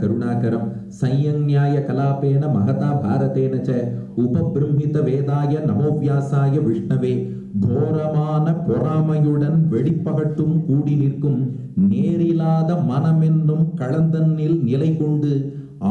கருணாகரம் சையஞ்ஞாய கலாபேன மகதா பாரதேன ச உபபிரம்மித வேதாய நமோவியாசாய விஷ்ணவே கோரமான பொறாமையுடன் வெளிப்பகட்டும் கூடி நிற்கும் நேரில்லாத மனமென்னும் களந்தன்னில் நிலை கொண்டு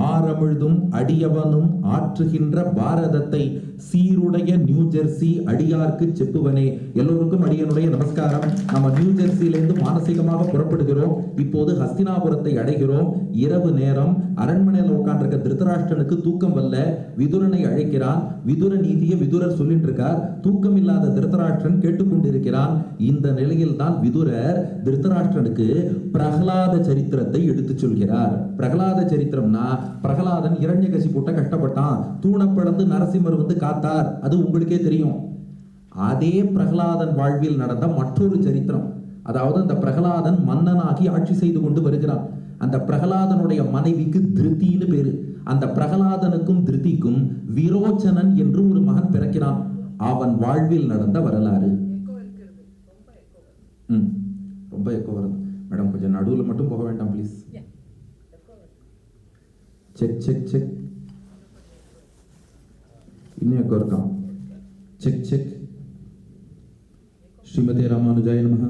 ஆரமிழ்தும் அடியவனும் ஆற்றுகின்ற பாரதத்தை சீருடைய நியூ ஜெர்சி அடியார்க்கு செப்புவனே. எல்லோருக்கும் அடியனுடைய நமஸ்காரம். நம்ம நியூ ஜெர்சியிலிருந்து மானசீகமாக புறப்படுகிறோம். இப்போது ஹஸ்தினாபுரத்தை அடைகிறோம். இரவு நேரம். அரண்மனையில் உட்கார்ந்திருக்க திருதராஷ்டிரனுக்கு தூக்கம் வல்ல. விதுரனை அழைக்கிறான். விதுர நீதியை விதுரர் சொல்லிட்டு இருக்கார். தூக்கம் இல்லாத திருதராஷ்டிரன் கேட்டுக்கொண்டிருக்கிறான். இந்த நிலையில் தான் விதுரர் திருதராஷ்டிரனுக்கு பிரகலாத சரித்திரத்தை எடுத்து சொல்கிறார். பிரகலாத சரித்திரம்னா பிரகலாதன் இரண்யகசிபுட்ட கஷ்டப்பட்டான். தூண பிளந்து நரசிம்மர் வந்து காத்தார். அது உங்களுக்கே தெரியும். அதே பிரகலாதன் வாழ்வில் நடந்த மற்றொரு சரித்திரம். அதாவது அந்த பிரகலாதன் மன்னனாகி ஆட்சி செய்து கொண்டு வருகிறான். அந்த பிரகலாதனுடைய மனைவிக்கு திருத்தின்னு பேரு. அந்த பிரகலாதனுக்கும் திருத்திக்கும் விரோச்சனன் என்று ஒரு மகன் பிறக்கிறான். அவன் வாழ்வில் நடந்த வரலாறு. ரொம்ப எக்கோ வருது மேடம். கொஞ்சம் நடுவில் மட்டும் போக வேண்டாம் ப்ளீஸ். Check check check. இன்னும் எக்கோ இருக்கான். Check check. ஸ்ரீமதே ராமானுஜாய நமஹ.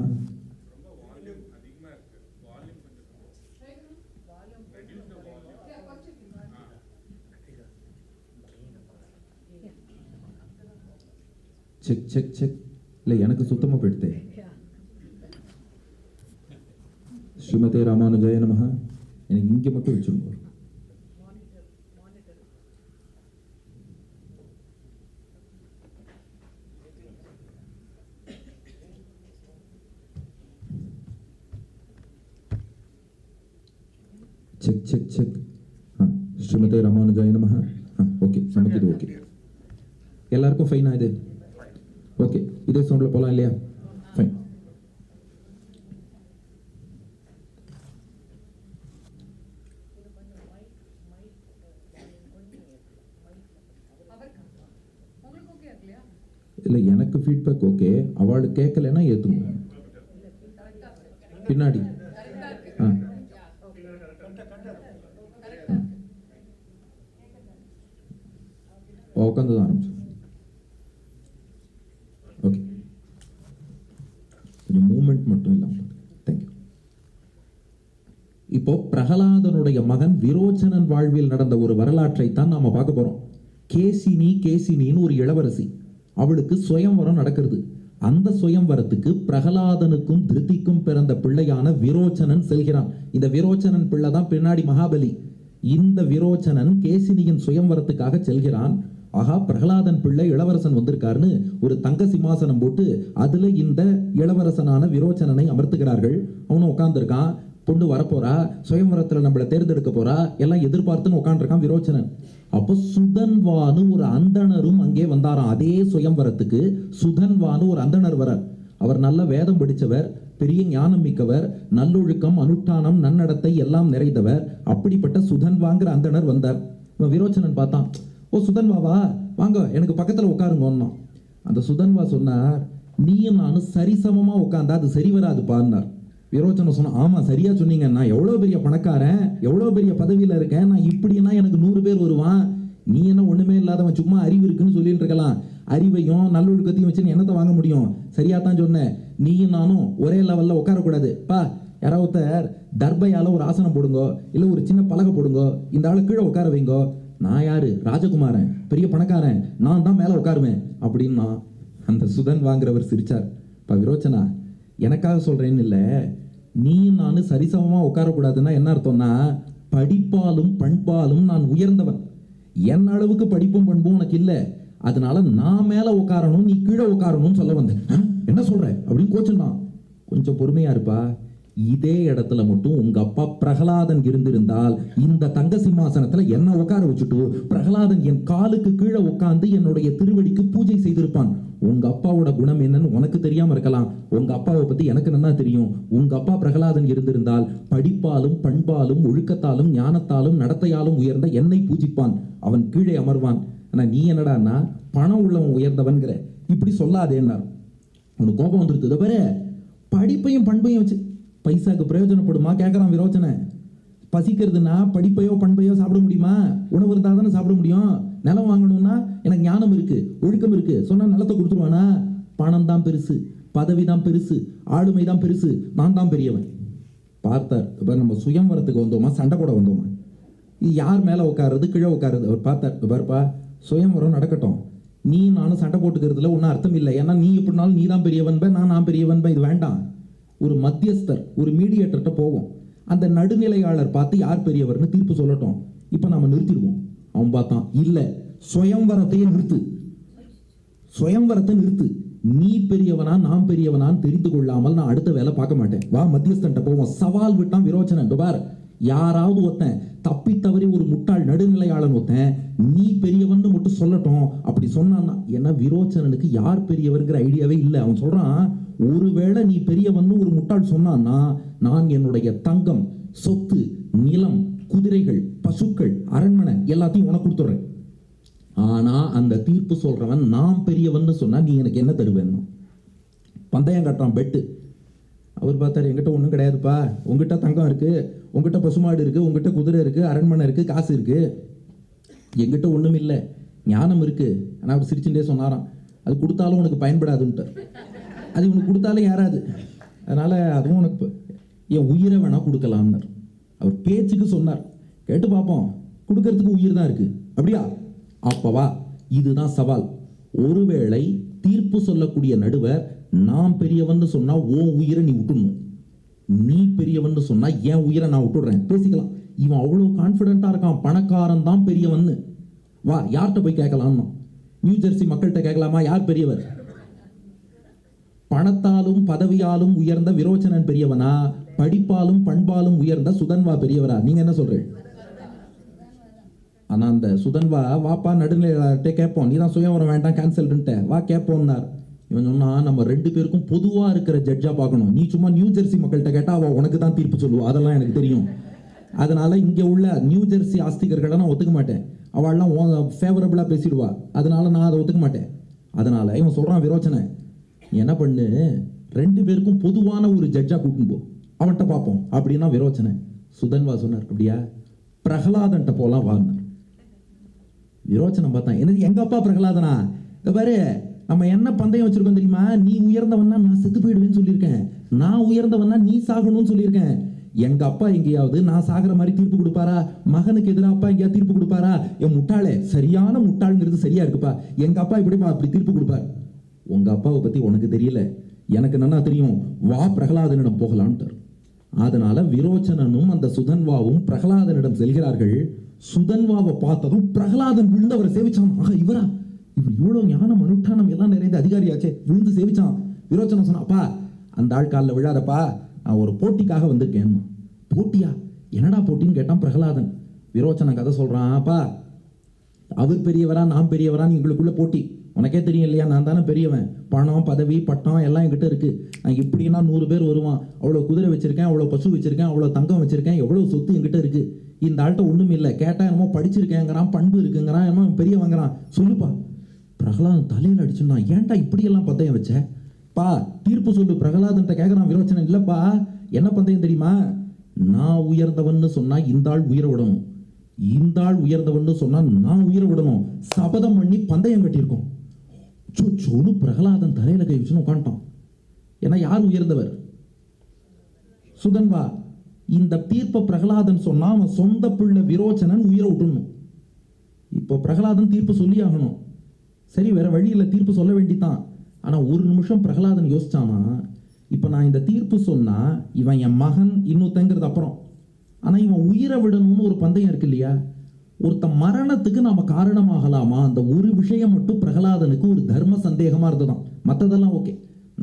Check check check. இல்லை, எனக்கு சுத்தமா போயிடுதே. ஸ்ரீமதே ராமானுஜாய நமஹ. எனக்கு இங்கே மட்டும் வச்சுருங்க. Check check check. ஸ்ரீமதே ராமானுஜாய நமஹ. ஓகே, சமைக்குது. ஓகே, எல்லாருக்கும் ஃபைனா இது? ஓகே, இதே சவுண்டில் போகலாம் இல்லையா? ஃபைன். இல்லை, எனக்கு ஃபீட்பேக் ஓகே. அவளுக்கு கேட்கலன்னா ஏற்றுங்க. பின்னாடி உட்காந்து தான் ஆரம்பிச்சு. ஓகே, கொஞ்சம் மூமெண்ட் மட்டும் இல்லாமல். தேங்க்யூ. இப்போ பிரகலாதனுடைய மகன் விரோச்சனன் வாழ்வில் நடந்த ஒரு வரலாற்றை தான் நாம பார்க்க போறோம். கேசினின்னு ஒரு இளவரசி. அவளுக்கு சுயம்வரம் நடக்கிறது. அந்த சுயம்வரத்துக்கு பிரகலாதனுக்கும் திருத்திக்கும் பிறந்த பிள்ளையான விரோச்சனன் செல்கிறான். இந்த விரோச்சனன் பிள்ளை தான் பின்னாடி மகாபலி. இந்த விரோச்சனன் கேசினியின் சுயம்வரத்துக்காக செல்கிறான். ஆகா, பிரகலாதன் பிள்ளை இளவரசன் வந்திருக்காருன்னு ஒரு தங்க சிம்மாசனம் போட்டு அதுல இந்த இளவரசனான விரோச்சனனை அமர்த்துகிறார்கள். அவனும் உட்கார்ந்துருக்கான். பொண்ணு வரப்போறா, சுயம்வரத்துல நம்மளை தேர்ந்தெடுக்க போறா, எல்லாம் எதிர்பார்த்துன்னு உட்காந்துருக்கான் விரோச்சனன். அப்போ சுதன்வானு ஒரு அந்தணரும் அங்கே வந்தாராம். அதே சுயம்வரத்துக்கு சுதன்வானு ஒரு அந்தணர் வரார். அவர் நல்ல வேதம் படித்தவர், பெரிய ஞானம் மிக்கவர், நல்லொழுக்கம், அனுஷ்டானம், நன்னடத்தை எல்லாம் நிறைந்தவர். அப்படிப்பட்ட சுதன்வாங்கிற அந்தணர் வந்தார். விரோச்சனன் பார்த்தான். ஓ சுதன்வாவா, வாங்க எனக்கு பக்கத்தில் உட்காருங்க. அந்த சுதன்வா சொன்னார், நீயும் நானும் சரிசமமா உட்காந்தா அது சரி வராது பாருனார். விரோச்சனன் சொன்னா, ஆமா சரியா சொன்னீங்க, நான் எவ்வளவு பெரிய பணக்காரன், எவ்வளவு பெரிய பதவியில இருக்கேன், நான் இப்படின்னா எனக்கு 100 பேர் வருவான். நீ என்ன ஒண்ணுமே இல்லாதவன், சும்மா அறிவு இருக்குன்னு சொல்லிட்டு இருக்கலாம். அறிவையும் நல்லொழுக்கத்தையும் வச்சு என்னத்தை வாங்க முடியும்? சரியா தான் சொன்னேன். நீயும் நானும் ஒரே லெவல்ல உட்காரக்கூடாது. பா, யாராவது தர்பையால ஒரு ஆசனம் போடுங்கோ, இல்ல ஒரு சின்ன பலகை போடுங்கோ, இந்த ஆளு கீழே உட்கார வைங்கோ. நான் யாரு? ராஜகுமாரன், பெரிய பணக்காரன், நான் தான் மேல உட்காருவேன் அப்படின்னா அந்த சுதன் வாங்குறவர் சிரிச்சார். பா விரோச்சனா, எனக்காக சொல்றேன்னு இல்லை, நீயும் நானும் சரிசமமா உட்காரக்கூடாதுன்னா என்ன அர்த்தம்னா, படிப்பாலும் பண்பாலும் நான் உயர்ந்தவன். என் அளவுக்கு படிப்பும் பண்பும் உனக்கு இல்லை, அதனால நான் மேல உட்காரணும், நீ கீழே உட்காரணும்னு சொல்ல வந்தேன். என்ன சொல்ற அப்படின்னு கோச்சுனான். கொஞ்சம் பொறுமையா இருப்பா. இதே இடத்துல மட்டும் உங்க அப்பா பிரகலாதன் இருந்திருந்தால் இந்த தங்க சிம்மாசனத்துல என்ன உட்கார வச்சுட்டு பிரகலாதன் என் காலுக்கு கீழே உட்கார்ந்து என்னுடைய திருவடிக்கு பூஜை செய்திருப்பான். உங்க அப்பாவோட குணம் என்னன்னு உனக்கு தெரியாம இருக்கலாம், உங்க அப்பாவை பத்தி எனக்கு நல்லா தெரியும். உங்க அப்பா பிரகலாதன் இருந்திருந்தால் படிப்பாலும் பண்பாலும் ஒழுக்கத்தாலும் ஞானத்தாலும் நடத்தையாலும் உயர்ந்த என்னை பூஜிப்பான், அவன் கீழே அமர்வான். ஆனா நீ என்னடான்னா பணம் உள்ளவன் உயர்ந்தவன்கிற, இப்படி சொல்லாதேன்னார். உனக்கு கோபம் வந்துருது. பாரு, படிப்பையும் பண்பையும் வச்சு பைசாக்கு பிரயோஜனப்படுமா கேட்கறான் விரோச்சனை. பசிக்கிறதுனா படிப்பையோ பண்பையோ சாப்பிட முடியுமா? உணவு இருந்தால் தானே சாப்பிட முடியும். நிலம் வாங்கணும்னா எனக்கு ஞானம் இருக்கு, ஒழுக்கம் இருக்கு சொன்னா நிலத்தை கொடுத்துருவானா? பணம் தான் பெருசு, பதவி தான் பெருசு, ஆளுமை தான் பெருசு, நான் தான் பெரியவன். பார்த்தார். இப்போ நம்ம சுயம்வரத்துக்கு வந்தோமா சண்டை போட வந்தோமா? இது யார் மேலே உட்காருறது கீழே உட்காருறது? அவர் பார்த்தார். பாருப்பா, சுயம்வரம் நடக்கட்டும், நீ நானும் சண்டை போட்டுக்கிறதுல ஒன்றும் அர்த்தம் இல்லை. ஏன்னா நீ எப்படினாலும் நீ தான் பெரியவன், நான் பெரியவன், இது வேண்டாம். ஒரு மத்தியஸ்தர், ஒரு மீடியேட்டர்கிட்ட போவோம். அந்த நடுநிலையாளர் பார்த்து யார் பெரியவர்னு தீர்ப்பு சொல்லட்டும். இப்போ நம்ம நிறுத்திடுவோம். அவன் பார்த்தான், இல்லை சுயம்வரத்தையே நிறுத்து, சுயம்வரத்தை நிறுத்து. நீ பெரியவனா நான் பெரியவனான்னு தெரிந்து கொள்ளாமல் நான் அடுத்த வேலை பார்க்க மாட்டேன். வா மத்தியஸ்தன்ட்ட போவோம். சவால் விட்டான் விரோச்சனன். பார், யாராவது ஒருத்தன் தப்பி தவறி ஒரு முட்டாள் நடுநிலையாளன் ஒருத்தன் நீ பெரியவன் மட்டும் சொல்லட்டும். அப்படி சொன்னான்னா, ஏன்னா விரோச்சனனுக்கு யார் பெரியவர்ங்கிற ஐடியாவே இல்லை. அவன் சொல்றான், ஒருவேளை நீ பெரியவன் ஒரு முட்டாள் சொன்னான்னா நான் என்னுடைய தங்கம், சொத்து, நிலம், குதிரைகள், பசுக்கள், அரண்மனை எல்லாத்தையும் உனக்கு கொடுத்துட்றேன். ஆனா அந்த தீர்ப்பு சொல்றவன் நான் பெரியவன் சொன்னா நீ எனக்கு என்ன தருவேன்? பந்தயம் கட்டுறான் பெட்டு. அவர் பார்த்தாரு, எங்கிட்ட ஒன்றும் கிடையாதுப்பா, உங்ககிட்ட தங்கம் இருக்கு, உங்ககிட்ட பசுமாடு இருக்கு, உங்ககிட்ட குதிரை இருக்கு, அரண்மனை இருக்கு, காசு இருக்கு, எங்கிட்ட ஒன்றும் இல்லை, ஞானம் இருக்கு. ஆனால் அவர் சிரிச்சுட்டே சொன்னாராம், அது கொடுத்தாலும் உனக்கு பயன்படாதுன்ட்டு, அது உனக்கு கொடுத்தாலும் யாராது, அதனால அதுவும் உனக்கு என் உயிரை வேணா கொடுக்கலாம்னார். அவர் பேச்சுக்கு சொன்னார், கேட்டு பார்ப்போம், கொடுக்கறதுக்கு உயிர் தான் இருக்கு, அப்படியா? அப்பவா, இதுதான் சவால். ஒருவேளை தீர்ப்பு சொல்லக்கூடிய நடுவர் நான் பெரியவன் சொன்னா உன் உயிரை நீ விட்டுடணும், நீ பெரியவன் சொன்னா என் உயிரை நான் விட்டுடுறேன், பேசிக்கலாம். இவன் அவ்வளோ கான்ஃபிடென்ட்டா இருக்கான், பணக்காரன் தான் பெரியவன். வா யார்கிட்ட போய் கேட்கலாம்னா, நியூ ஜெர்சி மக்கள்கிட்ட கேட்கலாமா யார் பெரியவர்? பணத்தாலும் பதவியாலும் உயர்ந்த விரோச்சனன் பெரியவனா, படிப்பாலும் பண்பாலும் உயர்ந்த சுதன்வா பெரியவரா? நீங்க என்ன சொல்றீங்க? ஆனா அந்த சுதன்வா, வாப்பா நடுநிலையாளர்கிட்ட கேட்போம், நீ தான் சுயவரம் வேண்டாம் கேன்சல்ன்ட்ட, வா கேட்போம்னார். இவன் சொன்னா, நம்ம ரெண்டு பேருக்கும் பொதுவா இருக்கிற ஜட்ஜா பார்க்கணும், நீ சும்மா நியூ ஜெர்சி மக்கள்கிட்ட கேட்டா அவ உனக்கு தான் தீர்ப்பு சொல்லுவா, அதெல்லாம் எனக்கு தெரியும். அதனால இங்க உள்ள நியூ ஜெர்சி ஆஸ்திகர்களை நான் ஒத்துக்க மாட்டேன், அவள்லாம் ஃபேவரபிளா பேசிடுவா, அதனால நான் அதை ஒத்துக்க மாட்டேன். அதனால இவன் சொல்றான், விரோச்சனை நீ என்ன பண்ணு, ரெண்டு பேருக்கும் பொதுவான ஒரு ஜட்ஜா கூட்டின்னு போ, அவன்கிட்ட பார்ப்போம் அப்படின்னா. விரோச்சனை சுதன்வா சொன்னார், அப்படியா பிரகலாதன்ட்ட போலாம் வாங்க. விரோச்சனம் பார்த்தான், என்னது எங்க அப்பா பிரகலாதனா? இந்த பாரு, நம்ம என்ன பந்தயம் வச்சிருக்கோம் தெரியுமா? நீ உயர்ந்தவன்னா நான் செத்து போயிடுவேன்னு சொல்லியிருக்கேன், நான் உயர்ந்தவன்னா நீ சாகணும்னு சொல்லியிருக்கேன். எங்க அப்பா எங்கேயாவது நான் சாகிற மாதிரி தீர்ப்பு கொடுப்பாரா? மகனுக்கு எதிராக அப்பா எங்கேயாவது தீர்ப்பு கொடுப்பாரா? என் முட்டாளே, சரியான முட்டாளுங்கிறது சரியா இருக்குப்பா, எங்க அப்பா இப்படிப்பா அப்படி தீர்ப்பு கொடுப்பார். உங்க அப்பாவை பத்தி உனக்கு தெரியல, எனக்கு நல்லா தெரியும், வா பிரகலாதனிடம் போகலான்ட்டார். அதனால விரோச்சனனும் அந்த சுதன்வாவும் பிரகலாதனிடம் செல்கிறார்கள். சுதன்வாவை பார்த்ததும் பிரகலாதன் விழுந்து அவரை சேவிச்சான். ஆக இவரா, இவர் இவ்வளவு ஞானம் அனுஷ்டானம் எல்லாம் நிறைந்த அதிகாரியாச்சே, விழுந்து சேவிச்சான். விரோச்சனம் சொன்னா, அப்பா அந்த ஆள் காலில் விழாதப்பா, நான் ஒரு போட்டிக்காக வந்திருக்கேன். போட்டியா? என்னடா போட்டின்னு கேட்டான் பிரகலாதன். விரோச்சனம் கதை சொல்றான், அப்பா அவர் பெரியவரா நான் பெரியவரா, எங்களுக்குள்ள போட்டி, உனக்கே தெரியும் இல்லையா, நான் தானே பெரியவன், பணம் பதவி பட்டம் எல்லாம் என்கிட்ட இருக்கு, நான் இப்படின்னா 100 பேர் வருவான், அவ்வளோ குதிரை வச்சிருக்கேன், அவ்வளோ பசு வச்சிருக்கேன், அவ்வளோ தங்கம் வச்சிருக்கேன், எவ்வளோ சொத்து என்கிட்ட இருக்கு. இந்த ஆள்கிட்ட ஒன்றும் இல்லை, கேட்டால் என்னமோ படிச்சிருக்கேங்கிறான், பண்பு இருக்குங்கிறான், என்னமோ பெரியவங்கிறான், சொல்லுப்பா. பிரகலாதன் தலையில் அடிச்சுன்னா, ஏன்டா இப்படியெல்லாம் பந்தயம் வச்ச? பா தீர்ப்பு சொல்லு பிரகலாதன்ட்ட கேட்குறான் விரோச்சனன். இல்லப்பா என்ன பந்தயம் தெரியுமா, நான் உயர்ந்தவன்னு சொன்னா இந்த ஆள் உயிரை விடணும், இந்த ஆள் உயர்ந்தவன்னு சொன்னா நான் உயிரை விடணும், சபதம் பண்ணி பந்தயம் கட்டியிருக்கோம். சொன்னு பிரகலாதன் தலையில கை வச்சுன்னு உட்காந்துட்டான். ஏன்னா யார் உயர்ந்தவர்? சுதன்வா. இந்த தீர்ப்பை பிரகலாதன் சொன்னா அவன் சொந்த பிள்ளை விரோச்சனன் உயிரை விட்டுணும். இப்போ பிரகலாதன் தீர்ப்பு சொல்லி ஆகணும். சரி, வேற வழியில தீர்ப்பு சொல்ல வேண்டித்தான். ஆனா ஒரு நிமிஷம் பிரகலாதன் யோசிச்சானா, இப்ப நான் இந்த தீர்ப்பு சொன்னா இவன் என் மகன் இன்னொருத்தங்கிறது அப்புறம், ஆனா இவன் உயிரை விடணும்னு ஒரு பந்தயம் இருக்கு இல்லையா, ஒருத்த மரணத்துக்கு நாம காரணமாகலாமா? அந்த ஒரு விஷயம் மட்டும் பிரகலாதனுக்கு ஒரு தர்ம சந்தேகமா இருந்ததான். மற்றதெல்லாம் ஓகே,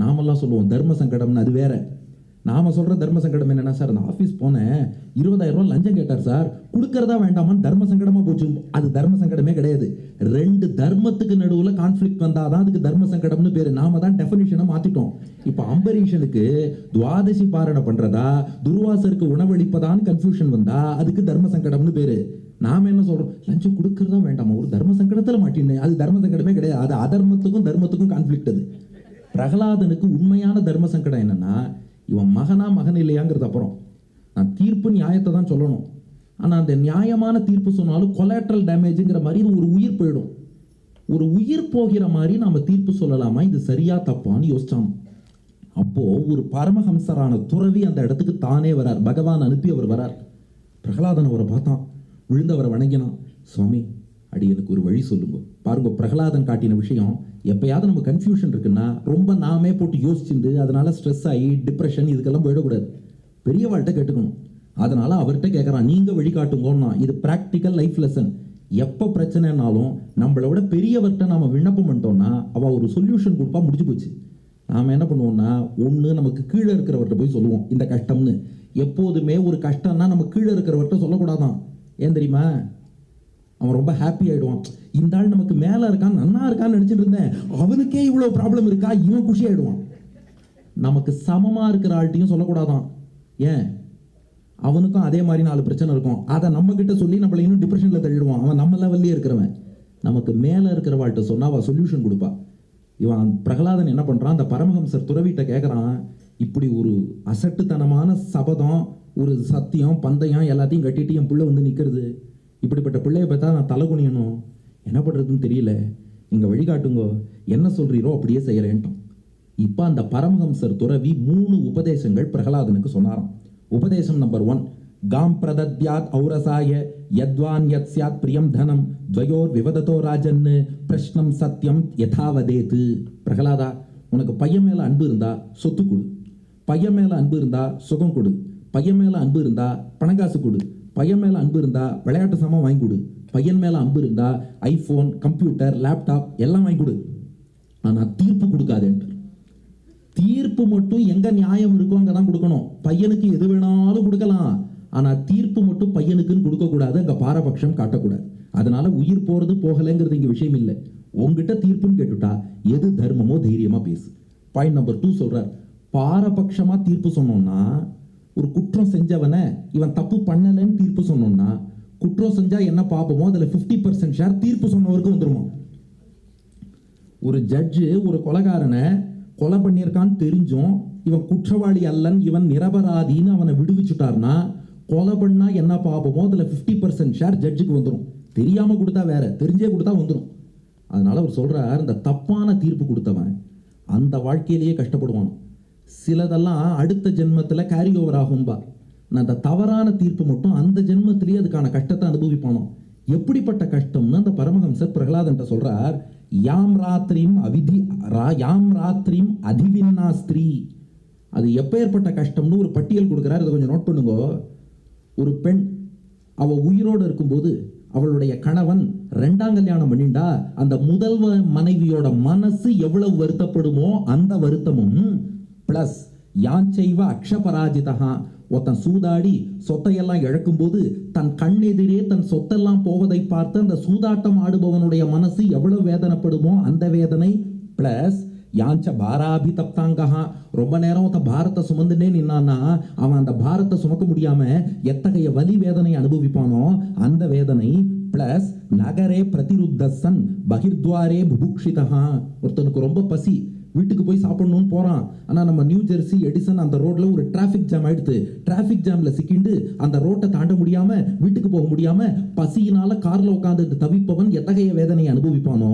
நாமெல்லாம் சொல்லுவோம் தர்ம சங்கடம்னு, அது வேற. நாம சொல்ற தர்ம சங்கடம் என்னன்னா, சார் அந்த ஆஃபீஸ் போனேன் 20,000 ரூபாய் லஞ்சம் கேட்டார் சார், கொடுக்கறதா வேண்டாமான்னு தர்ம சங்கடமா போச்சு. அது தர்ம சங்கடமே கிடையாது. ரெண்டு தர்மத்துக்கு நடுவுல கான்ஃபிளிக்ட் வந்தாதான் அதுக்கு தர்ம சங்கடம்னு பேரு. நாம தான் டெஃபினிஷனை மாத்திட்டோம். இப்ப அம்பரீஷனுக்கு துவாதசி பாரண பண்றதா துர்வாசருக்கு உணவளிப்பதான்னு கன்ஃபியூஷன் வந்தா அதுக்கு தர்ம சங்கடம்னு பேரு. நாம என்ன சொல்றோம், லஞ்சம் கொடுக்கறதா வேண்டாமா, ஒரு தர்ம சங்கடத்துல மாட்டினேன், அது தர்ம சங்கடமே கிடையாது, அது அதர்மத்துக்கும் தர்மத்துக்கும் கான்ஃபிளிக்ட். அது பிரகலாதனுக்கு உண்மையான தர்ம சங்கடம் என்னன்னா, இவன் மகனா மகன் இல்லையாங்கிறது அப்புறம், நான் தீர்ப்பு நியாயத்தை தான் சொல்லணும். ஆனால் அந்த நியாயமான தீர்ப்பு சொன்னாலும் கொலாட்ரல் டேமேஜுங்கிற மாதிரி இது ஒரு உயிர் போயிடும். ஒரு உயிர் போகிற மாதிரி நாம தீர்ப்பு சொல்லலாமா, இது சரியா தப்பான்னு யோசிச்சான். அப்போ ஒரு பரமஹம்சரான துறவி அந்த இடத்துக்கு தானே வரார், பகவான் அனுப்பி அவர் வரார். பிரகலாதன் அவரை பார்த்தான், விழுந்தவரை வணங்கினான். சுவாமி, அடி எனக்கு ஒரு வழி சொல்லுங்க. பாருங்க, பிரகலாதன் காட்டின விஷயம் எப்பயாவது நம்ம கன்ஃபியூஷன் இருக்குன்னா ரொம்ப நாமே போட்டு யோசிச்சுட்டு அதனால ஸ்ட்ரெஸ் ஆகி டிப்ரெஷன் இதுக்கெல்லாம் போயிடக்கூடாது. பெரியவாழ்கிட்ட கேட்டுக்கணும். அதனால அவர்கிட்ட கேட்குறான், நீங்க வழிகாட்டுங்கன்னா. இது ப்ராக்டிக்கல் லைஃப் லெசன். எப்போ பிரச்சனைனாலும் நம்மளை விட பெரியவர்கிட்ட நாம விண்ணப்பம் பண்ணிட்டோம்னா அவ ஒரு சொல்யூஷன் கொடுப்பா, முடிஞ்சு போச்சு. நாம என்ன பண்ணுவோம்னா, ஒன்று நமக்கு கீழே இருக்கிறவர்கிட்ட போய் சொல்லுவோம் இந்த கஷ்டம்னு. எப்போதுமே ஒரு கஷ்டம்னா நம்ம கீழே இருக்கிறவர்கிட்ட சொல்லக்கூடாதான். ஏன் தெரியுமா? அவன் ரொம்ப ஹாப்பி ஆயிடுவான். இந்த ஆள் நமக்கு மேலே இருக்கான், நன்னா இருக்கான்னு நினைச்சிட்டு இருந்தேன், அவனுக்கே இவ்வளோ ப்ராப்ளம் இருக்கா, இவன் குஷி ஆயிடுவான். நமக்கு சமமாக இருக்கிற ஆள்கிட்டையும் சொல்லக்கூடாதான். ஏன்? அவனுக்கும் அதே மாதிரி 4 பிரச்சனை இருக்கும். அதை நம்ம கிட்ட சொல்லி நம்மளை இன்னும் டிப்ரெஷனில் தள்ளிடுவான். அவன் நம்ம லெவல்லே இருக்கிறவன். நமக்கு மேலே இருக்கிறவாள்கிட்ட சொன்னா அவள் சொல்யூஷன் கொடுப்பா. இவன் பிரகலாதன் என்ன பண்ணுறான், அந்த பரமஹம்சர் துறவிட்ட கேட்குறான், இப்படி ஒரு அசட்டுத்தனமான சபதம், ஒரு சத்தியம், பந்தயம் எல்லாத்தையும் கட்டிட்டு என் பிள்ளை வந்து நிற்கிறது. இப்படிப்பட்ட பிள்ளையை பார்த்தா நான் தலை குனியணும், என்ன பண்ணுறதுன்னு தெரியல, நீங்கள் வழிகாட்டுங்கோ, என்ன சொல்கிறீரோ அப்படியே செய்கிறேன்ட்டோம். இப்போ அந்த பரமஹம்சர் துறவி 3 உபதேசங்கள் பிரகலாதனுக்கு சொன்னாராம். உபதேசம் நம்பர் 1, காம் பிரதத்யாத் ஔரசாய யத்வான் யத் ஸ்யாத் பிரியம் தனம் துவயோர் விவததோ ராஜன்னு பிரஷ்னம் சத்தியம் யதாவதேத்து. பிரகலாதா, உனக்கு பையன் மேலே அன்பு இருந்தா சொத்து கொடு, பையன் மேலே அன்பு இருந்தா சுகம் கொடு, பையன் மேலே அன்பு இருந்தா பணங்காசு கொடு, பையன் மேலே அன்பு இருந்தா விளையாட்டு சாமான் வாங்கி கொடு, பையன் மேலே அன்பு இருந்தா ஐஃபோன், கம்ப்யூட்டர், லேப்டாப் எல்லாம் வாங்கி கொடு. ஆனால் தீர்ப்பு கொடுக்காதேன்ட்டு. தீர்ப்பு மட்டும் எங்க நியாயம் இருக்கோ அங்கே தான் கொடுக்கணும். பையனுக்கு எது வேணாலும் கொடுக்கலாம், ஆனால் தீர்ப்பு மட்டும் பையனுக்குன்னு கொடுக்கக்கூடாது, அங்கே பாரபட்சம் காட்டக்கூடாது. அதனால உயிர் போறது போகலைங்கிறது இங்கே விஷயம் இல்லை. உங்ககிட்ட தீர்ப்புன்னு கேட்டுட்டா எது தர்மமோ தைரியமா பேசு. பாயிண்ட் நம்பர் 2 சொல்றார், பாரபட்சமா தீர்ப்பு சொன்னோம்னா, ஒரு குற்றம் செஞ்சவனை இவன் தப்பு பண்ணலைன்னு தீர்ப்பு சொன்னோம்னா, குற்றம் செஞ்சா என்ன பாப்போமோ அதில் 50% ஷேர் தீர்ப்பு சொன்னவருக்கு வந்துருமா. ஒரு ஜட்ஜு ஒரு கொலைகாரனை கொலை பண்ணியிருக்கான்னு தெரிஞ்சும் இவன் குற்றவாளி அல்லன், இவன் நிரபராதின்னு அவனை விடுவிச்சுட்டார்னா, கொலை பண்ணா என்ன பாப்போமோ அதில் 50% ஷேர் ஜட்ஜுக்கு வந்துடும். தெரியாம கொடுத்தா வேற, தெரிஞ்சே கொடுத்தா வந்துடும். அதனால அவர் சொல்றார், இந்த தப்பான தீர்ப்பு கொடுத்தவன் அந்த வாழ்க்கையிலேயே கஷ்டப்படுவான். சிலதெல்லாம் அடுத்த ஜென்மத்தில் கேரி ஓவர் ஆகும்பா. அந்த தவறான தீர்ப்பு மட்டும் அந்த ஜென்மத்திலேயே அதுக்கான கஷ்டத்தை அனுபவிப்பானோ. எப்படிப்பட்ட கஷ்டம்னு அந்த பரமஹம்சர் பிரகலாதன்ட்ட சொல்றார், யாம் ராத்திரியும் அதிவின்னா ஸ்திரீ. அது எப்பேற்பட்ட கஷ்டம்னு ஒரு பட்டியல் கொடுக்கிறார். இதை கொஞ்சம் நோட் பண்ணுங்க. ஒரு பெண் அவ உயிரோடு இருக்கும்போது அவளுடைய கணவன் 2ஆம் கல்யாணம் பண்ணிண்டா அந்த முதல் மனைவியோட மனசு எவ்வளவு வருத்தப்படுமோ அந்த வருத்தமும் பிளஸ் யாஞ்சைவ அக்ஷபராஜிதா, ஒருத்தன் சூதாடி சொத்தையெல்லாம் இழக்கும் போது தன் கண்ணெதிரே தன் சொத்தெல்லாம் போவதை பார்த்து அந்த சூதாட்டம் ஆடுபவனுடைய மனசு எவ்வளவு வேதனைப்படுமோ அந்த வேதனை பிளஸ் யாஞ்ச பாராபி தப்தாங்கா, ரொம்ப நேரம் ஒருத்தன் பாரத்தை சுமந்துனே நின்னான்னா அவன் அந்த பாரத்தை சுமக்க முடியாம எத்தகைய வலி வேதனை அனுபவிப்பானோ அந்த வேதனை பிளஸ் நகரே பிரதிருத்தசன் பகிர்த்வாரே புபுக்ஷிதா. ஒருத்தனுக்கு ரொம்ப பசி, வீட்டுக்கு போய் சாப்பிடணும்னு போறான். ஆனால் நம்ம நியூ ஜெர்சி எடிசன் அந்த ரோட்ல ஒரு டிராஃபிக் ஜாம் ஆயிடுத்து. டிராஃபிக் ஜாம்ல சிக்கிண்டு அந்த ரோட்டை தாண்ட முடியாம வீட்டுக்கு போக முடியாம பசியினால கார்ல உட்கார்ந்து தவிப்பவன் எத்தகைய வேதனையை அனுபவிப்பானோ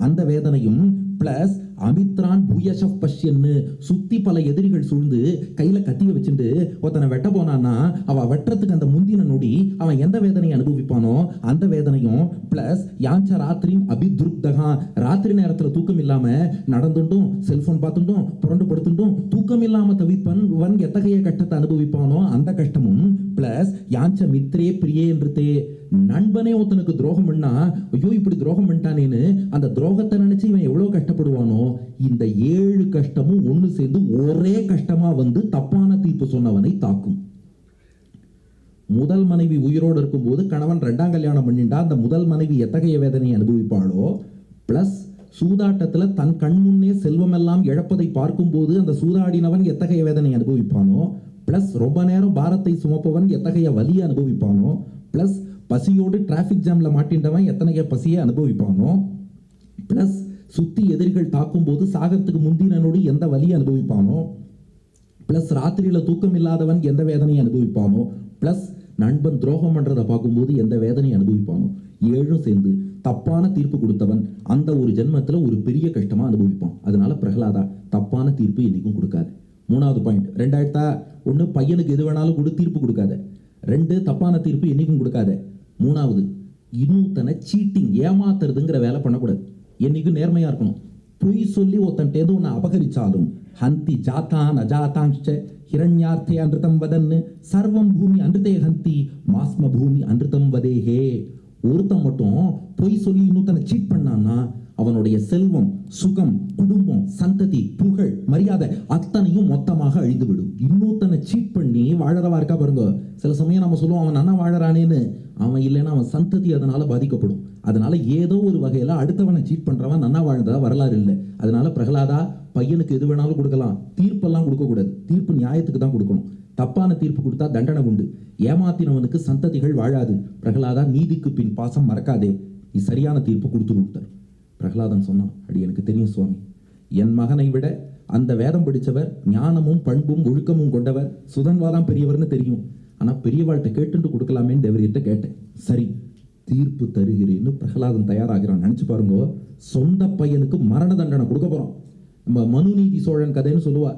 அந்த வேதனையும் பிளஸ் அமித்ரான் பூயஷப் பஷ்யன்னு சுத்தி பல எதிரிகள் சூழ்ந்து கையில கத்திய வச்சுட்டு ஒருத்தனை வெட்ட போனான்னா அவ வெட்டுறதுக்கு அந்த முந்தின நொடி அவன் எந்த வேதனையை அனுபவிப்பானோ அந்த வேதனையும் பிளஸ் யாஞ்ச ராத்திரியும் அபித்ருப்தகா, ராத்திரி நேரத்துல தூக்கம் இல்லாம நடந்துட்டும் செல்போன் பார்த்துட்டும் புரண்டு படுத்துட்டும் தூக்கம் இல்லாம தவிப்பன் எத்தகைய கஷ்டத்தை அனுபவிப்பானோ அந்த கஷ்டமும் பிளஸ் யாஞ்ச மித்ரே பிரியே என்றே, நண்பனே ஒருத்தனுக்கு துரோகம் பண்ணா ஐயோ இப்படி துரோகம் பண்ணிட்டானேன்னு அந்த துரோகத்தை நினைச்சு இவன் எவ்வளவு கஷ்டப்படுவானோ. இந்த 7 கஷ்டமும் ஒண்ணு சேர்ந்து ஒரே கஷ்டமா வந்து தப்பான தீர்ப்பு சொன்னவனை தாக்கும். முதல் மனைவி உயிரோடு இருக்கும் போது கணவன் 2ஆம் கல்யாணம் பண்ணிண்டா அந்த முதல் மனைவி எத்தகைய வேதனையை அனுபவிப்பாளோ பிளஸ் சூதாட்டத்துல தன் கண் முன்னே செல்வம் எல்லாம் இழப்பதை பார்க்கும் போது அந்த சூதாடினவன் எத்தகைய வேதனை அனுபவிப்பானோ பிளஸ் ரொம்ப நேரம் பாரத்தை சுமப்பவன் எத்தகைய வலியை அனுபவிப்பானோ பிளஸ் பசியோடு டிராஃபிக் ஜாம்ல மாட்டின்றவன் எத்தனைய பசியை அனுபவிப்பானோ பிளஸ் சுத்தி எதிரிகள் தாக்கும் போது சாகத்துக்கு முந்தின நொடி எந்த வலியை அனுபவிப்பானோ பிளஸ் ராத்திரியில தூக்கம் இல்லாதவன் எந்த வேதனையை அனுபவிப்பானோ பிளஸ் நண்பன் துரோகம் பண்றதை பார்க்கும்போது எந்த வேதனையும் அனுபவிப்பானோ, 7 சேர்ந்து தப்பான தீர்ப்பு கொடுத்தவன் அந்த ஒரு ஜென்மத்துல ஒரு பெரிய கஷ்டமா அனுபவிப்பான். அதனால பிரகலாதா, தப்பான தீர்ப்பு என்னைக்கும் கொடுக்காது. 3வது பாயிண்ட், 2 1 பையனுக்கு எது வேணாலும் கொடு, தீர்ப்பு கொடுக்காத. 2 தப்பான தீர்ப்பு என்னைக்கும் கொடுக்காத. 3வது, இன்னொருத்தனை சீட்டிங், ஏமாத்துறதுங்கிற வேலை பண்ணக்கூடாது. என்னைக்கும் நேர்மையா இருக்கணும். பொய் சொல்லி ஒருத்தன்ட்டேந்து உன்னை அபகரிச்சாலும் ஹந்தி ஜாத்தான் அஜாத்தான்ச்ச ஹிரண்யார்த்தே அன்றுதம் வதன்னு சர்வம் பூமி அன்றுதே ஹந்தி மாஸ்ம பூமி அன்றுதம் வதேஹே. ஒருத்தன் மட்டும் பொய் சொல்லி இன்னொருத்தனை சீட் பண்ணான்னா அவனுடைய செல்வம், சுகம், குடும்பம், சந்ததி, புகழ், மரியாதை அத்தனையும் மொத்தமாக அழிந்துவிடும். இன்னொருத்தனை சீட் பண்ணி வாழறவா இருக்கா பாருங்க. சில சமயம் நம்ம சொல்லுவோம் அவன் நன்னா வாழறானேன்னு. அவன் இல்லைன்னா அவன் சந்ததி அதனால பாதிக்கப்படும். அதனால ஏதோ ஒரு வகையில அடுத்தவனை சீட் பண்றவன் நன்னா வாழ்ந்ததா வரலாறு இல்லை. அதனால பிரகலாதா, பையனுக்கு எது வேணாலும் கொடுக்கலாம், தீர்ப்பெல்லாம் கொடுக்க கூடாது. தீர்ப்பு நியாயத்துக்கு தான் கொடுக்கணும். தப்பான தீர்ப்பு கொடுத்தா தண்டனை உண்டு. ஏமாத்தினவனுக்கு சந்ததிகள் வாழாது. பிரகலாதா, நீதிக்கு பின் பாசம் மறக்காதே, நீ சரியான தீர்ப்பு கொடுத்துருட்டார். பிரகலாதன் சொன்னான், அடி எனக்கு தெரியும் சுவாமி, என் மகனை விட அந்த வேதம் படித்தவர், ஞானமும் பண்பும் ஒழுக்கமும் கொண்டவர், சுதன்வாதான் பெரியவர்னு தெரியும். ஆனா பெரியவாழ்கிட்ட கேட்டுட்டு கொடுக்கலாமேன்னு தேவர்கிட்ட கேட்டேன். சரி, தீர்ப்பு தருகிறேன்னு பிரகலாதன் தயாராகிறான். நினைச்சு பாருங்க, சொந்த பையனுக்கு மரண தண்டனை கொடுக்க போறோம். நம்ம மனுநீதி சோழன் கதைன்னு சொல்லுவா.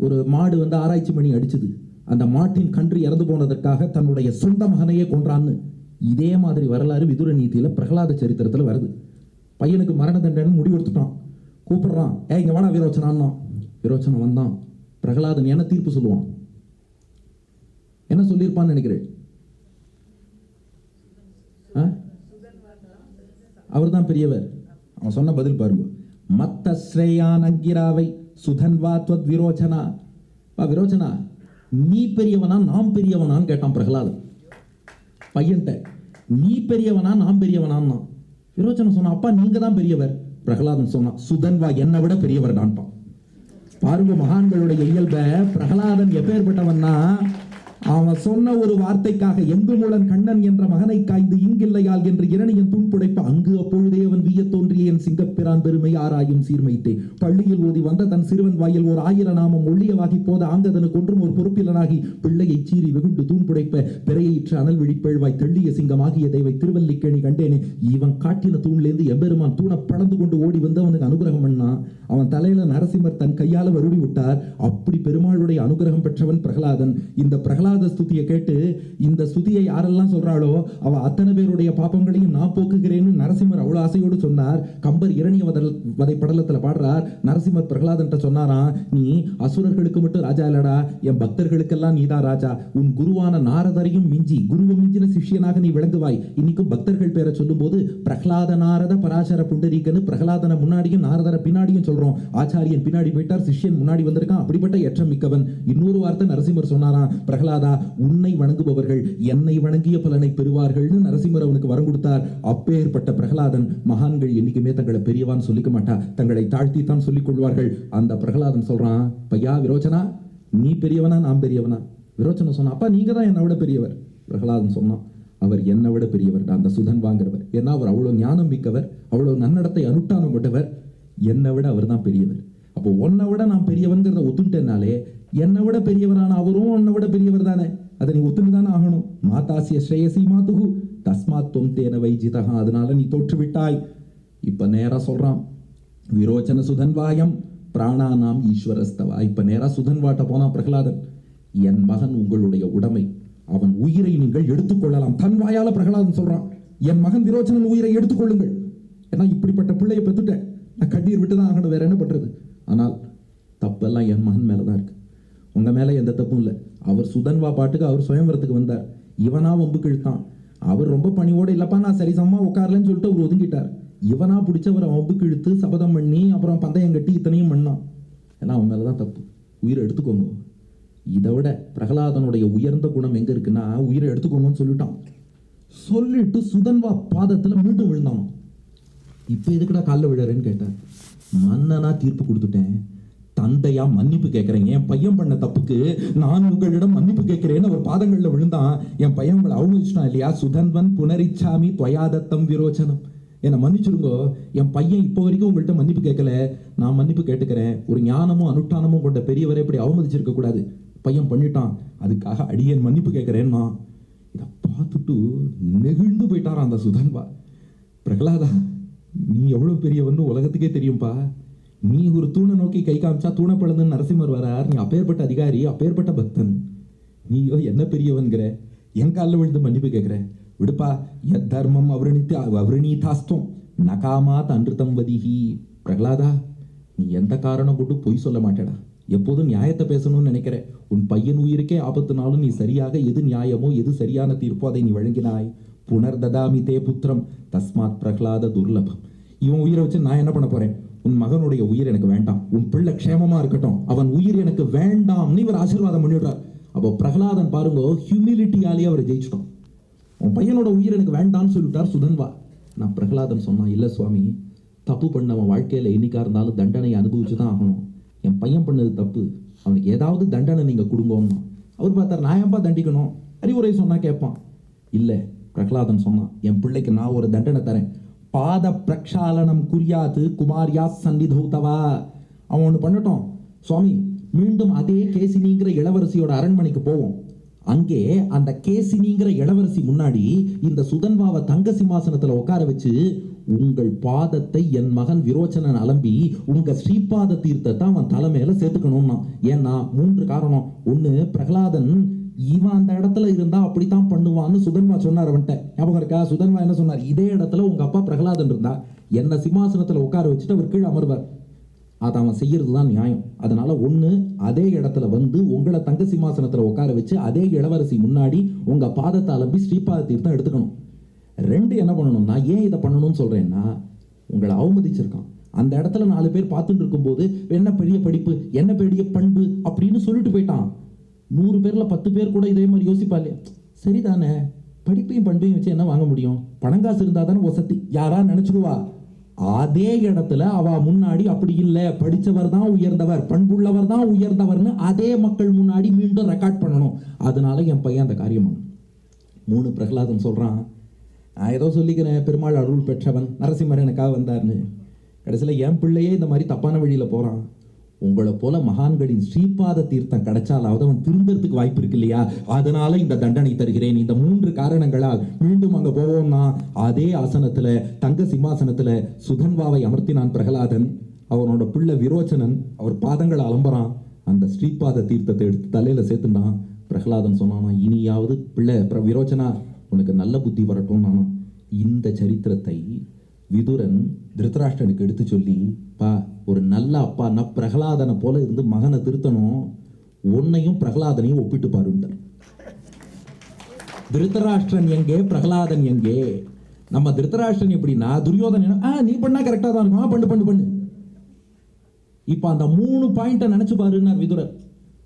ஒரு மாடு ஆராய்ச்சி மணி அடிச்சது. அந்த மாட்டின் கன்று இறந்து போனதற்காக தன்னுடைய சொந்த மகனையே கொன்றான்னு. இதே மாதிரி வரலாறு விதுர நீதியில பிரகலாத சரித்திரத்துல வருது. பையனுக்கு மரண தண்டனை முடிவெடுத்துட்டான். கூப்பிடுறான், இங்க வாடா விரோச்சனான்னா. விரோச்சனம் வந்தான். பிரகலாதன் என்ன தீர்ப்பு சொல்லுவான்? என்ன சொல்லியிருப்பான்னு நினைக்கிறேன்? அவர் தான் பெரியவர். அவன் சொன்ன பதில் பாருங்க. மத்த ஸ்ரேயான் அங்கிராவை சுதன்வாத்வத் விரோச்சனா. விரோச்சனா, நீ பெரியவனா நாம் பெரியவனான்னு கேட்டான் பிரகலாதன் பையன்ட்ட. நீ பெரியவனா நாம் பெரியவனான்னா. விரோச்சனம் சொன்னா, அப்பா நீங்க தான் பெரியவர். பிரகலாதன் சொன்னா, சுதன்வா என்னை விட பெரியவர் தான்ப்பான். பாருங்க மகான்களுடைய இயல்ப. பிரகலாதன் எப்பேற்பட்டவன்னா, அவன் சொன்ன ஒரு வார்த்தைக்காக எங்கு மூலன் கண்ணன் என்ற மகனை காய்ந்து இங்கில்லையால் என்று இரணியன் துன்புடைப்ப அங்கு அப்பொழுதே அவன் விய தோன்றிய என் சிங்கப்பிரான் பெருமை ஆராயும் சீர்மைத்தே. பள்ளியில் ஓதி வந்த தன் சிறுவன் வாயில் ஓர் 1000 நாமம் ஒள்ளியவாகி போத ஆங்கதனு கொன்றும் ஒரு பொறுப்பிலனாகி பிள்ளையை சீறி வெகுண்டு தூண்புடைப்ப பிறையிற்று அனல் விழிப்பெழ்வாய் தெள்ளிய சிங்கமாகிய தேவை திருவல்லிக்கேணி கண்டேனே. இவன் காட்டின தூண்லேருந்து எம்பெருமான் தூண படந்து கொண்டு ஓடி வந்து அவனுக்கு அனுகிரகம் பண்ணா. அவன் தலையில நரசிம்மர் தன் கையால வருடி விட்டார். அப்படி பெருமாளுடைய அனுகிரகம் பெற்றவன் பிரகலாதன். இந்த பிரகலாத ஸ்துதியை கேட்டு, இந்த ஸ்துதியை யாரெல்லாம் சொல்றாளோ அவ அத்தனை பேருடைய பாப்பங்களையும் நான் போக்குகிறேன்னு நரசிம்மர் அவ்வளவு ஆசையோடு சொன்னார். கம்பர் இரணிய வதை படலத்துல பாடுறார். நரசிம்மர் பிரகலாதன் சொன்னாராம், நீ அசுரர்களுக்கு மட்டும் ராஜா இல்லடா, என் பக்தர்களுக்கெல்லாம் நீதான் ராஜா. உன் குருவான நாரதரையும் மிஞ்சி, குருவை மிஞ்சின சிஷ்யனாக நீ விளங்குவாய். இன்னைக்கும் பக்தர்கள் பேரை சொல்லும் போது பிரகலாத நாரத பராசர புண்டரீகன்னு பிரகலாதன முன்னாடியும் நாரதர பின்னாடியும் சொல்றோம். ஆச்சாரியன் பின்னாடி போயிட்டார், சிஷ்யன் முன்னாடி வந்திருக்கான். அப்படிப்பட்ட ஏற்றம் மிக்கவன். இன்னொரு வார்த்தை நரசிம்மர் சொன்னாராம், பிரகலாதா, உன்னை வணங்குபவர்கள் என்னை வணங்கிய பலனை பெறுவார்கள்னு நரசிம்மர் அவனுக்கு வரம் கொடுத்தார். அப்பேற்பட்ட பிரகலாதன், மகான்கள் என்னைக்குமே தங்களை பெரியவான்னு சொல்லிக்க மாட்டா, தங்களை தாழ்த்தித்தான் சொல்லிக் கொள்வார்கள். அந்த பிரகலாதன் சொல்றான், பையா விரோச்சனா, நீ பெரியவனா நான் பெரியவனா? விரோச்சனம் சொன்னா, அப்பா நீங்க தான் என்னை விட பெரியவர். பிரகலாதன் சொன்னான், அவர் என்னை விட பெரியவர், அந்த சுதன் வாங்குறவர். ஏன்னா அவர் அவ்வளவு ஞானம் மிக்கவர், அவ்வளவு நன்னடத்தை அனுஷ்டானம் கொண்டவர். என்னை விட அவர் தான் பெரியவர். அப்போ உன்னை விட நான் பெரியவன்கிறத ஒத்துட்டேனாலே என்னை விட பெரியவரான அவரும் உன்னை விட பெரியவர் தானே, அதை நீ ஒத்துன்னு தானே ஆகணும். மாதாசிய ஸ்ரேயசி மாதுகு தஸ்மாத் தொம் தேன வைஜிதகா, அதனால நீ தோற்று விட்டாய். இப்ப நேரா சொல்றான், விரோச்சன சுதன்வாயம் பிராணானாம் ஈஸ்வரஸ்தவா. இப்ப நேரா சுதன்வாட்ட போனா பிரகலாதன், என் மகன் உங்களுடைய உடைமை, அவன் உயிரை நீங்கள் எடுத்துக்கொள்ளலாம். தன் வாயால பிரகலாதன் சொல்றான், என் மகன் விரோச்சனன் உயிரை எடுத்துக்கொள்ளுங்கள். ஏன்னா இப்படிப்பட்ட பிள்ளையை பெற்றுட்டேன், நான் கண்ணீர் விட்டுதான் ஆகணும், வேற என்ன பண்றது? ஆனால் தப்பெல்லாம் என் மகன் மேலதான் இருக்கு, உங்க மேல எந்த தப்பும் இல்லை. அவர் சுதன்வா பாட்டுக்கு அவர் சுயம்பரத்துக்கு வந்தார், இவனா வம்புக்கு இழுத்தான். அவர் ரொம்ப பணிவோடு, இல்லப்பா நான் சரிசமா உட்காரலன்னு சொல்லிட்டு அவர் ஒதுங்கிட்டார். இவனா பிடிச்சவர் வம்புக்கு இழுத்து சபதம் பண்ணி அப்புறம் பந்தயம் கட்டி இத்தனையும் பண்ணான். ஏன்னா அவன் மேலதான் தப்பு, உயிரை எடுத்துக்கோங்க. இதை விட பிரகலாதனுடைய உயர்ந்த குணம் எங்க இருக்குன்னா, உயிரை எடுத்துக்கோங்கன்னு சொல்லிட்டான். சொல்லிட்டு சுதன்வா பாதத்துல மீண்டும் விழுந்தான். இப்ப எதுக்குடா காலில் விழறேன்னு கேட்டார். மன்னனா தீர்ப்பு கொடுத்துட்டேன், தந்தையா மன்னிப்பு கேட்கிறேன், என் பையன் பண்ண தப்புக்கு நான் உங்களிடம் மன்னிப்பு கேட்கிறேன்னு அவர் பாதங்கள்ல விழுந்தான். என் பையன் உங்களை அவமதிச்சிட்டான் இல்லையா, சுதன்வன் புனரிச்சாமி துவயாதத்தம் விரோச்சனம், என்னை மன்னிச்சிருங்கோ, என் பையன் இப்போ வரைக்கும் உங்கள்கிட்ட மன்னிப்பு கேட்கல, நான் மன்னிப்பு கேட்டுக்கிறேன். ஒரு ஞானமும் அனுஷ்டானமும் கொண்ட பெரியவரை இப்படி அவமதிச்சிருக்க கூடாது, பையன் பண்ணிட்டான், அதுக்காக அடியேன் மன்னிப்பு கேட்கிறேன்னா. இதை பார்த்துட்டு நெகிழ்ந்து போயிட்டாராம் அந்த சுதன்வா. பிரகலாதா, நீ எவ்வளவு பெரியவன்னு உலகத்துக்கே தெரியும்பா. நீ ஒரு தூணை நோக்கி கை காமிச்சா தூணை பிளந்துன்னு நரசிம்மர் வரார். நீ அப்பேற்பட்ட அதிகாரி, அப்பேற்பட்ட பக்தன். நீயோ என்ன பெரியவன்கிற, என் காலில் விழுந்து மன்னிப்பு கேட்கிற. விடுப்பா, எத் தர்மம் அவருணீதாஸ்துவம் நகாமாத் அன்றுதம் வதிஹி. பிரகலாதா, நீ எந்த காரணம் கொண்டு பொய் சொல்ல மாட்டேடா. எப்போதும் நியாயத்தை பேசணும்னு நினைக்கிற. உன் பையன் உயிருக்கே ஆபத்துனாலும் நீ சரியாக எது நியாயமோ எது சரியான தீர்ப்போ அதை நீ வழங்கினாய். புனர் ததாமி தே புத்திரம் தஸ்மாத் பிரகலாத துர்லபம். இவன் உயிரை வச்சு நான் என்ன பண்ண போறேன்? உன் மகனுடைய உயிர் எனக்கு வேண்டாம், உன் பிள்ளை க்ஷேமமா இருக்கட்டும், அவன் உயிர் எனக்கு வேண்டாம், இவர் ஆசீர்வாதம் பண்ணிவிடுறார். அப்போ பிரகலாதன் பாருங்க, ஹியூமிலிட்டியாலேயே அவரை ஜெயிச்சிட்டோம். உன் பையனோட உயிர் எனக்கு வேண்டாம்னு சொல்லிவிட்டார் சுதன்வா. நான் பிரகலாதன் சொன்னான், இல்லை சுவாமி, தப்பு பண்ணவன் வாழ்க்கையில் என்னைக்கா இருந்தாலும் தண்டனையை அனுபவிச்சு தான் ஆகணும். என் பையன் பண்ணது தப்பு, அவனுக்கு ஏதாவது தண்டனை நீங்கள் கொடுங்கன்னு. அவர் பார்த்தார், நான் ஏன்பா தண்டிக்கணும்? அறிவுரை சொன்னா கேட்பான். இல்லை, பிரகலாதன் சொன்னான், என் பிள்ளைக்கு நான் ஒரு தண்டனை தரேன். பாத பிரக்ஷாலனம் குறியாது குமாரியா சன்னிதௌதவா. அவன் ஒன்று பண்ணட்டும் சுவாமி, மீண்டும் அதே கேசினிங்கிற இளவரசியோட அரண்மனைக்கு போவோம். அங்கே அந்த கேசினிங்கிற இளவரசி முன்னாடி இந்த சுதன்வாவை தங்க சிம்மாசனத்தில் உட்கார வச்சு, உங்கள் பாதத்தை என் மகன் விரோச்சனன் அலம்பி உங்க ஸ்ரீபாத தீர்த்தத்தை அவன் தலைமையில சேர்த்துக்கணும்னா. ஏன்னா 3 காரணம். ஒண்ணு, பிரகலாதன் இவன் அந்த இடத்துல இருந்தா அப்படித்தான் பண்ணுவான்னு சுதன்வா சொன்னார். அவன்கிட்ட ஞாபகம் இருக்கா? சுதன்வா என்ன சொன்னார்? இதே இடத்துல உங்க அப்பா பிரகலாதன் இருந்தா என்ன சிம்மாசனத்துல உட்கார வச்சுட்டு அவர் கீழே அமர்வார். அதை அவன் செய்யறது தான் நியாயம். அதனால ஒண்ணு, அதே இடத்துல வந்து உங்களை தங்க சிம்மாசனத்துல உட்கார வச்சு அதே இளவரசி முன்னாடி உங்க பாதத்தை அலம்பி ஸ்ரீபாத தீர்த்தம் எடுத்துக்கணும். 2, என்ன பண்ணணும்னா, ஏன் இதை பண்ணணும்னு சொல்றேன்னா, உங்களை அவமதிச்சிருக்கான். அந்த இடத்துல 4 பேர் பார்த்துட்டு இருக்கும்போது என்ன பெரிய படிப்பு, என்ன பெரிய பண்பு அப்படின்னு சொல்லிட்டு போயிட்டான். 100 பேர்ல 10 பேர் கூட இதே மாதிரி யோசிப்பா இல்லையா? சரிதானே, படிப்பையும் பண்பையும் வச்சு என்ன வாங்க முடியும்? பணங்காசு இருந்தா தானே வசதி, யாரா நினைச்சுடுவா. அதே இடத்துல அவ முன்னாடி அப்படி இல்லை, படிச்சவர் தான் உயர்ந்தவர், பண்புள்ளவர் தான் உயர்ந்தவர்னு அதே மக்கள் முன்னாடி மீண்டும் ரெக்கார்ட் பண்ணணும். அதனால என் பையன் அந்த காரியம் பண்ணணும். 3, பிரகலாதன் சொல்றான், நான் ஏதோ சொல்லிக்கிறேன், பெருமாள் அருள் பெற்றவன், நரசிம்மர் எனக்காக வந்தார்னு. கடைசியில் என் பிள்ளையே இந்த மாதிரி தப்பான வழியில் போகிறான். உங்களை போல மகான்களின் ஸ்ரீபாத தீர்த்தம் கிடைச்சாலாவது அவன் திருந்தறதுக்கு வாய்ப்பு இருக்கு இல்லையா? அதனால இந்த தண்டனை தருகிறேன். இந்த 3 காரணங்களால் மீண்டும் அங்கே போவோம்னா அதே ஆசனத்தில் தங்க சிம்மாசனத்தில் சுதன்வாவை அமர்த்தினான் பிரகலாதன். அவனோட பிள்ளை விரோச்சனன் அவர் பாதங்களை அலம்புறான். அந்த ஸ்ரீபாத தீர்த்தத்தை எடுத்து தலையில் சேர்த்துட்டான். பிரகலாதன் சொன்னானா, இனியாவது பிள்ளை விரோச்சனா உனக்கு நல்ல புத்தி வரட்டும். நானும் இந்த சரித்திரத்தை விதுரன் திருதராஷ்டிரனுக்கு எடுத்து சொல்லி, பா, ஒரு நல்ல அப்பான்னா பிரகலாதனை போல இருந்து மகனை திருத்தணும், உன்னையும் பிரகலாதனையும் ஒப்பிட்டு பாருண்டார். திருதராஷ்டிரன் எங்கே, பிரகலாதன் எங்கே? நம்ம திருதராஷ்டிரன் எப்படின்னா, துரியோதனன் நீ பண்ணா கரெக்டா தான் இருக்கும், பண்ணு பண்ணு பண்ணு. இப்ப அந்த 3 பாயிண்ட நினைச்சு பாருன்னார் விதுரர்.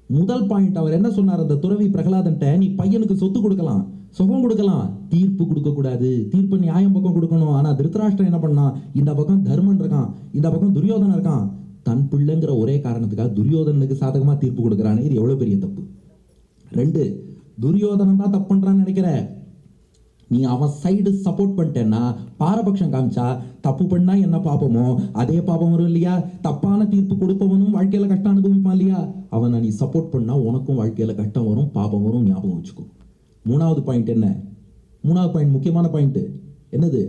முதல் பாயிண்ட் அவர் என்ன சொன்னார்? அந்த துறவி பிரகலாதன்ட்ட, நீ பையனுக்கு சொத்து கொடுக்கலாம், சுகம் கொடுக்கலாம், தீர்ப்பு கொடுக்க கூடாது. தீர்ப்பு நியாயம் பக்கம் கொடுக்கணும். ஆனா திருதராஷ்டிரன் என்ன பண்ணா, இந்த பக்கம் தர்மன் இருக்கான், இந்த பக்கம் துரியோதனன் இருக்கான். தன் பிள்ளைங்கிற ஒரே காரணத்துக்காக துரியோதனனுக்கு சாதகமா தீர்ப்பு கொடுக்குறானே, இது எவ்வளவு பெரிய தப்பு. 2, துரியோதனன் தான் தப்பு பண்றான்னு நினைக்கிற, நீ அவன் சைடு சப்போர்ட் பண்ணிட்டேன்னா, பாரபட்சம் காமிச்சா, தப்பு பண்ணா என்ன பாப்பமோ அதே பாப்பம் வரும் இல்லையா? தப்பான தீர்ப்பு கொடுப்பவனும் வாழ்க்கையில கஷ்டம் அனுபவிப்பான் இல்லையா? அவனை நீ சப்போர்ட் பண்ணா உனக்கும் வாழ்க்கையில கஷ்டம் வரும், பாபம் வரும். ஞாபகம் வச்சுக்கோ. 3வது பாயிண்ட் என்ன? 3வது பாயிண்ட் முக்கியமான பாயிண்ட் என்னது?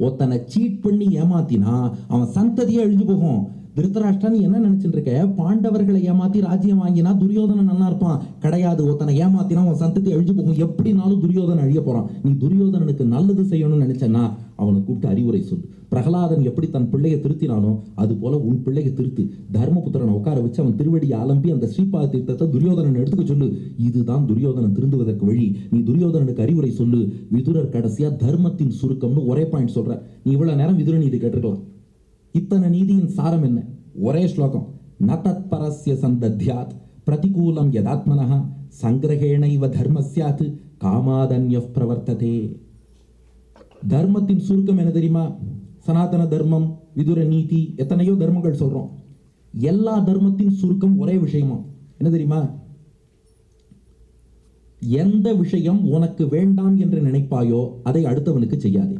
ஒருத்தனை சீட் பண்ணி ஏமாத்தினா அவன் சந்ததியே அழிஞ்சு போகும். திருதராஷ்டிரன் என்ன நினைச்சிட்டு இருக்க? பாண்டவர்களை ஏமாத்தி ராஜ்யம் வாங்கினா துரியோதனன் நல்லா இருப்பான். கிடையாது, ஒருத்தனை ஏமாத்தினா அவன் சந்ததி அழிஞ்சு போகும். எப்படினாலும் துரியோதனன் அழிய போறான். நீ துரியோதனனுக்கு நல்லது செய்யணும்னு நினைச்சேன்னா அவனை கூப்பிட்டு அறிவுரை சொல்லு. பிரகலாதன் எப்படி தன் பிள்ளையை திருத்தினானோ அது போல உன் பிள்ளையை திருத்தி தர்மபுத்திரனை உட்கார வச்சு அவன் திருவடியை அலம்பி அந்த ஸ்ரீபாத தீர்த்தத்தை துரியோதனன் எடுத்துக்க சொல்லு. இதுதான் துரியோதனன் திருந்துவதற்கு வழி. நீ துரியோதனனுக்கு அறிவுரை சொல்லு. விதுரர் கடைசியா தர்மத்தின் சுருக்கம்னு ஒரே பாயிண்ட் சொல்ற. நீ இவ்வளவு நேரம் விதுர நீதி கேட்டிருக்கலாம். இத்தனை நீதியின் சாரம் என்ன? ஒரே ஸ்லோகம். நதத் பரஸ்ய சந்தத்யாத் பிரதிகூலம் யதாத்மனஹ சங்கிரஹேணைவ தர்மஸ்யாத் காமாதன்ய பிரவர்த்ததே. தர்மத்தின் சுருக்கம் என்ன தெரியுமா? சனாதன தர்மம், விதுர நீதி, எத்தனையோ தர்மங்கள் சொல்றோம். எல்லா தர்மத்தின் சுருக்கம் ஒரே விஷயமா என்ன தெரியுமா? எந்த விஷயம் உனக்கு வேண்டாம் என்று நினைப்பாயோ அதை அடுத்தவனுக்கு செய்யாதே.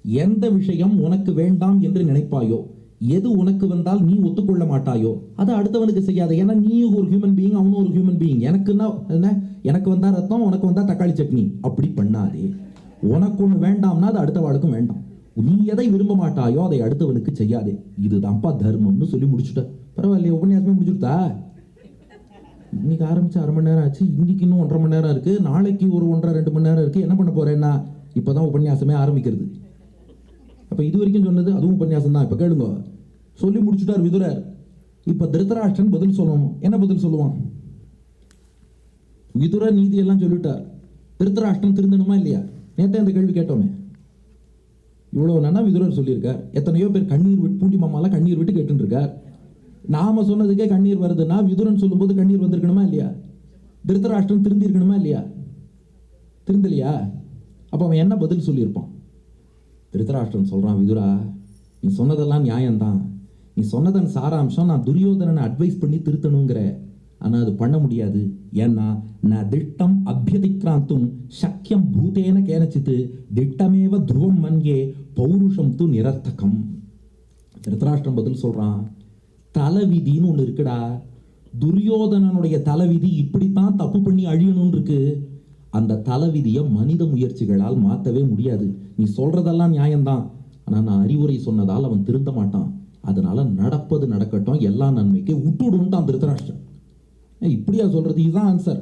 எந்த விஷயம் உனக்கு வேண்டாம் என்று நினைப்பாயோ, எது உனக்கு வந்தால் நீ ஒத்துக்கொள்ள மாட்டாயோ அதை அடுத்தவனுக்கு செய்யாத. ஏன்னா நீ ஒரு ஹியூமன் பீயிங், அவனும் ஒரு ஹியூமன் பீயிங். எனக்குன்னா என்ன, எனக்கு வந்தா ரத்தம், உனக்கு வந்தா தக்காளி சட்னி. அப்படி பண்ணாதே. உனக்கு ஒன்று வேண்டாம்னா அது அடுத்த வாழ்க்கும் வேண்டாம். நீ எதை விரும்ப மாட்டாயோ அதை அடுத்தவனுக்கு செய்யாதே. இதுதான்ப்பா தர்மம்னு சொல்லி முடிச்சுட்ட. பரவாயில்லையே, உபன்யாசமே முடிச்சுட்டா. இன்னைக்கு ஆரம்பிச்சு 1/2 மணி நேரம் ஆச்சு, இன்னைக்கு இன்னும் 1.5 மணி நேரம் இருக்கு, நாளைக்கு ஒரு 1.5-2 மணி நேரம் இருக்கு. என்ன பண்ண போறேன்னா இப்பதான் உபன்யாசமே ஆரம்பிக்கிறது. அப்ப இது வரைக்கும் சொன்னது அதுவும் உபன்யாசம் தான். இப்ப கேளுங்க. சொல்லி முடிச்சுட்டார் விதுரர். இப்ப திருதராஷ்டிரன் பதில் சொல்லணும். என்ன பதில் சொல்லுவான்? விதுரர் நீதி எல்லாம் சொல்லிட்டார். திருதராஷ்டிரன் திருந்தணுமா இல்லையா? நேத்தே அந்த கேள்வி கேட்டோமே. இவ்வளவு நானா விதுரர் சொல்லியிருக்கார். எத்தனையோ பேர் கண்ணீர் விட்டு, பூண்டி மாமால கண்ணீர் விட்டு கேட்டு இருக்கார். நாம சொன்னதுக்கே கண்ணீர் வருதுன்னா விதுரன் சொல்லும் போது கண்ணீர் வந்திருக்கணுமா இல்லையா? திருதராஷ்டிரன் திருந்தி இருக்கணுமா இல்லையா? திருந்தலையா? அப்ப அவன் என்ன பதில் சொல்லியிருப்பான்? திருதராஷ்டிரன் சொல்றான், விதுரா நீ சொன்னதெல்லாம் நியாயம்தான், நீ சொன்னதன் சாராம்சம் நான் துரியோதனனை அட்வைஸ் பண்ணி திருத்தணுங்கிற, ஆனா அது பண்ண முடியாது. ஏன்னா நான் திட்டம் அபியதிக்ராந்தும் சக்கியம் பூதேன கேனச்சித்து திட்டமேவ துருவம் மன்யே பௌருஷம் து நிரர்த்தகம். திருதராஷ்டிரன் பதில் சொல்றான், தலைவிதின்னு ஒன்று இருக்குடா. துரியோதனனுடைய தலைவிதி இப்படித்தான் தப்பு பண்ணி அழியணும்னு இருக்கு. அந்த தலைவிதியை மனித முயற்சிகளால் மாற்றவே முடியாது. நீ சொல்றதெல்லாம் நியாயம்தான், ஆனா நான் அறிவுரை சொன்னதால் அவன் திருந்த மாட்டான். அதனால நடப்பது நடக்கட்டும், எல்லா நன்மைக்கு விட்டுடுன்ட்டான் திருதராஷ்டிரன். இப்படியா சொல்றது? இதுதான் ஆன்சர்.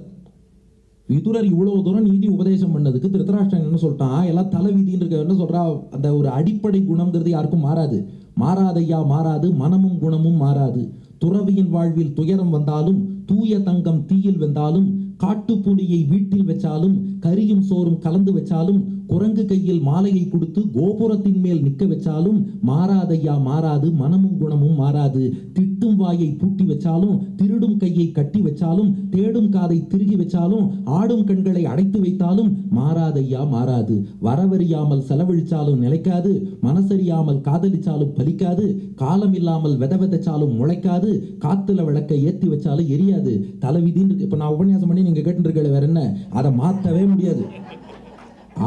விதுரர் இவ்வளவு தூரம் நீதி உபதேசம் பண்ணதுக்கு திருதராஷ்டிரன் என்ன சொல்லிட்டான்? எல்லாம் தலைவிதின்னு இருக்க. என்ன சொல்றா? அந்த ஒரு அடிப்படை குணம்ங்கிறது யாருக்கும் மாறாது. மாறாதையா மாறாது, மனமும் குணமும் மாறாது. துறவியின் வாழ்வில் துயரம் வந்தாலும், தூய தங்கம் தீயில் வெந்தாலும், காட்டுப்புலியை வீட்டில் வச்சாலும், கரியும் சோறும் கலந்து வச்சாலும், குரங்கு கையில் மாலையை கொடுத்து கோபுரத்தின் மேல் நிற்க வச்சாலும் மாறாதையா மாறாது, மனமும் குணமும் மாறாது. திட்டும் வாயை பூட்டி வச்சாலும், திருடும் கையை கட்டி வச்சாலும், தேடும் காதை திருகி வச்சாலும், ஆடும் கண்களை அடைத்து வைத்தாலும் மாறாதையா மாறாது. வரவறியாமல் செலவழிச்சாலும் நிலைக்காது, மனசறியாமல் காதலிச்சாலும் பலிக்காது, காலம் இல்லாமல் விதவிதச்சாலும் முளைக்காது, காத்துல விளக்க ஏத்தி வச்சாலும் எரியாது. தலைவிதின்னு இப்ப நான் உபன்யாசம் பண்ணி நீங்க கேட்டுருக்கீங்க, வேற என்ன? அதை மாற்றவே முடியாது.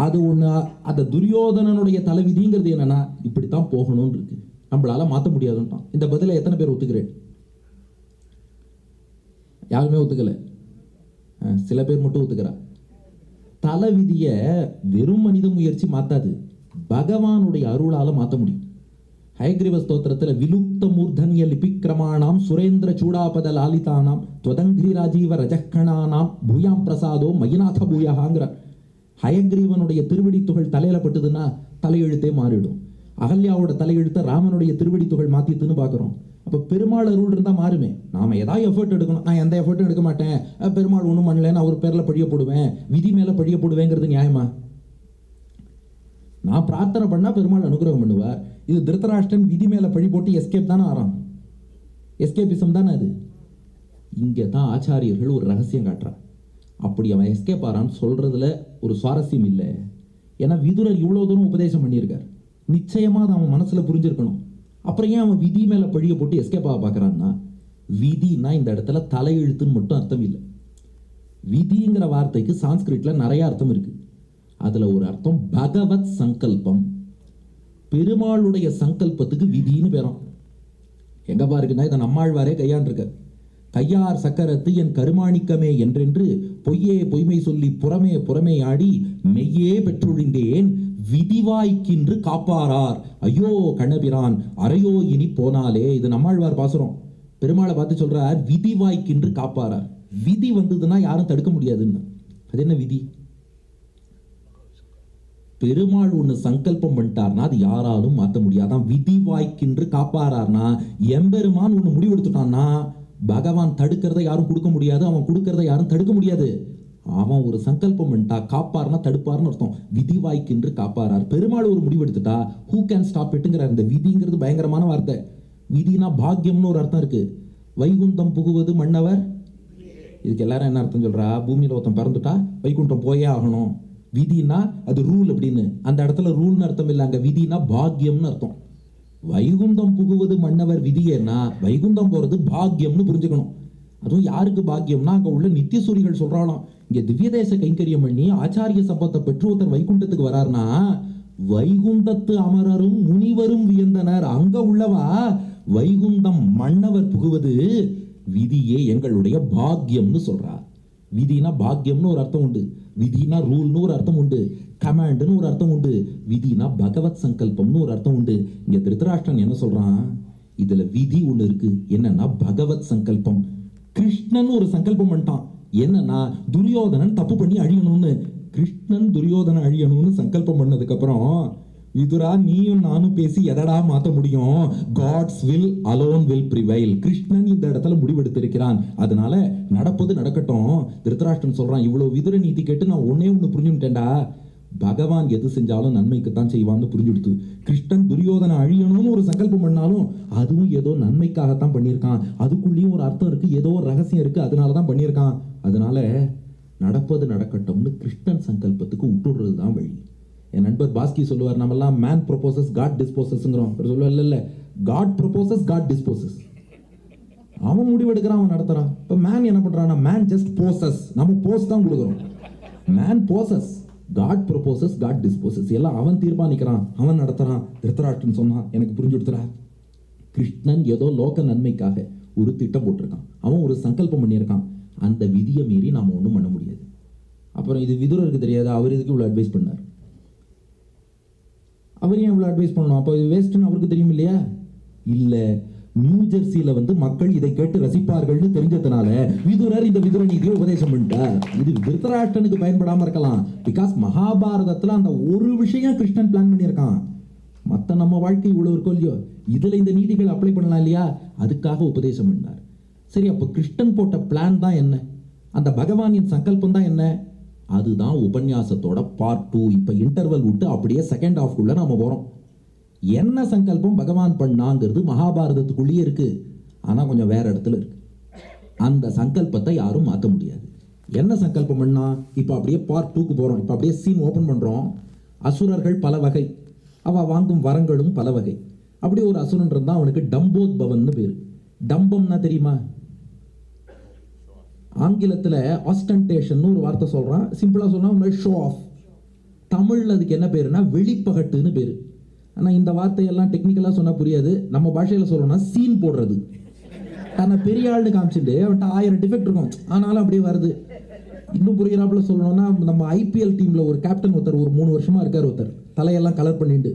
அது ஒண்ணு. அந்த துரியோதனனுடைய தலைவிதிங்கிறது என்னன்னா இப்படித்தான் போகணும்னு இருக்கு, நம்மளால மாற்ற முடியாதுன்ட்டான். இந்த பதில எத்தனை பேர் ஒத்துக்கிறேன்? யாருமே ஒத்துக்கல. சில பேர் மட்டும் ஒத்துக்கிறா. தலைவிதிய வெறும் மனித முயற்சி மாத்தாது, பகவானுடைய அருளால மாற்ற முடியும். ஹயக்ரீவ ஸ்தோத்திரத்துல விலுப்த மூர்தன்ய லிபிக்ரமாணாம் சுரேந்திர சூடாபத லாலிதானாம் துவதங்கிரி ராஜீவ ரஜக்கணானாம் பூயாம் பிரசாதோ மயிநாத பூயாங்கிற. ஹயக்ரீவனுடைய திருவடி துகள் தலையில பட்டுதுன்னா தலையெழுத்தே மாறிடும். அகல்யாவோட தலையெழுத்த ராமனுடைய திருவடி துகள் மாத்திட்டுன்னு பாக்குறோம். அப்ப பெருமாள் அருள் இருந்தா மாறுமே. நாம ஏதாவது எஃபர்ட் எடுக்கணும். நான் எந்த எஃபர்ட்டும் எடுக்க மாட்டேன், பெருமாள் ஒண்ணும் பண்ணலன்னு அவர் பேர்ல பழிய போடுவேன், விதி மேல பழிய போடுவேங்கிறது நியாயமா? நான் பிரார்த்தனை பண்ணா பெருமாள் அனுகிரகம் பண்ணுவார். இது திருதராஷ்டிரன் விதி மேல பழி போட்டு எஸ்கேப் தானே ஆறான். எஸ்கேபிசம் தானே அது. இங்கே தான் ஆச்சாரியர்கள் ஒரு ரகசியம் காட்டுறான். அப்படி அவன் எஸ்கேப் ஆறான்னு சொல்றதுல ஒரு சுவாரஸ்யம் இல்லை. ஏன்னா விதுரர் இவ்வளவு தூரம் உபதேசம் பண்ணியிருக்கார், நிச்சயமா அதை அவன் மனசுல புரிஞ்சிருக்கணும். அப்புறம் ஏன் அவன் விதி மேல பழிய போட்டு எஸ்கேப் ஆக பார்க்கறான்னா, விதினா இந்த இடத்துல தலையெழுத்துன்னு மட்டும் அர்த்தம் இல்லை. விதிங்கிற வார்த்தைக்கு சான்ஸ்கிரிட்ல நிறைய அர்த்தம் இருக்கு. அதுல ஒரு அர்த்தம் பகவத் சங்கல்பம். பெருமாளுடைய சங்கல்பத்துக்கு விதின்னு பேரும். எங்க பாருக்குன்னா இதை நம்மாழ்வாரே கையாண்டிருக்க. கையார் சக்கரத்து என் கருமாணிக்கமே என்றென்று பொய்யே பொய்மை சொல்லி புறமே புறமே ஆடி மெய்யே பெற்றொழிந்தேன் விதிவாய்க்கின்று காப்பாரார் ஐயோ கண்ணபிரான் அறையோ இனி போனாலே. இது நம்மாழ்வார் பாசுரம். பெருமாளை பார்த்து சொல்றார், விதிவாய்க்கின்று காப்பாரார். விதி வந்ததுன்னா யாரும் தடுக்க முடியாதுன்னு. அது என்ன விதி? பெருமாள் ஒண்ணு சங்கல்பம் பண்ணிட்டார்னா அது யாராலும் மாற்ற முடியாதான். விதி வாய்க்கின்று காப்பாரார்னா எம்பெருமான் ஒண்ணு முடிவெடுத்துட்டான்னா பகவான் தடுக்கிறத யாரும் கொடுக்க முடியாது, அவன் கொடுக்கறத யாரும் தடுக்க முடியாது. அவன் ஒரு சங்கல்பம் பண்ணிட்டா காப்பார்னா தடுப்பார்னு அர்த்தம். விதி வாய்க்கின்று காப்பாரார். பெருமாள் ஒரு முடிவெடுத்துட்டா ஹூ கேன் ஸ்டாப் இட்டுங்கிறார். இந்த விதிங்கிறது பயங்கரமான வார்த்தை. விதினா பாக்கியம்னு ஒரு அர்த்தம் இருக்கு. வைகுண்டம் புகுவது மன்னவர். இதுக்கு எல்லாரும் என்ன அர்த்தம் சொல்றா? பூமியில ஒருத்தன் பிறந்துட்டா வைகுண்டம் போயே ஆகணும். விதினா அது ரூல் அப்படின்னு. அந்த இடத்துல ரூல்னு அர்த்தம் இல்லை, அங்க விதினா பாக்கியம்னு அர்த்தம். வைகுண்டம் புகுவது மன்னவர் விதியேன்னா வைகுண்டம் போறது பாக்கியம்னு புரிஞ்சுக்கணும். அதுவும் யாருக்கு பாக்கியம்னா அங்க உள்ள நித்தியசூரிகள் சொல்றாலும், இங்க திவ்ய தேச கைங்கரியம் பண்ணி ஆச்சாரிய சம்பத்தை பெற்று ஒருத்தர் வைகுண்டத்துக்கு வராருன்னா வைகுந்தத்து அமரரும் முனிவரும் வியந்தனர். அங்க உள்ளவா வைகுந்தம் மன்னவர் புகுவது விதியே எங்களுடைய பாக்கியம்னு சொல்றா. விதினா பாக்கியம்னு ஒரு அர்த்தம் உண்டு, விதினா ரூல்னு ஒரு அர்த்தம் உண்டு, கமாண்ட்னு ஒரு அர்த்தம் உண்டு, விதினா பகவத் சங்கல்பம்னு ஒரு அர்த்தம் உண்டு. இங்க திருதராஷ்டிரன் என்ன சொல்றான், இதுல விதி ஒண்ணு இருக்கு, என்னன்னா பகவத் சங்கல்பம். கிருஷ்ணன் ஒரு சங்கல்பம் பண்ணிட்டான், என்னன்னா துரியோதனன் தப்பு பண்ணி அழியணும்னு. கிருஷ்ணன் துரியோதன அழியணும்னு சங்கல்பம் பண்ணதுக்கு அப்புறம் விதுரா நீயும் நானும் பேசி எதடா மாத்த முடியும், God's will alone will prevail. Krishnan இந்த இடத்துல முடிவெடுத்திருக்கிறான், அதனால நடப்பது நடக்கட்டும். திருதராஷ்டிரன் சொல்றான், இவ்வளவு விதுர நீதி கேட்டு நான் ஒன்னே ஒண்ணு புரிஞ்சுட்டேன்டா, பகவான் எது செஞ்சாலும் நன்மைக்குத்தான் செய்வான்னு புரிஞ்சுடுத்து. கிருஷ்ணன் துரியோதன அழியணும்னு ஒரு சங்கல்பம் பண்ணாலும் அதுவும் ஏதோ நன்மைக்காகத்தான் பண்ணியிருக்கான், அதுக்குள்ளேயும் ஒரு அர்த்தம் இருக்கு, ஏதோ ஒரு ரகசியம் இருக்கு, அதனாலதான் பண்ணியிருக்கான். அதனால நடப்பது நடக்கட்டும்னு கிருஷ்ணன் சங்கல்பத்துக்கு விட்டுடுறது தான் வழி. என் நண்பர் பாஸ்கி சொல்லுவார், நம்மெல்லாம் மேன் ப்ரொபோசஸ் காட் டிஸ்போசஸ்ங்கிறோம். சொல்லுவார், இல்ல காட் ப்ரொபோசஸ் காட் டிஸ்போசஸ். அவன் முடிவெடுக்கிறான், அவன் நடத்துறான். இப்போ மேன் என்ன பண்றான், மேன் ஜஸ்ட் போசஸ், நம்ம போஸ் தான் கொடுக்குறோம். Man proposes, God proposes God disposes. எல்லாம் அவன் தீர்மானிக்கிறான், அவன் நடத்துறான். திருதராஷ்டிரன் சொன்னா எனக்கு புரிஞ்சு கொடுத்துறா, கிருஷ்ணன் ஏதோ லோக நன்மைக்காக ஒரு திட்டம் போட்டிருக்கான், அவன் ஒரு சங்கல்பம் பண்ணியிருக்கான், அந்த விதியை மீறி நாம ஒன்றும் பண்ண முடியாது. அப்புறம் இது விதுரருக்கு தெரியாது, அவர் இதுக்கு இவ்வளோ அட்வைஸ் பண்ணார், அவர் ஏன் இவ்வளோ அட்வைஸ் பண்ணணும், அப்போ இது வேஸ்ட்னு அவருக்கு தெரியும் இல்லையா? இல்லை, நியூ ஜெர்சியில மக்கள் இதை கேட்டு ரசிப்பார்கள்னு தெரிஞ்சதுனால விதுரர் இந்த விதுர நீதியை உபதேசம் பண்ணிட்டார். இது திருதராஷ்டிரனுக்கு பயன்படாம இருக்கலாம், பிகாஸ் மகாபாரதத்துல அந்த ஒரு விஷயம் கிருஷ்ணன் பிளான் பண்ணியிருக்கான். மற்ற நம்ம வாழ்க்கை இவ்வளவு இருக்கோ இல்லையோ, இதுல இந்த நீதிகள் அப்ளை பண்ணலாம் இல்லையா, அதுக்காக உபதேசம் பண்ணார். சரி, அப்போ கிருஷ்ணன் போட்ட பிளான் தான் என்ன, அந்த பகவானின் சங்கல்பம் தான் என்ன, அதுதான் உபன்யாசத்தோட பார்ட் 2. இப்போ இன்டர்வல் விட்டு அப்படியே செகண்ட் ஹாஃப்குள்ள நாம போறோம். என்ன சங்கல்பம் பகவான் பண்ணாங்கிறது மகாபாரதத்துக்குள்ளேயே இருக்கு, ஆனா கொஞ்சம் வேற இடத்துல இருக்கு. அந்த சங்கல்பத்தை யாரும் மாற்ற முடியாது. என்ன சங்கல்பம் பண்ணா, இப்போ அப்படியே பார்ட் 2க்கு போறோம். இப்போ அப்படியே சீன் ஓபன் பண்றோம். அசுரர்கள் பல வகை, அவ வாங்கும் வரங்களும் பல வகை. அப்படி ஒரு அசுரன் இருந்தா, அவனுக்கு டம்போத்பவன் பேரு. டம்பம்னா தெரியுமா? ஆங்கிலத்தில் ஆஸ்டன்டேஷன் ஒரு வார்த்தை சொல்றான், சிம்பிளா சொன்னா ஷோ ஆஃப். தமிழ்ல அதுக்கு என்ன பேருனா வெளிப்பகட்டுன்னு பேரு. ஆனா இந்த வார்த்தையெல்லாம் டெக்னிக்கலா சொன்னா புரியாது, நம்ம பாஷையில சொல்லணும்னா சீன் போடுறது. தன்னை பெரிய ஆள்னு காமிச்சுட்டு அவன்கிட்ட 1000 டிஃபெக்ட் இருக்கும், ஆனாலும் அப்படியே வருது. இன்னும் புரிகிறாப்புல சொல்லணும்னா, நம்ம ஐபிஎல் டீம்ல ஒரு கேப்டன் ஒருத்தர் ஒரு 3 வருஷமா இருக்காரு, ஒருத்தர் தலையெல்லாம் கலர் பண்ணிட்டு,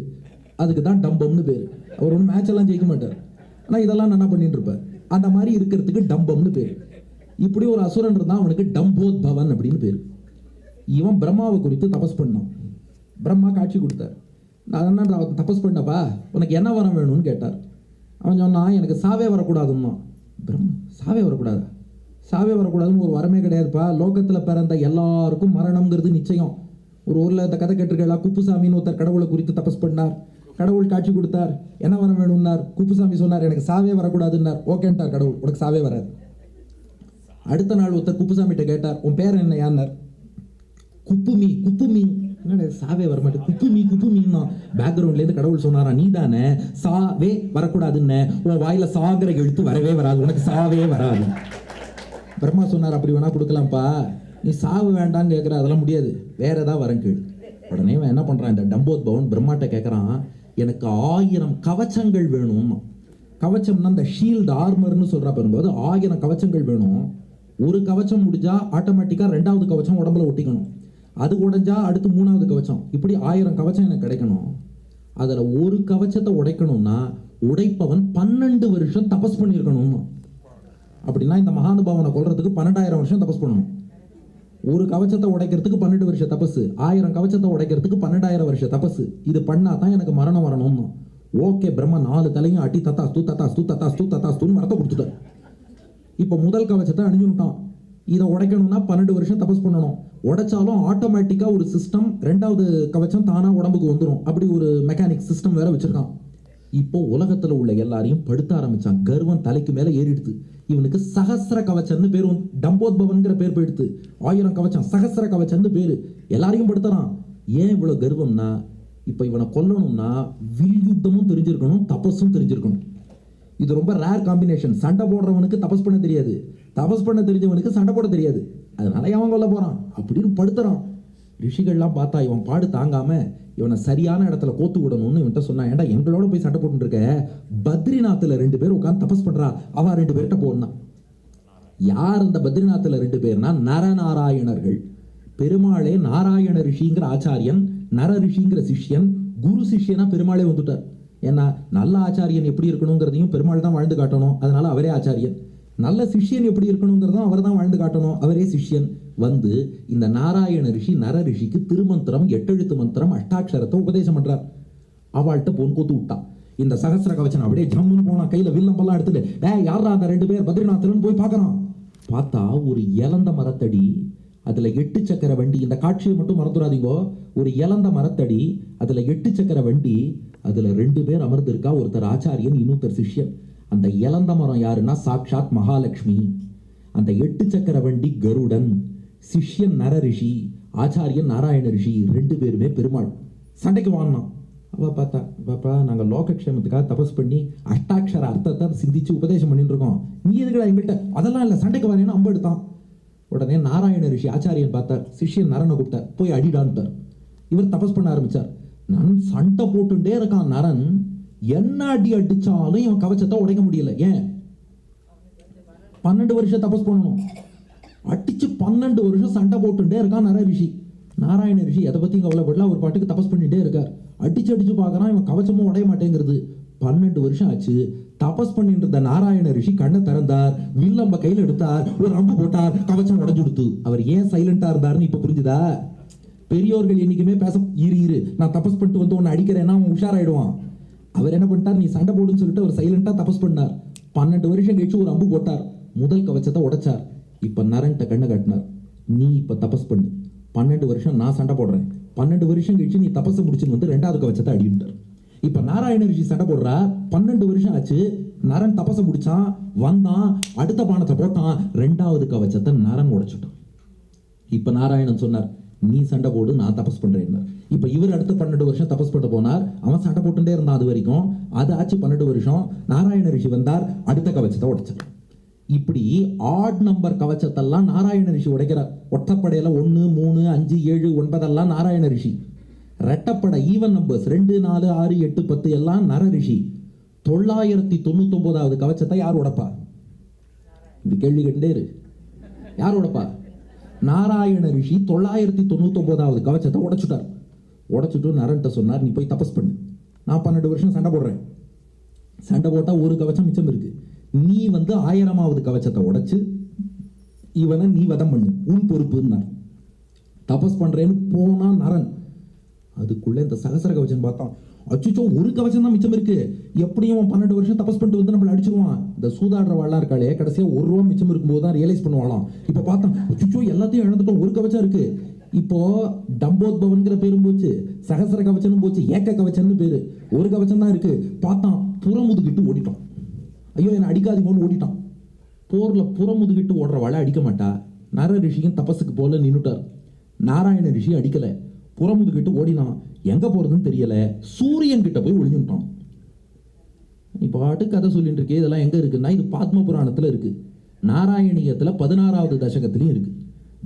அதுக்கு தான் டம்பம்னு பேரு. அவர் ஒன்றும் மேட்ச் எல்லாம் ஜெயிக்க மாட்டார், ஆனா இதெல்லாம் நல்லா பண்ணிட்டு இருப்பார். அந்த மாதிரி இருக்கிறதுக்கு டம்பம்னு பேரு. இப்படி ஒரு அசுரன் இருந்தா, அவனுக்கு டம்போத்பவன் அப்படின்னு பேரு. இவன் பிரம்மாவை குறித்து தபஸ் பண்ணான். பிரம்மா காட்சி கொடுத்தார். நான் என்ன தபஸ் பண்ணப்பா, உனக்கு என்ன வரம் வேணும்னு கேட்டார். அவன் சொன்னான், எனக்கு சாவே வரக்கூடாதுன்னா. பிரம்மா, சாவே வரக்கூடாதா? சாவே வரக்கூடாதுன்னு ஒரு வரமே கிடையாதுப்பா. லோகத்தில் பிறந்த எல்லாருக்கும் மரணம்ங்கிறது நிச்சயம். ஒரு ஊரில் இந்த கதை கேட்டிருக்கா, குப்புசாமின்னு ஒருத்தர் கடவுளை குறித்து தபஸ் பண்ணார். கடவுள் காட்சி கொடுத்தார், என்ன வரம் வேணும்னார். குப்புசாமி சொன்னார், எனக்கு சாவே வரக்கூடாதுன்னார். ஓகேன்ட்டார் கடவுள், உனக்கு சாவே வராது. அடுத்த நாள் ஒருத்தர் குப்புசாமிகிட்ட கேட்டார், உன் பேர் என்ன யான்னார். குப்புமி. குப்புமி என்னடா சாவே வரமாட்டேன், குப்புமி குப்புமின்னா. பேக்ரவுண்ட்லேருந்து கடவுள் சொன்னாரா, நீ தானே சாவே வரக்கூடாதுன்னு, உன் வாயில சாகிற எழுத்து வரவே வராது, உனக்கு சாவே வராது. பிரம்மா சொன்னார், அப்படி வேணா கொடுக்கலாம்ப்பா, நீ சாவு வேண்டான்னு கேட்குற, அதெல்லாம் முடியாது, வேற ஏதாவது வரம் கேள். உடனே அவன் என்ன பண்றான், இந்த டம்போத்பவன் பிரம்மாட்ட கேட்கறான், எனக்கு 1000 கவச்சங்கள் வேணும். கவச்சம்னா இந்த ஷீல்டு ஆர்மர்னு சொல்றா பெறும்போது 1000 கவச்சங்கள் வேணும். ஒரு கவச்சம் முடிஞ்சா ஆட்டோமேட்டிக்கா 2வது கவச்சம் உடம்புல ஒட்டிக்கணும், அது உடைஞ்சா அடுத்து 3வது கவச்சம், இப்படி 1000 கவச்சம் எனக்கு கிடைக்கணும். அதுல ஒரு கவச்சத்தை உடைக்கணும்னா உடைப்பவன் 12 வருஷம் தபஸ் பண்ணியிருக்கணும். அப்படின்னா இந்த மகானுபாவனை கொல்றதுக்கு 12000 வருஷம் தபஸ் பண்ணணும். ஒரு கவச்சத்தை உடைக்கிறதுக்கு 12 வருஷ தபசு, 1000 கவச்சத்தை உடைக்கிறதுக்கு 12000 வருஷ தபசு. இது பண்ணா தான் எனக்கு மரணம் வரணும். ஓகே, பிரம்மா 4 தலையும் அட்டி தத்தாஸ்து தத்தாஸ்து தத்தாஸ்து தத்தாஸ்துன்னு வரத்தை கொடுத்துட்டார். இப்போ முதல் கவச்சத்தை அணிஞ்சுட்டான். இதை உடைக்கணும்னா 12 வருஷம் தபஸ் பண்ணணும். உடைச்சாலும் ஆட்டோமேட்டிக்கா ஒரு சிஸ்டம் 2வது கவச்சம் தானா உடம்புக்கு வந்துடும். அப்படி ஒரு மெக்கானிக் சிஸ்டம் வேற வச்சிருக்கான். இப்போ உலகத்துல உள்ள எல்லாரையும் படுத்த ஆரம்பிச்சான். கர்வம் தலைக்கு மேல ஏறிடுது. இவனுக்கு சகஸ்ர கவச்சம்னு பேரு, டம்போத்பவன்கிற பேர் போயிடுது. 1000 கவச்சம், சகஸ்ர கவச்சம்னு பேரு. எல்லாரையும் படுத்துறான். ஏன் இவ்வளவு கர்வம்னா, இப்ப இவனை கொல்லணும்னா வில் யுத்தமும் தெரிஞ்சிருக்கணும், தபஸும் தெரிஞ்சிருக்கணும். இது ரொம்ப ரேர் காம்பினேஷன். சண்டை போடுறவனுக்கு தபஸ் பண்ண தெரியாது, தபஸ் பண்ண தெரிஞ்சவனுக்கு சண்டை போட தெரியாது. அதனால அவன் கொல்ல போறான் அப்படின்னு படுத்துறான். ரிஷிகள்லாம் பார்த்தா இவன் பாடு தாங்காம இவனை சரியான இடத்துல கோத்து விடணும்னு இவன்கிட்ட சொன்னான். ஏன்டா எங்களோட போய் சண்டை போட்டு இருக்க, பத்ரிநாத்தில் 2 பேர் உட்காந்து தபஸ் பண்றா, அவ 2 பேர்கிட்ட போனான். யார் அந்த பத்ரிநாத்தில் 2 பேர்னா நரநாராயணர்கள். பெருமாளே நாராயண ரிஷிங்கிற ஆச்சாரியன், நர ரிஷிங்கிற சிஷ்யன், குரு சிஷ்யனா பெருமாளே வந்துட்டார். ஏன்னா நல்ல ஆச்சாரியன் எப்படி இருக்கணுங்கிறதையும் பெருமாள் தான் வாழ்ந்து காட்டணும், அதனால அவரே ஆச்சாரியன். நல்ல சிஷ்யன் எப்படி இருக்கணுங்கிறதும் அவர் தான் வாழ்ந்து காட்டணும், அவரே சிஷ்யன். வந்து இந்த நாராயண ரிஷி நர ரிஷிக்கு திருமந்திரம், 8 எழுத்து மந்திரம், அஷ்டாட்சரத்தை உபதேசம் பண்றார். அவள்கிட்ட பொன் கோத்து விட்டான். இந்த சகஸ்ர கவச்சன் அப்படியே ஜம்முன்னு போனா, கையில வில்லம்பெல்லாம் எடுத்துட்டு யாரா அந்த 2 பேர் பத்ரிநாத்லன்னு போய் பார்க்கறான். பார்த்தா ஒரு இலந்த மரத்தடி, அதுல 8 சக்கர வண்டி. இந்த காட்சியை மட்டும் மறந்துடாதீங்கோ. ஒரு இலந்த மரத்தடி, அதுல 8 சக்கர வண்டி, அதுல 2 பேர் அமர்ந்து இருக்கா. ஒருத்தர் ஆச்சாரியன், இன்னொருத்தர் சிஷ்யன். அந்த இலந்த மரம் யாருன்னா சாட்சாத் மகாலட்சுமி. அந்த 8 சக்கர வண்டி கருடன், சிஷ்யன் நர ரிஷி, ஆச்சாரியன் நாராயண ரிஷி, 2 பேருமே பெருமாள். சண்டைக்கு வாங்கினான். அவ பார்த்தா, பாப்பா நாங்கள் லோகக்ஷேமத்துக்காக தபஸ் பண்ணி அஷ்டாட்சர அர்த்தத்தை சிந்திச்சு உபதேசம் பண்ணிட்டு இருக்கோம், நீ எதுக்கடா எங்கிட்ட? அதெல்லாம் இல்லை, சண்டைக்கு வரேன்னு அம்பு எடுத்தான். உடனே நாராயண ரிஷி ஆச்சாரியன் பார்த்தார், சிஷ்யன் நரனை கூப்பிட்டார், போய் அடிடான்ட்டார். இவர் தபஸ் பண்ண ஆரம்பிச்சார். நான் சண்டை போட்டுட்டே இருக்கான் நரன், என்ன அடி அடிச்சாலும் இவன் கவச்சத்தை உடைக்க முடியல. ஏன்? 12 வருஷம் தபஸ் பண்ணணும். அடிச்சு 12 வருஷம் சண்டை போட்டுட்டே இருக்கான் நர ரிஷி. நாராயண ரிஷி எதை பத்தி கவலைப்படல, ஒரு பாட்டுக்கு தபஸ் பண்ணிட்டே இருக்கார். அடிச்சு பார்க்கறான், இவன் கவச்சமும் உடைய மாட்டேங்கிறது. 12 வருஷம் ஆச்சு. தபஸ் பண்ணிட்டு இருந்த நாராயண ரிஷி கண்ணை திறந்தார், வில்லம்ப கையில் எடுத்தார், ஒரு அம்பு போட்டார், கவச்சம் உடைஞ்சுடுத்து. அவர் ஏன் சைலண்டா இருந்தாருன்னு இப்ப புரிஞ்சுதா? பெரியோர்கள் என்னைக்குமே பேச, இரு நான் தபஸ் பண்ணிட்டு வந்து உன்னை அடிக்கிறேன்னா அவன் உஷாராயிடுவான். அவர் என்ன பண்ணிட்டார், நீ சண்டை போடுன்னு சொல்லிட்டு அவர் சைலண்டா தபஸ் பண்ணார். 12 வருஷம் கழிச்சு ஒரு அம்பு போட்டார், முதல் கவச்சத்தை உடைச்சார். இப்ப நரன்ட்ட கண்ணை காட்டினார், நீ இப்ப தபஸ் பண்ணு, 12 வருஷம் நான் சண்டை போடுறேன், 12 வருஷம் கழிச்சு நீ தபஸை முடிச்சுன்னு வந்து 2வது கவச்சத்தை அடிட்டார். இப்ப நாராயண ரிஷி சண்டை போடுறா, 12 வருஷம் ஆச்சு. நரன் தபஸை முடிச்சான், வந்தான், அடுத்த பானத்தை போட்டான், 2வது கவச்சத்தை நரன் உடைச்சிட்டான். இப்ப நாராயணன் சொன்னார், நீ சண்டை போடு, நான் தபஸ் பண்றேன். இப்ப இவர் அடுத்த 12 வருஷம் தபஸ் பண்ண போனார். அவன் சண்டை போட்டுட்டே இருந்தான் அது வரைக்கும். அது ஆச்சு 12 வருஷம். நாராயண ரிஷி வந்தார், அடுத்த கவச்சத்தை உடைச்சார். இப்படி ஆட் நம்பர் கவச்சத்தெல்லாம் நாராயண ரிஷி உடைக்கிறார். ஒற்றப்படையில 1, 3, 5, 7, 9 எல்லாம் நாராயண ரிஷி. ரெட்டப்படை ஈவன் நம்பர்ஸ் 2, 4, 6, 8, 10 எல்லாம் நர ரிஷி. 999வது கவச்சத்தை யார் உடைப்பா? இப்படி கேள்வி கேட்டே இரு. யார் உடைப்பா? நாராயண ரிஷி 999வது கவச்சத்தை உடைச்சுட்டார். உடைச்சுட்டு நரன்ட்ட சொன்னார், நீ போய் தபஸ் பண்ணு, நான் 12 வருஷம் சண்டை போடுறேன். சண்டை போட்டா ஒரு கவச்சம் மிச்சம் இருக்கு, நீ வந்து 1000வது கவச்சத்தை உடைச்சு இவனை நீ வதம் பண்ணு, உன் பொறுப்புன்னார். தபஸ் பண்றேன்னு போனா நரன். அதுக்குள்ள இந்த சகசர கவச்சம் பார்த்தான், அச்சுச்சோ ஒரு கவச்சம் தான் மிச்சம் இருக்கு, எப்படியும் 12 வருஷம் தபஸ் பண்ணிட்டு வந்து நம்மள அடிச்சிருவான். இந்த சூதாடுற வாழா இருக்காளே, கடைசியா 1 ரூபா மிச்சம் இருக்கும்போது தான் ரியலைஸ் பண்ணுவாளாம். இப்ப பார்த்தான், அச்சுச்சோ எல்லாத்தையும் இழந்துட்டோம், ஒரு கவச்சம் இருக்கு. இப்போ டம்போத்பவன்கிற பேரும் போச்சு, சகசர கவச்சனும் போச்சு, ஏக்க கவச்சன்னு பேரு. ஒரு கவச்சம் தான் இருக்கு. பார்த்தான், புறமுதுகிட்டு ஓடிட்டான். ஐயோ என்னை அடிக்காதீங்கன்னு ஓடிட்டான். போர்ல புறமுதுகிட்டு ஓடுறவாளை அடிக்க மாட்டா. நர ரிஷியும் தபஸுக்கு போல நின்னுட்டார். நாராயண ரிஷி அடிக்கல, புறமுதுகிட்டு ஓடினான். எங்க போறதுன்னு தெரியல, சூரியன் கிட்ட போய் ஒளிஞ்சுட்டான். இப்போ பாட்டு கதை சொல்லிட்டு இருக்கே, இதெல்லாம் எங்க இருக்குன்னா இது பாத்ம புராணத்துல இருக்கு, நாராயணியத்துல 16வது தசகத்திலையும் இருக்கு.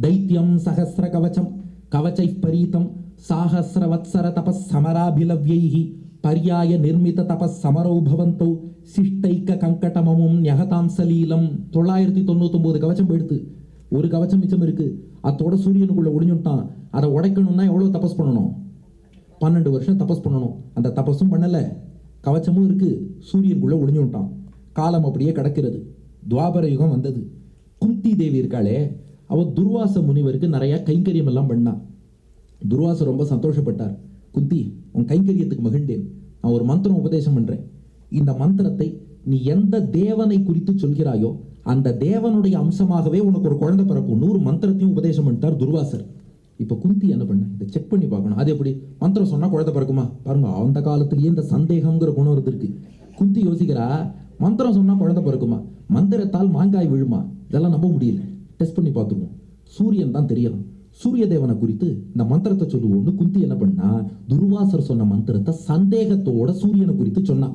தைத்தியம் சகஸ்ர கவச்சம் கவச்சை பரீதம் சாகஸ்ர வத்சர தபஸ் சமராபிலவ்யைஹி பர்யாய நிர்மித தபஸ் சமரௌ பவந்தௌ சிஷ்டைக்க கங்கடமமும் ஞகதாம் சலீலம். 999 கவச்சம் போயிடுத்து, ஒரு கவச்சம் மிச்சம் இருக்கு. அதோட சூரியனுக்குள்ள ஒளிஞ்சுட்டான். அதை உடைக்கணும்னா எவ்வளவு தபஸ் பண்ணணும்? 12 வருஷம் தபஸ் பண்ணணும். அந்த தபஸும் பண்ணல, கவச்சமும் இருக்கு, சூரியனுக்குள்ள ஒளிஞ்சுட்டான். காலம் அப்படியே கிடக்கிறது. துவாபர யுகம் வந்தது. குந்தி தேவி இருக்காளே, அவ துர்வாச முனிவருக்கு நிறைய கைங்கரியம் எல்லாம் பண்ணா. துர்வாசர் ரொம்ப சந்தோஷப்பட்டார். குந்தி, உன் கைங்கரியத்துக்கு மகிழ்ந்தேன், நான் ஒரு மந்திரம் உபதேசம் பண்றேன். இந்த மந்திரத்தை நீ எந்த தேவனை குறித்து சொல்கிறாயோ அந்த தேவனுடைய அம்சமாகவே உனக்கு ஒரு குழந்தை பிறக்கும். ஒரு மந்திரத்தையும் உபதேசம் பண்ணிட்டார் துர்வாசர். இப்ப குந்தி என்ன பண்ண, இதை செக் பண்ணி பார்க்கணும். அது எப்படி மந்திரம் சொன்னா குழந்தை பிறக்குமா? பாருங்க, அந்த காலத்திலேயே இந்த சந்தேகம்ங்கிற குணம் இருக்கு. குந்தி யோசிக்கிறா, மந்திரம் சொன்னா குழந்தை பிறக்குமா, மந்திரத்தால் மாங்காய் விழுமா, இதெல்லாம் நம்ப முடியல, டெஸ்ட் பண்ணி பார்த்துருவோம். சூரியன் தான் தெரியலாம், சூரிய தேவனை குறித்து இந்த மந்திரத்தை சொல்லுவோம்னு குந்தி என்ன பண்ணா, துர்வாசர் சொன்ன மந்திரத்தை சந்தேகத்தோட சூரியனை குறித்து சொன்னா.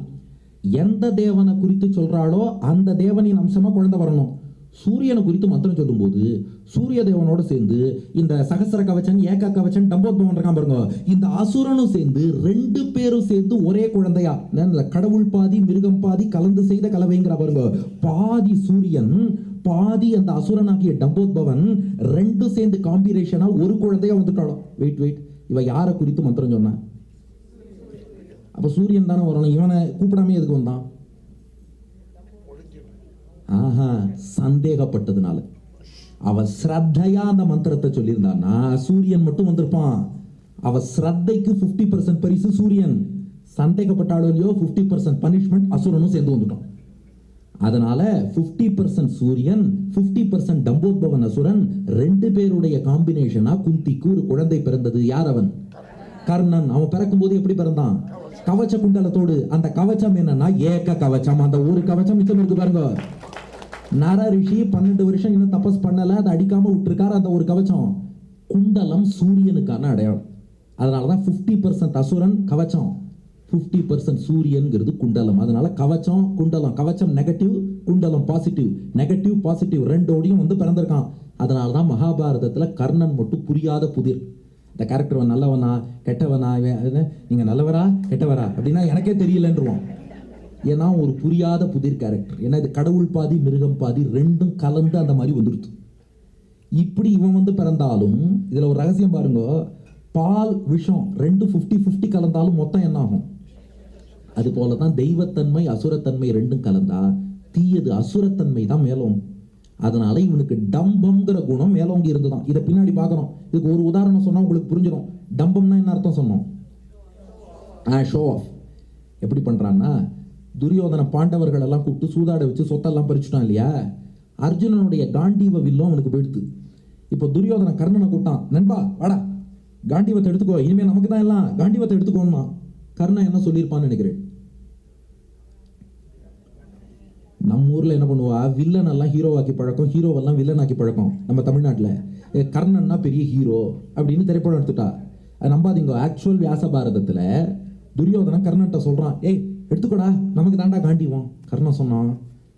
எந்த தேவனை குறித்து சொல்றாளோ அந்த தேவனின் அம்சமா குழந்தை வரணும். சூரியனை குறித்து மந்திரம் சொல்லும்போது சூரிய தேவனோட சேர்ந்து இந்த சகசர கவச்சன், ஏக கவச்சன், டம்போத்பவன் இருக்கான் பாருங்க, இந்த அசுரனும் சேர்ந்து 2 பேரும் சேர்ந்து ஒரே குழந்தையா, கடவுள் பாதி மிருகம் பாதி கலந்து செய்த கலவைங்கிற பாருங்க, பாதி சூரியன் பாதி அந்த அசுரனாகிய டம்போத்பவன் 2 சேர்ந்து காம்பினேஷனா ஒரு குழந்தையா வந்துட்டாலும். வெயிட், இவ யாரை குறித்து மந்திரம் சொன்ன? அப்ப சூரியன் தானே வரணும். இவனை கூப்பிடாமே எதுக்கு வந்தான்? சந்தேகப்பட்டதுனால. அவ ஸ்ரத்தையா அந்த மந்திரத்தை சொல்லியிருந்தான்னா சூரியன் மட்டும் வந்திருப்பான். அவ ஸ்ரத்தைக்கு 50% பரிசு சூரியன், சந்தேகப்பட்டாலோ 50% பனிஷ்மெண்ட் அசுரனும் சேர்ந்து வந்துட்டான். அதனால 50% சூரியன் 50% டம்போத்பவன் அசுரன் 2 பேருடைய காம்பினேஷனா குந்திக்கு ஒரு குழந்தை பிறந்தது. யார் அவன்? கர்ணன். அவன் பிறக்கும் போது எப்படி பிறந்தான்? கவச்ச குண்டலத்தோடு. அந்த கவச்சம் என்னன்னா ஏக கவச்சம். அந்த ஒரு கவச்சம் மிச்சம் இருக்கு பாருங்க. நர ரிஷி 12 வருஷம் இன்னும் தபஸ் பண்ணல, அதை அடிக்காம விட்டுருக்காரு. அந்த ஒரு கவச்சம் குண்டலம் சூரியனுக்கான அடையாளம். அதனாலதான் 50% அசுரன் கவச்சம், 50% சூரியன்கிறது குண்டலம். அதனால கவச்சம் குண்டலம், கவச்சம் நெகட்டிவ், குண்டலம் பாசிட்டிவ், நெகட்டிவ் பாசிட்டிவ் ரெண்டோடையும் வந்து பிறந்திருக்கான். அதனாலதான் மகாபாரதத்துல கர்ணன் மட்டும் புரியாத புதிர். இந்த கேரக்டர் நல்லவனா கெட்டவனா, நீங்க நல்லவரா கெட்டவரா அப்படின்னா எனக்கே தெரியலன்றுவான். ஏன்னா ஒரு புரியாத புதிர் கேரக்டர். ஏன்னா இது கடவுள் பாதி மிருகம் பாதி ரெண்டும் கலந்து அந்த மாதிரி வந்துடுது. இப்படி இவன் வந்து பிறந்தாலும் இதுல ஒரு ரகசியம் பாருங்க, பால் விஷம் 2 50-50 கலந்தாலும் மொத்தம் என்ன ஆகும்? அது போலதான் தெய்வத்தன்மை அசுரத்தன்மை 2ம் கலந்தா தீயது அசுரத்தன்மை தான் மேலும். அதனால இவனுக்கு டம்பம்ங்கிற குணம் மேலோங்கி இருந்துதான். இதை பின்னாடி பார்க்கணும். இதுக்கு ஒரு உதாரணம் சொன்னா உங்களுக்கு புரிஞ்சிடும். டம்பம்னா என்ன அர்த்தம் சொன்னோம்? Show off. எப்படி பண்றான்னா, துரியோதன பாண்டவர்கள் எல்லாம் கூப்பிட்டு சூதாட வச்சு சொத்தெல்லாம் பறிச்சுட்டான் இல்லையா? அர்ஜுனனுடைய காண்டீவ வில்லும் அவனுக்கு போயிடுது. இப்போ துரியோதன கர்ணனை கூப்பிட்டான், நண்பா வாடா காண்டீவத்தை எடுத்துக்கோ, இனிமே நமக்கு தான் எல்லாம், காண்டீவத்தை எடுத்துக்கோன்னா கர்ணன் என்ன சொல்லியிருப்பான்னு நினைக்கிறேன்? நம்ம ஊர்ல என்ன பண்ணுவா, வில்லன் எல்லாம் ஹீரோவாக்கி பழக்கம், ஹீரோவெல்லாம் வில்லன் ஆக்கி பழக்கம். நம்ம தமிழ்நாட்டில் கர்ணன்னா பெரிய ஹீரோ அப்படின்னு திரைப்படம் எடுத்துட்டா. அது நம்பாதீங்க. ஆக்சுவல் வியாச பாரதத்துல துரியோதனன் கர்ணன்ட்ட சொல்றான், ஏய் எடுத்துக்கோடா நமக்கு தாண்டா காண்டிவோம். கர்ணன் சொன்னான்,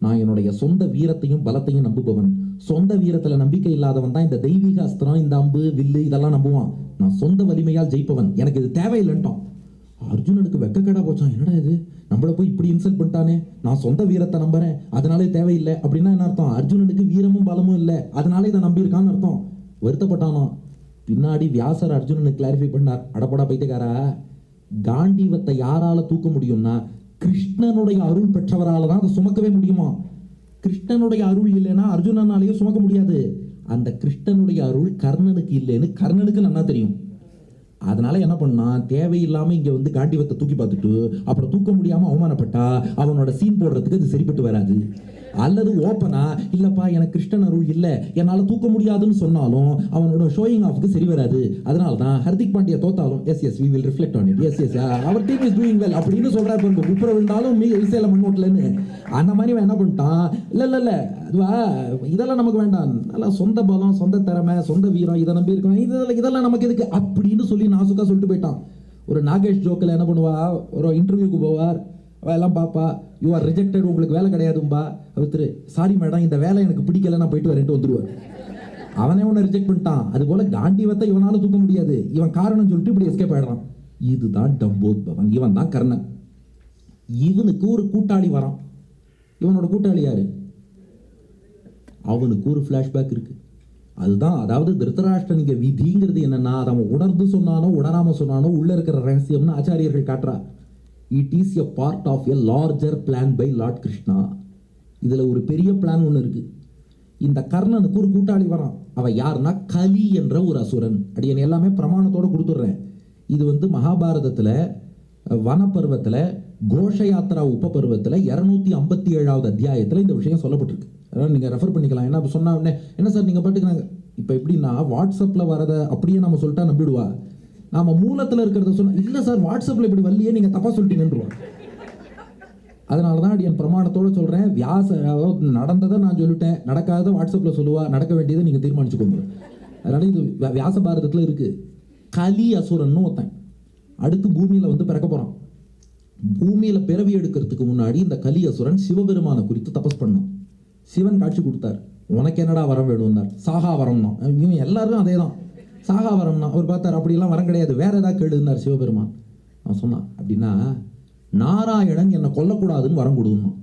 நான் என்னுடைய சொந்த வீரத்தையும் பலத்தையும் நம்புபவன். சொந்த வீரத்துல நம்பிக்கை இல்லாதவன் தான் இந்த தெய்வீக அஸ்திரம், இந்த அம்பு வில்லு இதெல்லாம் நம்புவான். நான் சொந்த வலிமையால் ஜெயிப்பவன், எனக்கு இது தேவையில்லைன்ட்டான். அர்ஜுனனுக்கு வெக்கக்கேடா போச்சான். என்னடா இது, நம்மள போய் இப்படி இன்சல்ட் பண்ணிட்டானே, நான் சொந்த வீரத்தை நம்புறேன் அதனாலே தேவையில்லை அப்படின்னா என்ன அர்த்தம்? அர்ஜுனனுக்கு வீரமும் பலமும் இல்லை அதனால இதை நம்பியிருக்கான்னு அர்த்தம். வருத்தப்பட்டானோ. பின்னாடி வியாசர் அர்ஜுனனுக்கு கிளாரிஃபை பண்ணார், அடப்படா பைத்தியக்காரா, காண்டீவத்தை யாரால தூக்க முடியும்னா கிருஷ்ணனுடைய அருள் பெற்றவரால தான் அதை சுமக்கவே முடியுமா. கிருஷ்ணனுடைய அருள் இல்லைன்னா அர்ஜுனனாலேயும் சுமக்க முடியாது. அந்த கிருஷ்ணனுடைய அருள் கர்ணனுக்கு இல்லைன்னு கர்ணனுக்கு நல்லா தெரியும். அதனால என்ன பண்ணா, தேவையில்லாம இங்க வந்து காண்டீவத்தை தூக்கி பார்த்துட்டு அப்புறம் தூக்க முடியாம அவமானப்பட்டா அவனோட சீன் போடுறதுக்கு அது சரிப்பட்டு வராது. அல்லது ஓப்பனா இல்லப்பா எனக்கு கிருஷ்ணன் அருள் இல்ல என்னால தூக்க முடியாதுன்னு சொன்னாலும் அவனோட ஷோயிங் ஆஃப்க்கு சரி வராது. அதனால தான் ஹர்திக் பாண்டியா தோத்தாலும் yes we will reflect on it, yes அவர் டீம் இஸ் டூயிங் வெல் அப்படின்னு சொல்றாரு. உப்புற விழுந்தாலும் விசையில மண்ணோட்டலன்னு அந்த மாதிரி என்ன பண்ணிட்டான், இல்ல அதுவா இதெல்லாம் நமக்கு வேண்டாம், நல்லா சொந்த பலம் சொந்த திறமை சொந்த வீரம் இதை நம்பி இருக்கோம், இதெல்லாம் நமக்கு எதுக்கு அப்படின்னு சொல்லி நாசுக்கா சொல்லிட்டு போயிட்டான். ஒரு நாகேஷ் ஜோக்கில் என்ன பண்ணுவா, ஒரு இன்டர்வியூக்கு போவார், எல்லாம் பாப்பா யூ ஆர் ரிஜெக்டட், உங்களுக்கு வேலை கிடையாதும்பா. ஒருத்தர் சாரி மேடம் இந்த வேலை எனக்கு பிடிக்கல நான் போயிட்டு வரேன்ட்டு வந்துடுவார். அவனே உன்னை ரிஜெக்ட் பண்ணிட்டான். அது போல காண்டீவத்தை இவனால தூக்க முடியாது, இவன் காரணம் சொல்லிட்டு இப்படி எஸ்கேப் ஆயிடுறான். இதுதான் டம்போத்பவன், இவன் தான் கர்ணன். இவனுக்கு ஒரு கூட்டாளி வரான். இவனோட கூட்டாளி யாரு? அவனுக்கு ஒரு பிளாஷ்பேக் இருக்கு. அதுதான், அதாவது திருத்தராஷ்டிரன் இங்க விதிங்கிறது என்னன்னா, அதை அவன் உணர்ந்து சொன்னானோ உணராம சொன்னானோ உள்ள இருக்கிற ரகசியம்னு ஆச்சாரியர்கள் காட்டுறா. It is a part of a larger plan by Lord Krishna. இதுல ஒரு பெரிய பிளான் ஒன்று இருக்கு. இந்த கர்ணனுக்கு ஒரு கூட்டாளி வரான். அவன் யாருன்னா கலி என்ற ஒரு அசுரன். அடியன் எல்லாமே பிரமாணத்தோட கொடுத்துட்றேன். இது வந்து மகாபாரதத்துல வனப்பருவத்துல கோஷ யாத்திரா உபபருவத்துல 257வது அத்தியாயத்துல இந்த விஷயம் சொல்லப்பட்டிருக்கு. அதனால நீங்க ரெஃபர் பண்ணிக்கலாம். என்ன சொன்னா என்ன சார் நீங்க பாட்டுக்கு இப்ப எப்படின்னா வாட்ஸ்அப்ல வரத அப்படியே நம்ம சொல்லிட்டா நம்பிடுவா. நாம மூலத்துல இருக்கிறத சொன்னா இல்ல சார் வாட்ஸ்அப்ல இப்படி வரலையே நீங்க தப்பா சொல்லிட்டீங்கன்றுவோம். அதனாலதான் என் பிரமாணத்தோட சொல்றேன், நடந்ததை நான் சொல்லிட்டேன், நடக்காத வாட்ஸ்அப்ல சொல்லுவா, நடக்க வேண்டியதை நீங்க தீர்மானிச்சுக்கோங்க. அதனால இது வியாச பாரதத்துல இருக்கு. கலி அசுரன் ஒருத்தன் அடுத்து பூமியில வந்து பிறக்க போறான். பூமியில பிறவி எடுக்கிறதுக்கு முன்னாடி இந்த கலி அசுரன் சிவபெருமான குறித்து தபஸ் பண்ணான். சிவன் காட்சி கொடுத்தார், உனக்கு என்னடா வரம் வேணும்னார். சாகா வரம்னா. இவங்க எல்லாரும் அதே தான், சாகா வரம்னா. அவர் பார்த்தார், அப்படிலாம் வரம் கிடையாது, வேற ஏதாவது கேளுன்னார் சிவபெருமான். அவன் சொன்னான், அப்படின்னா நாராயணன் என்னை கொல்லக்கூடாதுன்னு வரம் கொடுக்கணும்.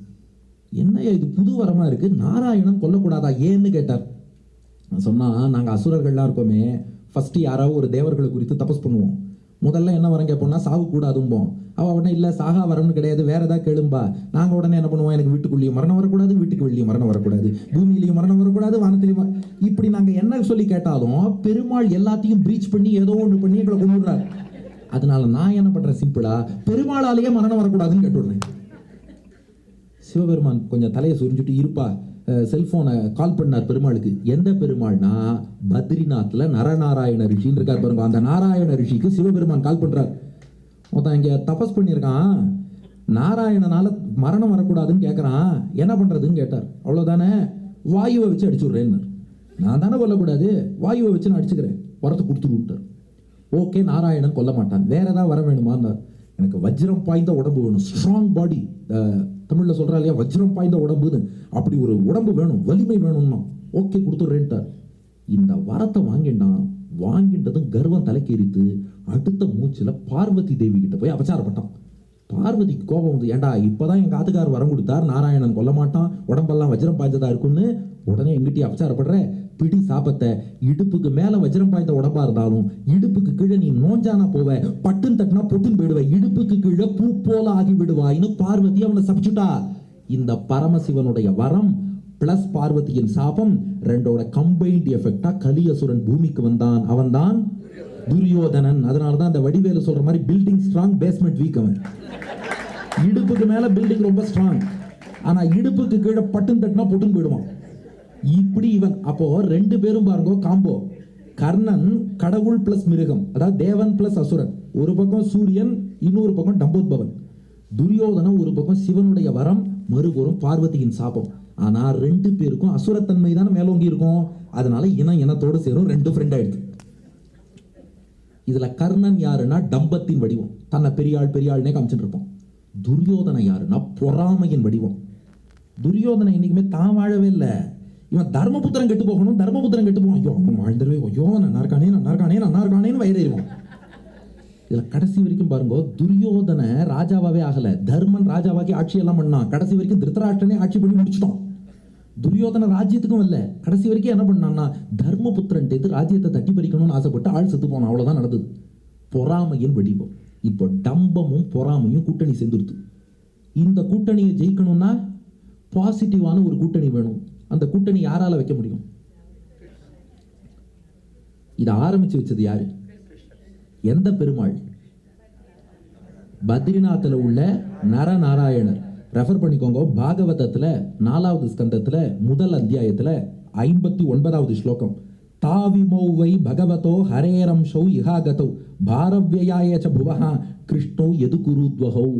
என்னையா இது புது வரமா இருக்கு, நாராயணன் கொல்லக்கூடாதா ஏன்னு கேட்டார். நான் சொன்னா, நாங்கள் அசுரர்கள்லாம் இருக்கோமே, ஃபர்ஸ்ட் யாராவது ஒரு தேவர்களை குறித்து தபஸ் பண்ணுவோம். முதல்ல என்ன வரம் கேட்போம்னா சாகு கூடாதும்போம். அவள் உடனே இல்லை சாகா வரம்னு கிடையாது, வேற ஏதாவது கேளும்பா. நாங்கள் உடனே என்ன பண்ணுவோம், எனக்கு வீட்டுக்குள்ளேயும் மரணம் வரக்கூடாது, வீட்டுக்கு வெளியும் மரணம் வரக்கூடாது, பூமியிலையும் மரணம் வரக்கூடாது, வானத்திலையும். இப்படி நாங்கள் என்ன சொல்லி கேட்டாலும் பெருமாள் எல்லாத்தையும் பிரீச் பண்ணி ஏதோ ஒன்று பண்ணி எங்களை கொண்டுடுறாரு. அதனால நான் என்ன பண்றேன், சிம்பிளா பெருமாளாலேயே மரணம் வரக்கூடாதுன்னு கேட்டுடுறேன். சிவபெருமான் கொஞ்சம் தலையை சுரிஞ்சுட்டு இருப்பா, செல்போனை கால் பண்ணார் பெருமாளுக்கு. எந்த பெருமாள்னா பத்ரிநாத்ல நரநாராயண ரிஷின்னு இருக்கார் பாருங்க, அந்த நாராயண ரிஷிக்கு சிவபெருமான் கால் பண்றார். மொத்தம் இங்க தபஸ் பண்ணியிருக்கான், நாராயணனால மரணம் வரக்கூடாதுன்னு கேட்கறான், என்ன பண்றதுன்னு கேட்டார். அவ்வளவுதானே, வாயுவை வச்சு அடிச்சுடுறேன்னு. நான் தானே கொல்லக்கூடாது, வாயுவை வச்சு நான் அடிச்சுக்கிறேன், வரத்தை கொடுத்துட்டு விட்டார். ஓகே, நாராயணன் கொல்ல மாட்டான், வேற ஏதாவது வர வேணுமான்னார். எனக்கு வஜ்ரம் பாய்ந்த உடம்பு வேணும், ஸ்ட்ராங் பாடி. தமிழ்ல சொல்றா இல்லையா, வஜ்ரம் பாய்ந்த உடம்புன்னு, அப்படி ஒரு உடம்பு வேணும், வலிமை வேணும்னா. ஓகே கொடுத்துட்றேன்ட்டார். இந்த வரத்தை வாங்கிட்டதும் கர்வம் தலைக்கேறித்து அடுத்த மூச்சுல பார்வதி தேவி கிட்ட போய் அபச்சாரப்பட்டான். பார்வதிக்கு கோபம் வந்து, ஏண்டா இப்பதான் எங்க ஆத்துக்கார் வரம் கொடுத்தார், நாராயணன் கொல்ல மாட்டான், உடம்பெல்லாம் வஜ்ரம் பாய்ந்ததா இருக்குன்னு உடனே எங்கிட்டே அபச்சாரப்படுற, பிடி சாபத்தை. இடுப்புக்கு மேல வஜ்ரம் பாய்ந்த உடம்பா இருந்தாலும் இடுப்புக்கு கீழே நீ நோஞ்சானா போவ, பட்டுன்னு தட்டினா பொட்டுன்னு போயிடுவ, இடுப்புக்கு கீழே பூ போல ஆகி விடுவாயின்னு பார்வதி அவனை சபிச்சுட்டா. இந்த பரமசிவனுடைய வரம் பிளஸ் பார்வதியின் சாபம் ரெண்டோட கம்பைன்ட் எஃபெக்டா கலியசுரன் பூமிக்கு வந்தான். அவன் தான் துரியோதனன். அதனாலதான் அந்த வடிவேலு சொல்ற மாதிரி பில்டிங் ஸ்ட்ராங், பேஸ்மெண்ட் வீக். அவன் இடுப்புக்கு மேல பில்டிங் ரொம்ப ஸ்ட்ராங், ஆனா இடுப்புக்கு கீழே பட்டுன்னு தட்டினா பொட்டுன்னு போயிடுவான். இப்படி இவன். அப்போ ரெண்டு பேரும் பாருங்க காம்போ. கர்ணன் கடவுள் பிளஸ் மிருகம், அதாவது தேவன் பிளஸ் அசுரன். ஒரு பக்கம் சூரியன், இன்னொரு பக்கம் டம்போத்பவன். துரியோதனன் ஒரு பக்கம் சிவனுடைய வரம், மறுபுறம் பார்வதியின் சாபம். ஆனா ரெண்டு பேருக்கும் அசுரத்தன்மை தானே மேலோங்கி இருக்கும். அதனால இனத்தோடு சேரும், ரெண்டு ஃப்ரெண்ட் ஆயிடுது. இதுல கர்ணன் யாருன்னா டம்பத்தின் வடிவம், தன்னை பெரியாள்னே காமிச்சுட்டு இருப்பான். துரியோதனை யாருன்னா பொறாமையின் வடிவம். துரியோதனை என்னைக்குமே தான் வாழவே இல்லை, இவன் தர்மபுத்திரன் கெட்டு போகணும், தர்மபுத்திரன் கெட்டு போகணும், ஐயோ அவன் வாழ்ந்துருவே, ஐயோ நல்லா இருக்கானேன்னு வயிறறிவான். இதுல கடைசி வரைக்கும் பாருங்க, துரியோதன ராஜாவாவே ஆகல, தர்மன் ராஜாவாக்கி ஆட்சியெல்லாம் பண்ணான். கடைசி வரைக்கும் திருத்தராஷ்டிரனே ஆட்சி பண்ணி முடிச்சிட்டோம். துரியோதன ராஜ்யத்துக்கும் இல்ல, கடைசி வரைக்கும் என்ன பண்ணான்னா தர்மபுத்திரன் ராஜ்யத்தை தட்டி பறிக்கணும்னு ஆசைப்பட்டு ஆள் செத்து போனான். அவ்வளவுதான் நடந்தது. பொறாமையின் வடிவம். இப்போ டம்பமும் பொறாமையும் கூட்டணி சேர்ந்துருது. இந்த கூட்டணியை ஜெயிக்கணும்னா பாசிட்டிவான ஒரு கூட்டணி வேணும். அந்த கூட்டணி யாரால வைக்க முடியும்? இதை ஆரம்பிச்சு வச்சது யாரு? எந்த பெருமாள்? பத்ரிநாத்தில் உள்ள நரநாராயணர். ரெஃபர் பண்ணிக்கோங்க, பாகவதத்துல 4வது ஸ்கந்தத்துல முதல் அத்தியாயத்துல 59வது ஸ்லோகம். தாவிமௌவை பகவதோ ஹரேரம்சௌ இஹாகதௌ பாரவ்யயாய ச புவஹ கிருஷ்ணோ எது குருத்வஹௌ.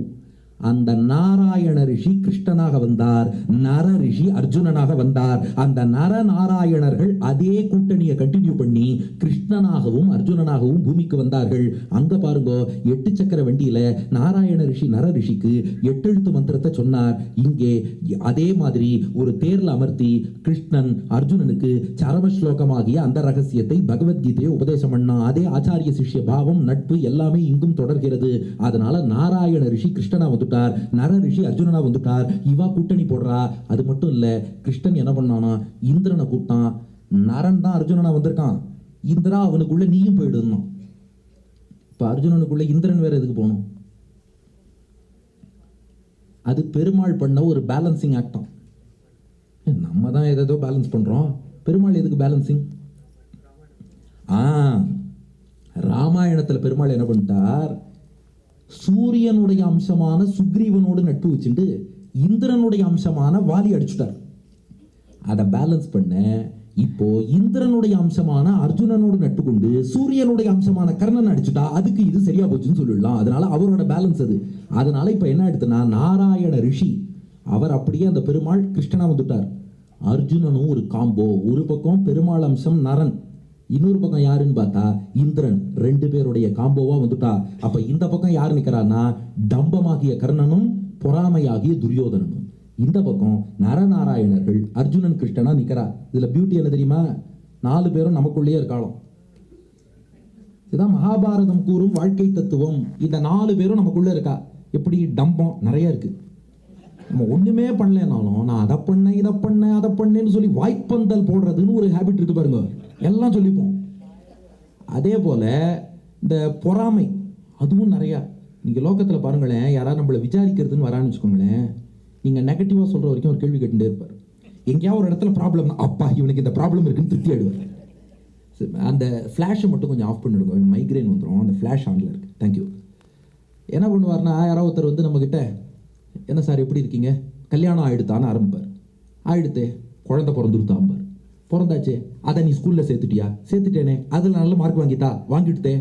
அந்த நாராயண ரிஷி கிருஷ்ணனாக வந்தார், நர ரிஷி அர்ஜுனனாக வந்தார். அந்த நர நாராயணர்கள் அதே கூட்டணியை கண்டினியூ பண்ணி கிருஷ்ணனாகவும் அர்ஜுனனாகவும் பூமிக்கு வந்தார்கள். அங்க பாருங்க, 8 சக்கர வண்டியில நாராயண ரிஷி நர ரிஷிக்கு 8 எழுத்து மந்திரத்தை சொன்னார். இங்கே அதே மாதிரி ஒரு தேர்ல அமர்த்தி கிருஷ்ணன் அர்ஜுனனுக்கு சரம ஸ்லோகமாகிய அந்த ரகசியத்தை பகவத்கீதையை உபதேசம் பண்ணா. அதே ஆச்சாரிய சிஷ்ய பாவம், நட்பு எல்லாமே இங்கும் தொடர்கிறது. அதனால நாராயண ரிஷி கிருஷ்ணனா வந்துட்டார், நர ரிஷி அர்ஜுனனா வந்துட்டார். இவா கூட்டணி போடுறா. அது மட்டும் இல்ல, கிருஷ்ணன் என்ன பண்ணானா இந்திரனை கூப்பிட்டான். நரன் தான் அர்ஜுனனா வந்திருக்கான், இந்திரா அவனுக்குள்ள நீயும் போயிடுனான். இப்ப அர்ஜுனனுக்குள்ள இந்திரன் வேற எதுக்கு போகணும்? அது பெருமாள் பண்ண ஒரு பேலன்சிங் ஆக்டம். நம்ம தான் ஏதோ பேலன்ஸ் பண்றோம், பெருமாள் எதுக்கு பேலன்சிங்? ராமாயணத்துல பெருமாள் என்ன பண்ணிட்டார், சூரியனுடைய அம்சமான சுக்ரீவனோடு நட்பு வச்சுட்டு இந்திரனுடைய அம்சமான வாலி அடிச்சுட்டார். அதை பேலன்ஸ் பண்ண இப்போ இந்திரனுடைய அம்சமான அர்ஜுனனோடு நட்பு கொண்டு சூரியனுடைய அம்சமான கர்ணன் அடிச்சுட்டா அதுக்கு இது சரியா போச்சுன்னு சொல்லிடலாம். அதனால அவரோட பேலன்ஸ் அது. அதனால இப்ப என்ன ஆயிடுச்சுன்னா நாராயண ரிஷி அவர் அப்படியே அந்த பெருமாள் கிருஷ்ணனா வந்துட்டார். அர்ஜுனனும் ஒரு காம்போ. ஒரு பக்கம் பெருமாள் அம்சம் நரன், இன்னொரு பக்கம் யாருன்னு பார்த்தா இந்திரன். 2 பேருடைய காம்போவா வந்துட்டா. அப்ப இந்த பக்கம் யாரு நிக்கிறான்னா டம்பமாகிய கர்ணனும் பொறாமையாகிய துரியோதனனும். இந்த பக்கம் நரநாராயணர்கள் அர்ஜுனன் கிருஷ்ணனா நிக்கிறா. இதுல பியூட்டி என்ன தெரியுமா? 4 பேரும் நமக்குள்ளேயே இருக்காளாம். இதுதான் மகாபாரதம் கூறும் வாழ்க்கை தத்துவம். இந்த 4 பேரும் நமக்குள்ள இருக்கா. எப்படி? டம்பம் நிறைய இருக்கு. நம்ம ஒண்ணுமே பண்ணலனாலும் நான் அதை பண்ணேன் இதை பண்ணேன் அதை பண்ணேன்னு சொல்லி வாய்ப்பந்தல் போடுறதுன்னு ஒரு ஹேபிட் இருக்கு பாருங்க. எல்லாம் சொல்லிப்போம். அதே போல இந்த பொறாமை அதுவும் நிறைய. நீங்க லோகத்துல பாருங்களேன், யாராவது நம்மளை விசாரிக்கிறதுன்னு வரான்னு வச்சுக்கோங்களேன், நீங்க நெகட்டிவா சொல்ற வரைக்கும் ஒரு கேள்வி கேட்டுட்டே இருப்பார். எங்கேயாவது ஒரு இடத்துல ப்ராப்ளம், அப்பா இவனுக்கு இந்த ப்ராப்ளம் இருக்குன்னு திருப்தி ஆயிடுவார். அந்த ஃப்ளாஷை மட்டும் கொஞ்சம் ஆஃப் பண்ணிடுங்க, மைக்ரைன் வந்துடும். அந்த ஃப்ளாஷ் ஆன்ல இருக்கு. தேங்க்யூ. என்ன பண்ணுவார்னா, யாராவது ஒருத்தர் வந்து நம்மக்கிட்ட, என்ன சார் எப்படி இருக்கீங்க, கல்யாணம் ஆயிடுத்தான்னு ஆரம்பிப்பார். ஆயிடுத்தே, குழந்தை பிறந்துருத்தாம்பார். பிறந்தாச்சே, அதை நீ ஸ்கூலில் சேர்த்துட்டியா? சேர்த்துட்டேனே. அதில் நல்ல மார்க் வாங்கிட்டா? வாங்கிட்டுதே.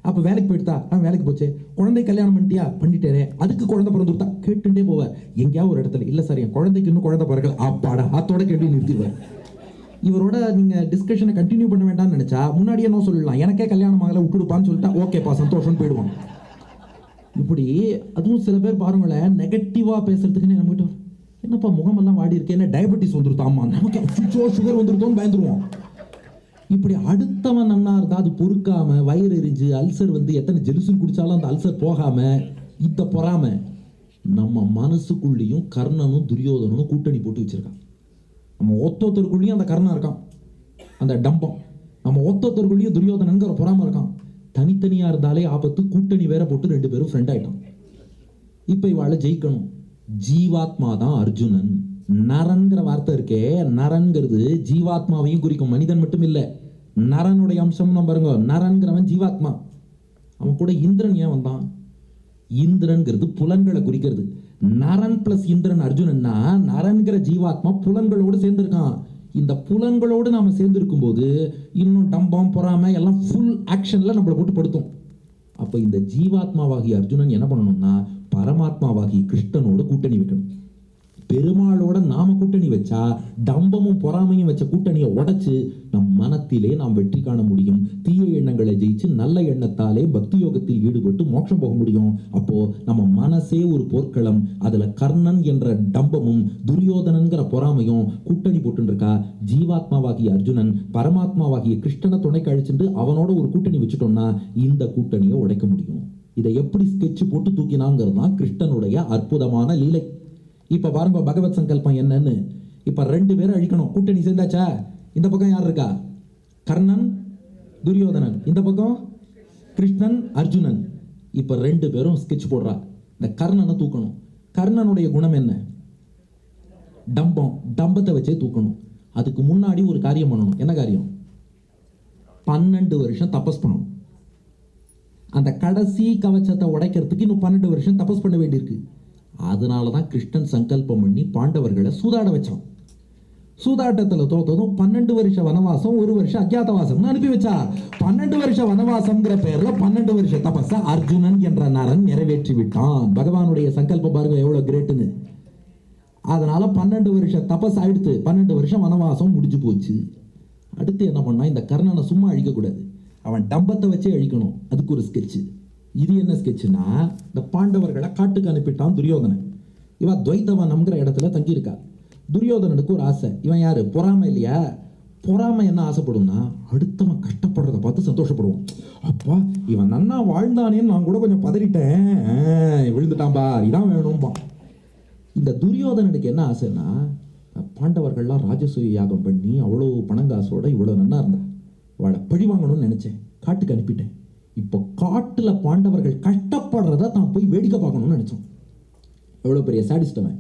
அப்போ வேலைக்கு போயிட்டா? வேலைக்கு போச்சே. குழந்தை கல்யாணம் பண்ணிட்டியா? பண்ணிட்டேனே. அதுக்கு குழந்தை பிறந்துருத்தா? கேட்டுட்டே போவார். எங்கேயாவது ஒரு இடத்துல, இல்லை சார் என் குழந்தைக்கு இன்னும் குழந்தை பிறக்கல, அப்பாடா அதோட கேள்வி நிறுத்திடுவார். இவரோட நீங்கள் டிஸ்கஷனை கண்டினியூ பண்ண வேண்டாம்னு நினச்சா முன்னாடியே என்ன சொல்லலாம், எனக்கே கல்யாணம் ஆகலை விட்டுடுப்பான்னு சொல்லிட்டா ஓகேப்பா சந்தோஷம்னு போயிடுவாங்க. இப்படி அதுவும் சில பேர் பாருங்களேன், நெகட்டிவாக பேசுறதுக்குன்னு நம்மகிட்ட, என்னப்பா முகமெல்லாம் வாடி இருக்கு, என்ன டயபெட்டிஸ் வந்துருத்தாமா, நமக்கு சுகர் வந்துருத்தோன்னு பயந்துருவோம். இப்படி அடுத்தவன் நன்னா இருந்தால் அது பொறுக்காம வயிறு எரிஞ்சு அல்சர் வந்து எத்தனை ஜெலுசுன்னு குடிச்சாலும் அந்த அல்சர் போகாம இந்த பொறாம நம்ம மனசுக்குள்ளேயும் கர்ணனும் துரியோதனும் கூட்டணி போட்டு வச்சிருக்கான். நம்ம ஒத்தொத்தருக்குள்ளேயும் அந்த கர்ணன் இருக்கான், அந்த டம்பம். நம்ம ஒத்தொத்தருக்குள்ளேயும் துரியோதனங்கிற பொறாம இருக்கான். தனித்தனியா இருந்தாலே ஆபத்து, கூட்டணி வேற போட்டு 2 பேரும் ஃப்ரெண்ட் ஆயிட்டான். இப்ப இவாளை ஜெயிக்கணும். ஜீவாத்மா தான் அர்ஜுனன். நரன்கிற வார்த்தை இருக்கே, நரன்கிறது ஜீவாத்மாவையும் குறிக்கும், மனிதன் மட்டும் இல்ல. நரனுடைய அம்சம் நம்ம பாருங்க. நரன்கிறவன் ஜீவாத்மா. அவன் கூட இந்திரன் ஏன் வந்தான்? இந்திரன்கிறது புலன்களை குறிக்கிறது. நரன் பிளஸ் இந்திரன் அர்ஜுனன்னா, நரன்கிற ஜீவாத்மா புலன்களோடு சேர்ந்திருக்கான். இந்த புலன்களோடு நாம சேர்ந்திருக்கும் போது இன்னும் டம்பம் பொறாமை எல்லாம் ஃபுல் ஆக்ஷன்ல நம்மளை போட்டு படுத்தும். அப்ப இந்த ஜீவாத்மாவாகிய அர்ஜுனன் என்ன பண்ணணும்னா, பரமாத்மாவாகிய கிருஷ்ணனோட கூட்டணி வைக்கணும். பெருமாளோட நாம கூட்டணி வச்சா டம்பமும் பொறாமையும் வச்ச கூட்டணியை உடைச்சு நம் மனத்திலே நாம் வெற்றி காண முடியும். தீய எண்ணங்களை ஜெயிச்சு நல்ல எண்ணத்தாலே பக்தி யோகத்தில் ஈடுபட்டு மோட்சம் போக முடியும். அப்போ நம்ம மனசே ஒரு போர்க்களம். அதுல கர்ணன் என்ற டம்பமும் துரியோதனன்கிற பொறாமையும் கூட்டணி போட்டு இருக்கா. ஜீவாத்மாவாகிய அர்ஜுனன் பரமாத்மாவாகிய கிருஷ்ணனை துணை கழிச்சுட்டு அவனோட ஒரு கூட்டணி வச்சுட்டோம்னா இந்த கூட்டணியை உடைக்க முடியும். இதை எப்படி ஸ்கெட்ச் போட்டு தூக்கினாங்கிறது தான் கிருஷ்ணனுடைய அற்புதமான லீலை. இப்ப பாருங்க பகவத் சங்கல்பம் என்னன்னு. இப்ப 2 பேரும் அழிக்கணும். கூட்டணி சேர்ந்தாச்சா? இந்த பக்கம் யார் இருக்கா? கர்ணன் துரியோதனன், இந்த பக்கம் கிருஷ்ணன் அர்ஜுனன். இப்ப 2 பேரும் ஸ்கெட்ச் போடுறா. இந்த கர்ணனை தூக்கணும். கர்ணனுடைய குணம் என்ன? டம்பம். டம்பத்தை வச்சே தூக்கணும். அதுக்கு முன்னாடி ஒரு காரியம் பண்ணணும். என்ன காரியம்? 12 வருஷம் தபஸ் பண்ணணும். அந்த கடைசி கவச்சத்தை உடைக்கிறதுக்கு இன்னும் 12 வருஷம் தபஸ் பண்ண வேண்டியிருக்கு. அதனாலதான் கிருஷ்ணன் சங்கல்பம் பண்ணி பாண்டவர்களை சூதாட வச்சான். சூதாட்டத்தில் தோத்ததும் 12 வருஷ வனவாசம் 1 வருஷம் அஜ்ஞாதவாசம் அனுப்பி வச்சா. 12 வருஷ வனவாசம்ங்கிற பெயர்ல 12 வருஷ தபஸ அர்ஜுனன் என்ற நரன் நிறைவேற்றி விட்டான். பகவானுடைய சங்கல்பம் பாருங்க எவ்வளவு கிரேட்டுன்னு. அதனால 12 வருஷ தபஸ் ஆயிடுத்து. 12 வருஷம் வனவாசம் முடிஞ்சு போச்சு. அடுத்து என்ன பண்ணா, இந்த கர்ணனை சும்மா அழிக்க கூடாது, அவன் டம்பத்தை வச்சே அழிக்கணும். அதுக்கு ஒரு ஸ்கெட்ச். இது என்ன ஸ்கெட்ச்னா, இந்த பாண்டவர்களை காட்டுக்கு அனுப்பிட்டான் துரியோதனன். இவன் துவைத்தவனம்ங்கிற இடத்துல தங்கியிருக்கா. துரியோதனனுக்கு ஒரு ஆசை. இவன் யாரு? பொறாமை இல்லையா? பொறாமை என்ன ஆசைப்படும்னா, அடுத்தவன் கஷ்டப்படுறத பார்த்து சந்தோஷப்படுவோம். அப்பா இவன் நன்னா வாழ்ந்தானேன்னு நான் கூட கொஞ்சம் பதறிட்டேன், விழுந்துட்டான்பா, இதான் வேணும்பா. இந்த துரியோதனனுக்கு என்ன ஆசைன்னா, பாண்டவர்கள்லாம் ராஜசூய யாகம் பண்ணி அவ்வளோ பணங்காசோட இவ்வளோ நன்னா இருந்தா, அவளை பழி வாங்கணும்னு நினைச்சேன், காட்டுக்கு அனுப்பிட்டேன். இப்போ காட்டுல பாண்டவர்கள் கஷ்டப்படுறத தான் போய் வேடிக்கை பார்க்கணும்னு நினைச்சோம். எவ்வளோ பெரிய சாடிஸ்ட் அவன்.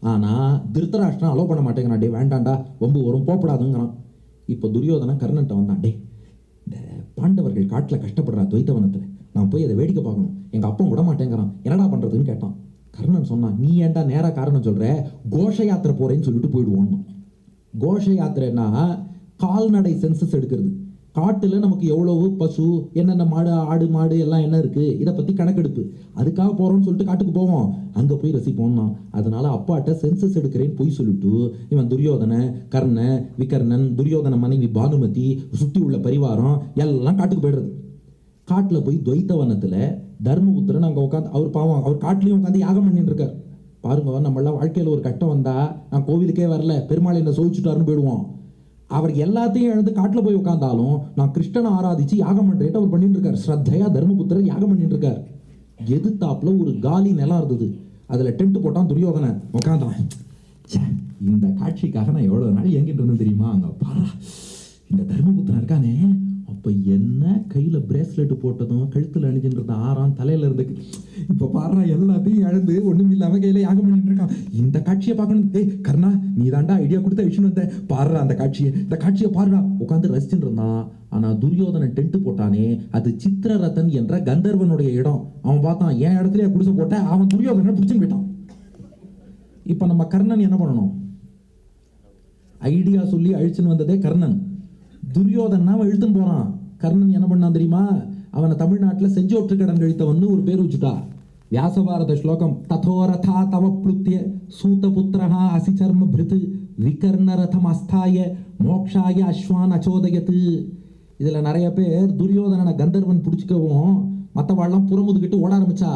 ஆனா திருத்தராஷ்டிரன் அலோவ் பண்ண மாட்டேங்கிறான். டே வேண்டாண்டா, வம்பு வரும், போப்படாதுங்கிறான். இப்போ துரியோதனன் கர்ணன்ட்ட வந்தான். டே இந்த பாண்டவர்கள் காட்டில் கஷ்டப்படுறா துவைத்தவனத்தில், நான் போய் அதை வேடிக்கை பார்க்கணும், எங்கள் அப்பா விட மாட்டேங்கிறான், என்னடா பண்ணுறதுன்னு கேட்டான். கர்ணன் சொன்னான், நீ ஏன்டா நேராக காரணம் சொல்கிற, கோஷ யாத்திரை போகிறேன்னு சொல்லிட்டு போயிடுவோம். கோஷ யாத்திரைன்னா கால்நடை சென்சஸ் எடுக்கிறது. காட்டில் நமக்கு எவ்வளவு பசு, என்னென்ன மாடு, ஆடு மாடு எல்லாம் என்ன இருக்குது, இதை பற்றி கணக்கெடுப்பு. அதுக்காக போகிறோம்னு சொல்லிட்டு காட்டுக்கு போவோம், அங்கே போய் ரசிப்போம்னா. அதனால அப்பாட்ட சென்சஸ் எடுக்கிறேன்னு போய் சொல்லிட்டு இவன் துரியோதன, கர்ண, விகர்ணன், துரியோதன மனைவி பானுமதி, சுற்றி உள்ள பரிவாரம் எல்லாம் காட்டுக்கு போயிடுறது. காட்டில் போய் துவைத்தவனத்தில் தர்மபுத்திரன் அங்கே உட்காந்து, அவர் பாவம் அவர் காட்டிலையும் உட்காந்து யாகம் பண்ணிட்டு இருக்கார். பாருங்க, நம்மளாம் வாழ்க்கையில் ஒரு கஷ்டம் வந்தா நான் கோவிலுக்கே வரல, பெருமாள் என்ன சோதிச்சுட்டாருன்னு போயிடுவோம். அவர் எல்லாத்தையும் எழுந்து காட்டில் போய் உட்காந்தாலும் நான் கிருஷ்ணனை ஆராதிச்சு யாகம் பண்றேட்டு அவர் பண்ணிட்டு இருக்கார். ஸ்ரத்தையா தர்மபுத்திரர் யாகம் பண்ணிட்டு இருக்கார். எதிர்த்தாப்புல ஒரு காலி நிலம் இருந்தது, அதுல டென்ட் போட்டான் துரியோதனன் உட்காந்தான். இந்த காட்சிக்காக நான் எவ்வளவு நாள் எங்கிட்டு இருந்தேன் தெரியுமா? அங்க பாரா இந்த தர்மபுத்திரன் இருக்கானே, அப்ப என்ன கையில பிரேஸ்லெட் போட்டதும் கழுத்துல அணிஞ்சுட்டு ஆறாம் தலையில இருந்து இப்ப பாடுறா எல்லாத்தையும் இழந்து ஒண்ணும் இல்லாம கையில யாகம் பண்ணிட்டு இருக்கான். இந்த காட்சியை பார்க்கணும். ஏய் கர்ணா, நீ தாண்டா ஐடியா கொடுத்த விஷயம் வந்த, பாடுறா அந்த காட்சியை, இந்த காட்சியை பாடுறா. உட்காந்து ரசிச்சுட்டு இருந்தான். ஆனா துரியோதனன் டென்ட் போட்டானே, அது சித்திரரதன் என்ற கந்தர்வனுடைய இடம். அவன் பார்த்தான், என் இடத்துலயே குடிசை போட்ட, அவன் துரியோதனனை பிடிச்சுன்னு போயிட்டான். இப்ப நம்ம கர்ணன் என்ன பண்ணணும்? ஐடியா சொல்லி அழிச்சுன்னு வந்ததே கர்ணன். துரியோதனா அவன் இழுத்துன்னு போறான். கர்ணன் என்ன பண்ணான் தெரியுமா? அவனை தமிழ்நாட்டில் செஞ்சோற்று கடன் கழித்தவன் ஒரு பேர் வச்சுட்டா. வியாசபாரத ஸ்லோகம் ததோரதா தவ ப்ளுத்ய சூத புத்திரஹா அசிச்சர்ம பிருது விகர்ணரதம் அஸ்தாய மோக்ஷாய அஸ்வான் அச்சோதயத்து. இதுல நிறைய பேர் துரியோதனனை கந்தர்வன் பிடிச்சிக்கவும் மற்றவாழ்லாம் புறமுதுகிட்டு ஓட ஆரம்பிச்சா.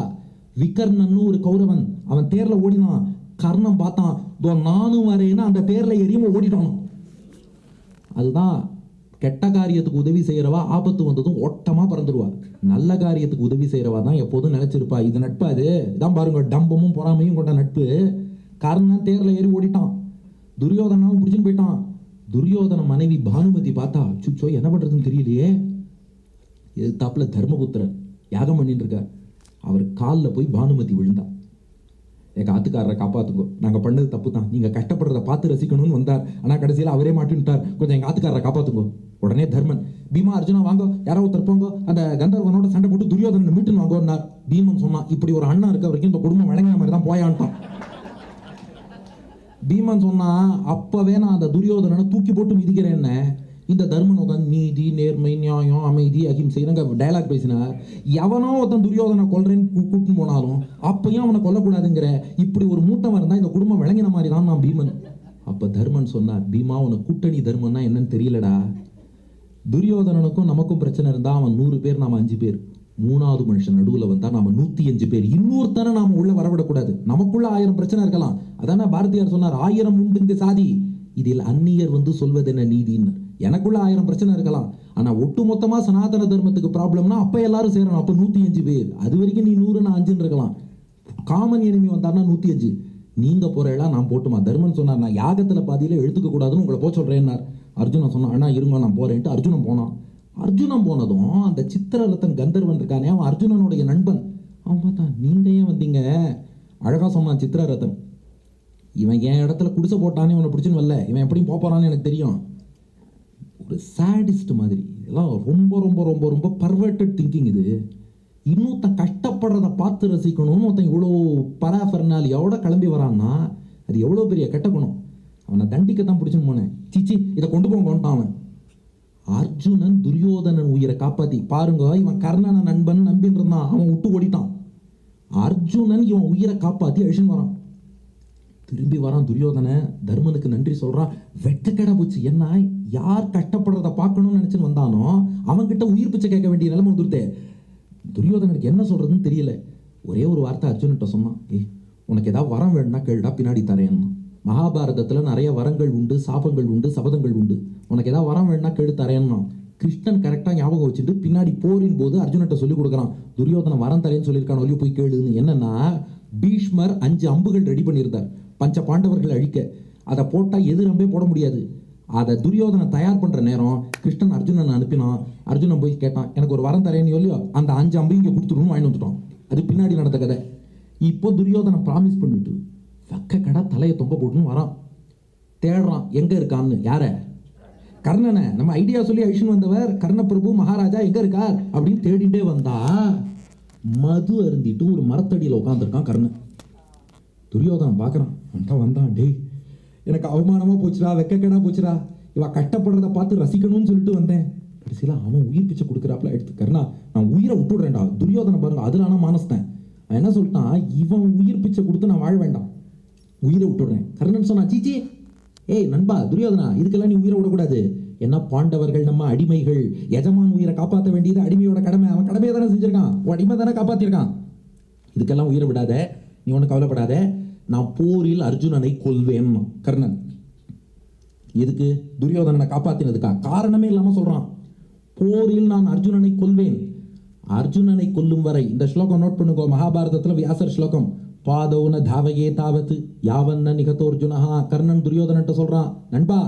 விகர்ணன்னு ஒரு கௌரவன், அவன் தேர்ல ஓடினான். கர்ணன் பார்த்தான், நானும் வரேன்னு அந்த தேர்ல எரியுமோ ஓடிட்டான். அதுதான் கெட்ட காரியத்துக்கு உதவி செய்யறவா ஆபத்து வந்ததும் ஓட்டமா பறந்துடுவா. நல்ல காரியத்துக்கு உதவி செய்யறவா தான் எப்போதும் நினைச்சிருப்பா. இது நட்பு. அது இதான் பாருங்க, டம்பமும் பொறாமையும் கொண்ட நட்பு. கர்ணன் தேர்ல ஏறி ஓடிட்டான், துரியோதனாவும் பிடிச்சுன்னு போயிட்டான். துரியோதன மனைவி பானுமதி பார்த்தா, சுச்சோ என்ன பண்றதுன்னு தெரியலையே. எதிர்த்தாப்புல தர்மபுத்திரன் யாகம் பண்ணிட்டு இருக்கார். அவர் காலில் போய் பானுமதி விழுந்தா. எங்க ஆத்துக்காரரை காப்பாத்துக்கோ, நாங்க பண்ணது தப்பு தான், நீங்க கஷ்டப்படுறத பார்த்து ரசிக்கணும்னு வந்தார், ஆனா கடைசியில் அவரே மாட்டின்ட்டார், கொஞ்சம் எங்க ஆத்துக்காரரை காப்பாத்துக்கோ. உடனே தர்மன், பீமா அர்ஜுனா வாங்க, யாரோ ஒருத்தர் போங்க, அந்த கந்தர்வனோட சண்டை போட்டு துரியோதனன் மீட்டுன்னு வாங்கன்னார். பீமன் சொன்னான், இப்படி ஒரு அண்ணன் இருக்க வரைக்கும் இந்த குடும்பம் வழங்கின மாதிரி தான் போயான்ட்டான். பீமன் சொன்னா, அப்பவே நான் அந்த துரியோதனனை தூக்கி போட்டு மிதிக்கிறேன்னு. இந்த தர்மன் உட்காந்து நீதி நேர்மை நியாயம் அமைதி அகிம்சைங்க டயலாக் பேசினார். எவனோ ஒருத்தன் துரியோதனை கொல்றேன்னு கூட்டின்னு போனாலும் அப்பயும் அவனை கொல்லக்கூடாதுங்கிற இப்படி ஒரு மூத்தம் இருந்தா இந்த குடும்பம் விளங்கின மாதிரி தான் நான் பீமன். அப்ப தர்மன் சொன்னார், பீமா உனக்கு கூட்டணி தர்மன்னா என்னன்னு தெரியலடா. துரியோதனனுக்கும் நமக்கும் பிரச்சனை இருந்தா அவன் 100 பேர், நாம 5 பேர். 3வது மனுஷன் நடுவுல வந்தா நாம 105 பேர். இன்னொருத்தனை நாம உள்ள வரவிடக்கூடாது. நமக்குள்ள 1000 பிரச்சனை இருக்கலாம். அதான பாரதியார் சொன்னார், 1000 உண்டுங்க சாதி, இதில் அந்நியர் வந்து சொல்வது என்ன நீதின்னு. எனக்குள்ள 1000 பிரச்சனை இருக்கலாம், ஆனா ஒட்டுமொத்தமா சனாதன தர்மத்துக்கு ப்ராப்ளம்னா அப்ப எல்லாரும் சேரணும். அப்ப 105 பேர். அது வரைக்கும் நீ 100 நான் 5 இருக்கலாம். காமன் எனிமி வந்தார்னா 105. நீங்க போறேடா நான் போட்டுமா. தர்மன் சொன்னார், நான் யாகத்துல பாதியில எழுத்துக்க கூடாதுன்னு உங்களை போக சொல்றேன்னார். அர்ஜுனன் சொன்னான், அண்ணா இருங்க நான் போறேன்ட்டு அர்ஜுனன் போனான். அர்ஜுனன் போனதும் அந்த சித்திரரதன் கந்தர்வன் இருக்கானே, அவன் அர்ஜுனனுடைய நண்பன். அவன் பார்த்தான், நீங்க ஏன் வந்தீங்க? அழகா சொன்னான் சித்திரரதன், இவன் என் இடத்துல குடிசை போட்டானே இவனை பிடிச்சுன்னு வரல, இவன் எப்படியும் போறான்னு எனக்கு தெரியும். ஒரு சாடிஸ்ட் மாதிரி. இதெல்லாம் ரொம்ப ரொம்ப ரொம்ப ரொம்ப பர்வர்டட் திங்கிங். இது இன்னொருத்தன் கஷ்டப்படுறத பார்த்து ரசிக்கணும்னு ஒருத்தன் இவ்வளோ பராஃபர்னாலியோட கிளம்பி வரான்னா அது எவ்வளோ பெரிய கெட்ட குணம். அவனை தண்டிக்கத்தான் பிடிச்சுன்னு போனேன். சிச்சி இதை கொண்டு போங்கன்ட்டான் அவன். அர்ஜுனன் துரியோதனன் உயிரை காப்பாத்தி பாருங்க, இவன் கர்ணன நண்பன் நம்பின்னு இருந்தான், அவன் விட்டு ஓடிட்டான். அர்ஜுனன் இவன் உயிரை காப்பாத்தி அழிச்சுன்னு வரான். திரும்பி வரான் துரியோதன, தர்மனுக்கு நன்றி சொல்றான். வெட்டக்கடை போச்சு. என்ன, யார் கஷ்டப்படுறத பார்க்கணும்னு நினைச்சுன்னு வந்தானோ அவன்கிட்ட உயிர் பிச்சை கேட்க வேண்டிய நிலைமை வந்துருத்தே. துரியோதனனுக்கு என்ன சொல்றதுன்னு தெரியல. ஒரே ஒரு வார்த்தை அர்ஜுன்கிட்ட சொன்னான், உனக்கு ஏதாவது வரம் வேணும்னா கேளுடா, பின்னாடி தரேன். மகாபாரதத்துல நிறைய வரங்கள் உண்டு, சாபங்கள் உண்டு, சபதங்கள் உண்டு. உனக்கு ஏதாவது வரம் வேணும்னா கேளு தரேன்னா. கிருஷ்ணன் கரெக்டா ஞாபகம் வச்சுட்டு பின்னாடி போரின் போது அர்ஜுன்கிட்ட சொல்லி கொடுக்குறான், துரியோதன வரம் தரேன்னு சொல்லியிருக்கான், ஒலிய போய் கேளுன்னு. என்னன்னா, பீஷ்மர் 5 அம்புகள் ரெடி பண்ணியிருந்தார் பஞ்ச பாண்டவர்கள் அழிக்க. அதை போட்டா எதிரம்பே போட முடியாது. அதை துரியோதனை தயார் பண்ற நேரம் கிருஷ்ணன் அர்ஜுனன் அனுப்பினான். அர்ஜுனன் போய் கேட்டான், எனக்கு ஒரு வரம் தரேன்னு சொல்லியோ, அந்த 5 அம்பு இங்கே கொடுத்துருன்னு வாங்கி வந்துட்டான். அது பின்னாடி நடந்த கதை. இப்போ துரியோதனை ப்ராமிஸ் பண்ணிட்டு வக்க கடை தலையை தொங்க போட்டுன்னு வரான். தேடுறான் எங்க இருக்கான்னு. யார? கர்ணனை. நம்ம ஐடியா சொல்லி அழிச்சுன்னு வந்தவர் கர்ணபிரபு மகாராஜா எங்க இருக்கார் அப்படின்னு தேடிண்டே வந்தா மது அருந்திட்டு ஒரு மரத்தடியில் உட்காந்துருக்கான் கர்ணன். துரியோதனன் பார்க்குறான், வந்தான். டேய் எனக்கு அவமானமாக போச்சுடா, வெக்கக்கடா போச்சுடா, இவ கஷ்டப்படுறத பார்த்து ரசிக்கணும்னு சொல்லிட்டு வந்தேன். கடைசியில் அவன் உயிர் பிச்சை கொடுக்குறாப்புல எடுத்து, கர்ணா நான் உயிரை விட்டுடுறேன்டா. துரியோதனை பாருங்க, அதில் ஆனால் மானஸ்தேன். அவன் என்ன சொல்லிட்டான், இவன் உயிர் பிச்சை கொடுத்து நான் வாழ வேண்டாம், உயிரை விட்டுடுறேன். கர்ணன் சொன்னா, சீச்சி ஏய் நண்பா துரியோதனா, இதுக்கெல்லாம் நீ உயிரை விடக்கூடாது. என்ன பாண்டவர்கள் நம்ம அடிமைகள், எஜமான் உயிரை காப்பாற்ற வேண்டியது அடிமையோட கடமை. அவன் கடமையை தானே செஞ்சிருக்கான், அடிமை தானே காப்பாற்றிருக்கான். இதுக்கெல்லாம் உயிரை விடாத, நீ ஒன்றும் கவலைப்படாத. நான் போரில் அர்ஜுனனை கொல்வேன் கர்ணன். எதுக்கு? துரியோதனனை காப்பாத்தினதுக்கா? காரணமே இல்லாம சொல்றான், போரில் நான் அர்ஜுனனை கொல்வேன். அர்ஜுனனை கொல்லும் வரை, இந்த ஸ்லோகம் நோட் பண்ணுங்க, மகாபாரதத்துல வியாசர் ஸ்லோகம், பாதௌன தாவகே தாவத்து யாவன்ன நிகதோர்ஜுனஹா. கர்ணன் துரியோதனன்ட்ட சொல்றான், நண்பா,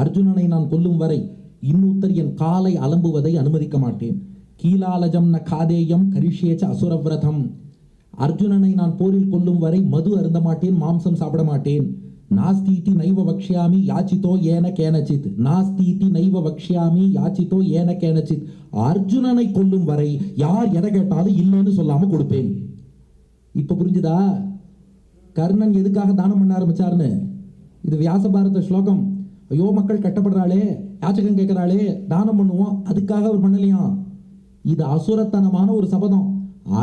அர்ஜுனனை நான் கொல்லும் வரை இன்னொருத்தர் என் காலை அலம்புவதை அனுமதிக்க மாட்டேன். கீலாலஜம் ந காதேயம் கரிஷேச்ச அசுரவிரதம். அர்ஜுனனை நான் போரில் கொல்லும் வரை மது அருந்த மாட்டேன், மாம்சம் சாப்பிட மாட்டேன். நாஸ்தீதி நைவ வக்ஷ்யாமி யாச்சிதோ ஏன கேனச்சித். நாஸ்தீதி நைவ வக்ஷ்யாமி யாச்சிதோ ஏன கேனச்சித். அர்ஜுனனை கொல்லும் வரை யார் எதை கேட்டாலும் இல்லைன்னு சொல்லாம கொடுப்பேன். இப்ப புரிஞ்சுதா கர்ணன் எதுக்காக தானம் பண்ண ஆரம்பிச்சாருன்னு? இது வியாச பாரத ஸ்லோகம். ஐயோ மக்கள் கட்டப்படுறாளே, யாச்சகம் கேட்கிறாளே, தானம் பண்ணுவோம், அதுக்காக அவர் பண்ணலையாம். இது அசுரத்தனமான ஒரு சபதம்.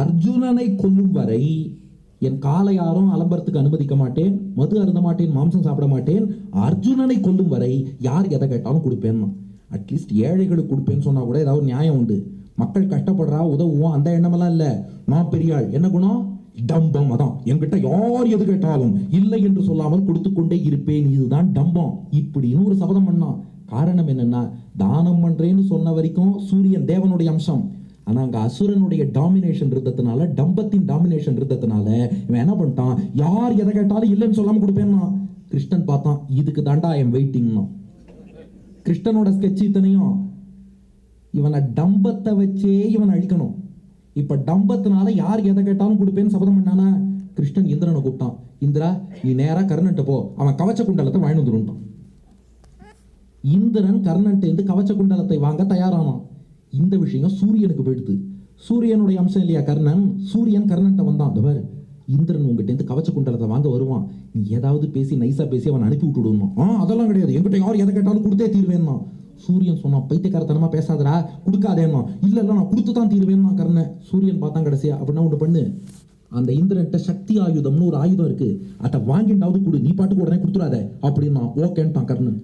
அர்ஜுனனை கொல்லும் வரை என் காலை யாரும் அலம்பரத்துக்கு அனுமதிக்க மாட்டேன், மது அருந்த மாட்டேன், மாம்சம் சாப்பிட மாட்டேன். அர்ஜுனனை கொல்லும் வரை யார் எதை கேட்டாலும் கொடுப்பேன். அட்லீஸ்ட் ஏழைகளுக்கு கொடுப்பேன்னு சொன்னா கூட ஏதாவது நியாயம் உண்டு. மக்கள் கஷ்டப்படுறா, உதவுவோம், அந்த எண்ணமெல்லாம் இல்லை. நான் பெரிய ஆள், என்ன குணம்? டம்பம். அதான், என்கிட்ட யார் எது கேட்டாலும் இல்லை என்று சொல்லாமல் கொடுத்து கொண்டே இருப்பேன், இதுதான் டம்பம். இப்படின்னு ஒரு சபதம் பண்ணான். காரணம் என்னன்னா, தானம் பண்றேன்னு சொன்ன வரைக்கும் சூரியன் தேவனுடைய அம்சம். ஆனா அங்க அசுரனுடைய டாமினேஷன் இருந்ததுனால, டம்பத்தின் டாமினேஷன் இருந்ததுனால இவன் என்ன பண்ணிட்டான், யார் எதை கேட்டாலும் இல்லைன்னு சொல்லாம கொடுப்பேன்னா. கிருஷ்ணன் பார்த்தான், இதுக்கு தாண்டா ஐ எம் வெயிட்டிங்னா. கிருஷ்ணனோட ஸ்கெட்ச் இத்தனையும் இவனை டம்பத்தை வச்சே இவன் அழிக்கணும். இப்ப டம்பத்தினால யார் எதை கேட்டாலும் கொடுப்பேன்னு சபதம் பண்ணானா. கிருஷ்ணன் இந்திரனை கூப்பிட்டான், இந்திரா நீ நேரா கர்ணன்ட்ட போ, அவன் கவச்ச குண்டலத்தை வாங்கி வந்துருட்டான். இந்திரன் கர்ணன்ட்ட இருந்து கவச்ச குண்டலத்தை வாங்க தயாரானான். இந்த விஷயம் சூரியனுக்கு போயிடுது. சூரியனுடைய அம்சம் இல்லையா கர்ணன்? சூரியன் கர்ணன்ட்ட வந்தான், பாரு இந்திரன் உங்ககிட்ட இருந்து கவச்ச குண்டலத்தை வாங்க வருவான், நீ ஏதாவது பேசி நைஸா பேசி அவன் அனுப்பி விட்டுடுவான். அதெல்லாம் கிடையாது, என்கிட்ட யார் எதை கேட்டாலும் கொடுத்தே தீர்வேன்னா. சூரியன் சொன்னான், பைத்தியக்காரத்தனமா பேசாதடா, கொடுக்காதேன்னா. இல்ல இல்ல நான் கொடுத்து தான் தீர்வேன்னா கர்ணன். சூரியன் பார்த்தான் கடைசியா, அப்படின்னா ஒன்று பண்ணு, அந்த இந்திரன்ட்ட சக்தி ஆயுதம்னு ஒரு ஆயுதம் இருக்கு, அதை வாங்கிட்டாவது கொடு, நீ பாட்டுக்கு உடனே கொடுத்துடாத அப்படின்னா. ஓகேன்ட்டான் கர்ணன்.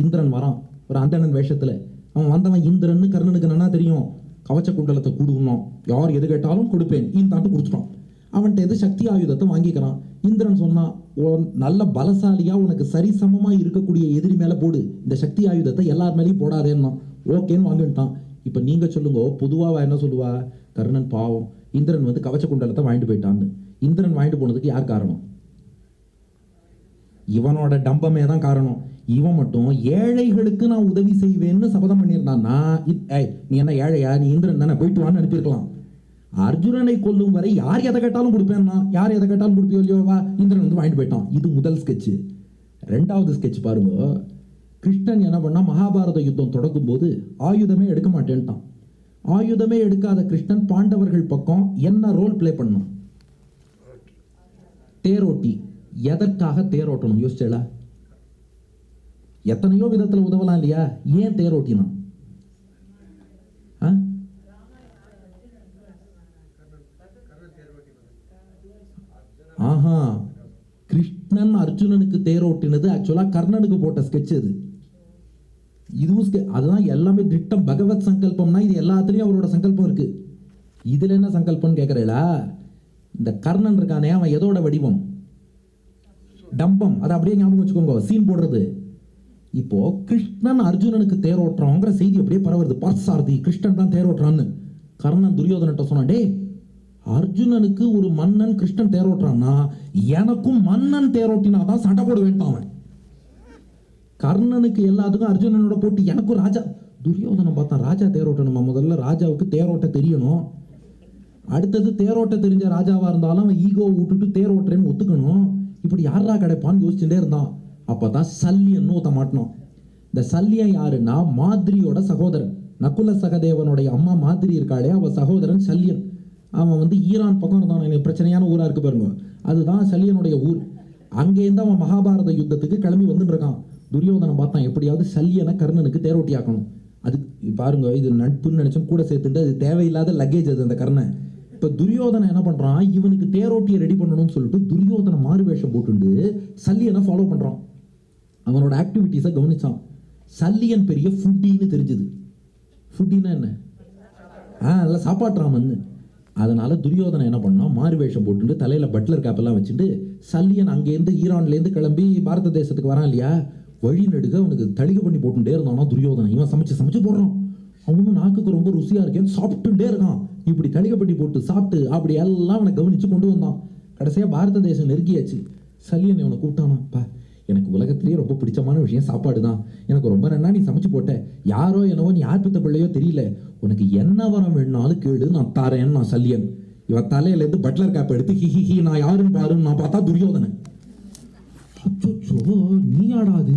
இந்திரன் வரான் ஒரு அந்தணன் வேஷத்துல. அவன் வந்தவன் இந்திரன்னு கர்ணனுக்கு நல்லா தெரியும். கவச்ச குண்டலத்தை கொடுக்கணும், யார் எது கேட்டாலும் கொடுப்பேன், இந்தாண்டு கொடுத்துட்டான். அவன்கிட்ட எது சக்தி ஆயுதத்தை வாங்கிக்கிறான். இந்திரன் சொன்னான், நல்ல பலசாலியா உனக்கு சரிசமமா இருக்கக்கூடிய எதிரி மேல போடு, இந்த சக்தி ஆயுதத்தை எல்லார் மேலேயும் போடாதேன்னா. ஓகேன்னு வாங்கிட்டான். இப்ப நீங்க சொல்லுங்க, பொதுவா என்ன சொல்லுவா? கர்ணன் பாவம், இந்திரன் வந்து கவச்ச குண்டலத்தை வாங்கிட்டு போயிட்டான்னு. இந்திரன் வாங்கிட்டு போனதுக்கு யார் காரணம்? இவனோட டம்பமே தான் காரணம். இவன் மட்டும் ஏழைகளுக்கு நான் உதவி செய்வேன்னு சபதம் பண்ணியிருந்தான்னா, நீ என்ன ஏழையா, நீ இந்திரன் தானே, போயிட்டு வான்னு அனுப்பியிருக்கலாம். அர்ஜுனனை கொல்லும் வரை யார் எதை கேட்டாலும் கொடுப்பேன்னா, யார் எதை கேட்டாலும் கொடுப்பியோ இல்லையோவா, இந்திரன் வந்து வாங்கிட்டு போயிட்டான். இது முதல் ஸ்கெட்ச். ரெண்டாவது ஸ்கெட்ச் பாருங்க. கிருஷ்ணன் என்ன பண்ணா, மகாபாரத யுத்தம் தொடங்கும் போது ஆயுதமே எடுக்க மாட்டேன்ட்டான். ஆயுதமே எடுக்காத கிருஷ்ணன் பாண்டவர்கள் பக்கம் என்ன ரோல் பிளே பண்ணான்? தேரோட்டி. எதற்காக தேரோட்டணும் யோசிச்சா? எத்தனையோ விதத்துல உதவலாம் இல்லையா? ஏன் தேரோட்டினா? ஆஹா, கிருஷ்ணன் அர்ஜுனனுக்கு தேரோட்டினது ஆக்சுவலா கர்ணனுக்கு போட்ட ஸ்கெட்ச் அது. இதுவும் அதுதான் எல்லாமே திட்டம். பகவத் சங்கல்பம்னா இது எல்லாத்துலயும் அவரோட சங்கல்பம் இருக்கு. இதுல என்ன சங்கல்பம் கேட்கறீங்களா? இந்த கர்ணன் இருக்கானே, அவன் எதோட வடிவம்? டம்பம். அதை அப்படியே ஞாபகம் வச்சுக்கோங்க, சீன் போடுறது. இப்போ கிருஷ்ணன் அர்ஜுனனுக்கு தேரோட்டுறாங்கிற செய்தி அப்படியே பரவுறது. பார்த்தசாரதி கிருஷ்ணன் தான் தேரோட்டுறான்னு. கர்ணன் துரியோதனட்ட சொன்னான், டே அர்ஜுனனுக்கு ஒரு மன்னன் கிருஷ்ணன் தேரோட்டுறான்னா எனக்கும் மன்னன் தேரோட்டினாதான் சண்டை போட வேண்டாம். அவன் கர்ணனுக்கு எல்லாத்துக்கும் அர்ஜுனனோட போட்டி, எனக்கும் ராஜா. துரியோதனன் பார்த்தான், ராஜா தேரோட்டணுமா? முதல்ல ராஜாவுக்கு தேரோட்ட தெரியணும். அடுத்தது தேரோட்ட தெரிஞ்ச ராஜாவா இருந்தாலும் அவன் ஈகோ விட்டுட்டு தேரோட்டுறேன்னு ஒத்துக்கணும். இப்படி யாரா கிடைப்பான்னு யோசிச்சுட்டே இருந்தான். அப்பதான் சல்லியன்னு ஒருத்த மாட்டினோம். இந்த சல்லியன் யாருன்னா மாதிரியோட சகோதரன். நகுல சகதேவனுடைய அம்மா மாதிரி இருக்காளே, அவ சகோதரன் சல்லியன். அவன் வந்து ஈரான் பக்கம் இருந்தான். எனக்கு பிரச்சனையான ஊரா இருக்கு பாருங்க, அதுதான் சல்லியனுடைய ஊர். அங்கேருந்து அவன் மகாபாரத யுத்தத்துக்கு கிளம்பி வந்துட்டு இருக்கான். துரியோதனை பார்த்தான், எப்படியாவது சல்லியனை கர்ணனுக்கு தேரோட்டி ஆக்கணும். அது பாருங்க, இது நட்புன்னு நினைச்சோம், கூட சேர்த்துட்டு அது தேவையில்லாத லக்கேஜ் அது அந்த கர்ணன். இப்ப துரியோதனை என்ன பண்றான், இவனுக்கு தேரோட்டியை ரெடி பண்ணணும்னு சொல்லிட்டு துரியோதனை மாறு வேஷம் போட்டு சல்லியனை ஃபாலோ பண்றான். அவனோட ஆக்டிவிட்டிஸை கவனிச்சான். சல்லியன் பெரிய ஃபுட்டின்னு தெரிஞ்சது. ஃபுட்டின்னா என்ன? நல்லா சாப்பாட்டுறான் வந்து. அதனால துரியோதனை என்ன பண்ணான், மாறு வேஷம் போட்டுட்டு தலையில பட்லர் கேப்பெல்லாம் வச்சுட்டு சல்லியன் அங்கேருந்து ஈரான்லேருந்து கிளம்பி பாரத தேசத்துக்கு வரான் இல்லையா, வழி நடுக அவனுக்கு தளிகை பண்ணி போட்டுட்டே இருந்தானா துரியோதனை. இவன் சமைச்சு போடுறான், அவனும் நாக்குக்கு ரொம்ப ருசியா இருக்கேன்னு சாப்பிட்டுட்டே இருக்கான். இப்படி தளிகை பண்ணி போட்டு சாப்பிட்டு அப்படி எல்லாம் அவனை கவனிச்சு கொண்டு வந்தான். கடைசியா பாரத தேசம் நெருங்கியாச்சு. சல்லியன் இவனை கூப்பிட்டானாப்பா, எனக்கு உலகத்திலேயே ரொம்ப பிடிச்சமான விஷயம் சாப்பாடு தான், எனக்கு ரொம்ப நன்னா நீ சமைச்சு போட்ட, யாரோ என்னவோ நீ யார் பித்த பிள்ளையோ தெரியல, உனக்கு என்ன வரம் வேணாலும் கேளு நான் தாரேன்னு நான் சல்லியன். இவன் தலையிலேருந்து பட்லர் கேப் எடுத்து ஹி நான் யாருன்னு பாருன்னு நான் பார்த்தா துரியோதனன். அச்சோ நீ ஆடாது,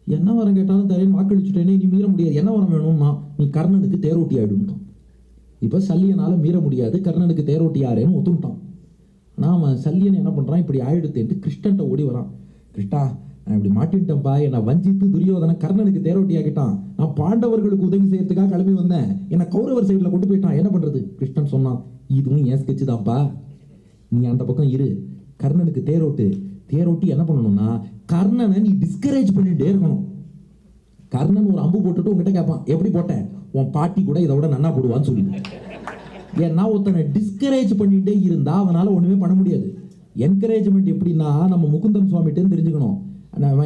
என்ன வரம் கேட்டாலும் தரேன்னு வாக்களிச்சுட்டேனே, நீ மீற முடியாது, என்ன வரம் வேணும்னா நீ கர்ணனுக்கு தேரோட்டி ஆயிடுன்ட்டான். இப்போ சல்லியனால மீற முடியாது, கர்ணனுக்கு தேரோட்டி யாரேன்னு ஒத்துட்டான். ஆனால் அவன் சல்லியன் என்ன பண்ணுறான், இப்படி ஆயிடுத்தேன்ட்டு கிருஷ்ணன்ட்ட ஓடி வரான். கிருஷ்ணா நான் இப்படி மாட்டின்ட்டேன்ப்பா, என்னை வஞ்சித்து துரியோதன கர்ணனுக்கு தேரோட்டி ஆக்கிட்டான், நான் பாண்டவர்களுக்கு உதவி செய்யறதுக்காக கிளம்பி வந்தேன், என்னை கௌரவர் சைடில் கொண்டு போயிட்டான், என்ன பண்ணுறது? கிருஷ்ணன் சொன்னான், இதுவும் ஏன் ஸ்கெட்சு தான்ப்பா, நீ அந்த பக்கம் இரு, கர்ணனுக்கு தேரோட்டி என்ன பண்ணணும்னா கர்ணனை நீ டிஸ்கரேஜ் பண்ணிட்டே இருக்கணும். கர்ணன் ஒரு அம்பு போட்டுட்டு உங்ககிட்ட கேட்பான், எப்படி போட்டேன், உன் பாட்டி கூட இதை விட நன்னா போடுவான்னு சொல்லிட்டு. ஏன்னா ஒருத்தனை டிஸ்கரேஜ் பண்ணிட்டே இருந்தா அவனால ஒண்ணுமே பண்ண முடியாது. என்கரேஜ்மெண்ட் எப்படின்னா நம்ம முகுந்தன் சுவாமிகிட்டேன்னு தெரிஞ்சுக்கணும்.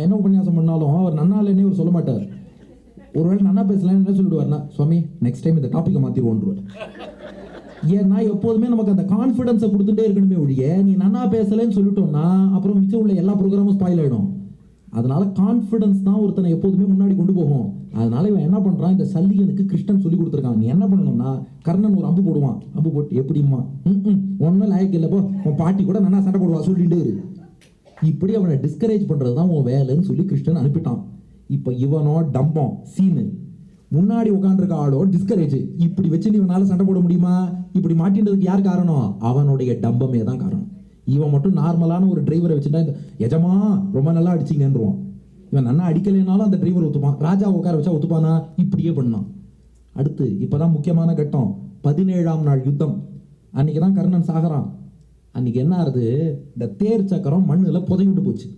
என்ன உபன்யாசம் பண்ணாலும் அவர் நன்னா இல்லைன்னே அவர் சொல்ல மாட்டார். ஒருவேளை நன்னா பேசலான்னு என்ன சொல்லிடுவார்னா, சுவாமி நெக்ஸ்ட் டைம் இந்த டாப்பிக்கை மாற்றிடுவோன்றுவார். ஏன்னா எப்போதுமே நமக்கு அந்த கான்ஃபிடன்ஸை கொடுத்துட்டே இருக்கணுமே ஒழிய நீ நன்னா பேசலைன்னு சொல்லிட்டோம்னா அப்புறம் மிச்சம் உள்ள எல்லா ப்ரோக்ராமும் ஸ்பாயில் ஆகிடும். அதனால கான்ஃபிடன்ஸ் தான் ஒருத்தனை எப்போதுமே முன்னாடி கொண்டு போகும். அதனால இவன் என்ன பண்றான், இந்த சல்லியனுக்கு கிருஷ்ணன் சொல்லி கொடுத்துருக்கான், நீ என்ன பண்ணணும்னா கர்ணன் ஒரு அம்பு போடுவான், அம்பு போட்டு எப்படிமா ஒன்னும் லாயக்கு இல்லப்போ உன் பாட்டி கூட நல்லா சண்டை போடுவா சொல்லிட்டு இப்படி அவனை டிஸ்கரேஜ் பண்றது தான் உன் வேலைன்னு சொல்லி கிருஷ்ணன் அனுப்பிட்டான். இப்ப இவனோ டம்பம் சீனு, முன்னாடி உட்காந்துருக்க ஆளோ டிஸ்கரேஜ், இப்படி வச்சு நீ இவனால சண்டை போட முடியுமா? இப்படி மாட்டின்றதுக்கு யார் காரணம்? அவனுடைய டம்பமே தான் காரணம். இவன் மட்டும் நார்மலான ஒரு டிரைவரை வச்சுட்டா எஜமா ரொம்ப நல்லா அடிச்சிங்கன்றான். இவன் நல்லா அடிக்கலைனாலும் அந்த டிரைவர் ஒத்துப்பான், ராஜா உட்கார வச்சா ஒத்துப்பானா? இப்படியே பண்ணான். அடுத்து இப்பதான் முக்கியமான கட்டம், 17ஆம் நாள் யுத்தம். அன்னைக்கு தான் கர்ணன் சாகரான். அன்னைக்கு என்ன ஆகுது, இந்த தேர் சக்கரம் மண்ணுல புதைவிட்டு போச்சு.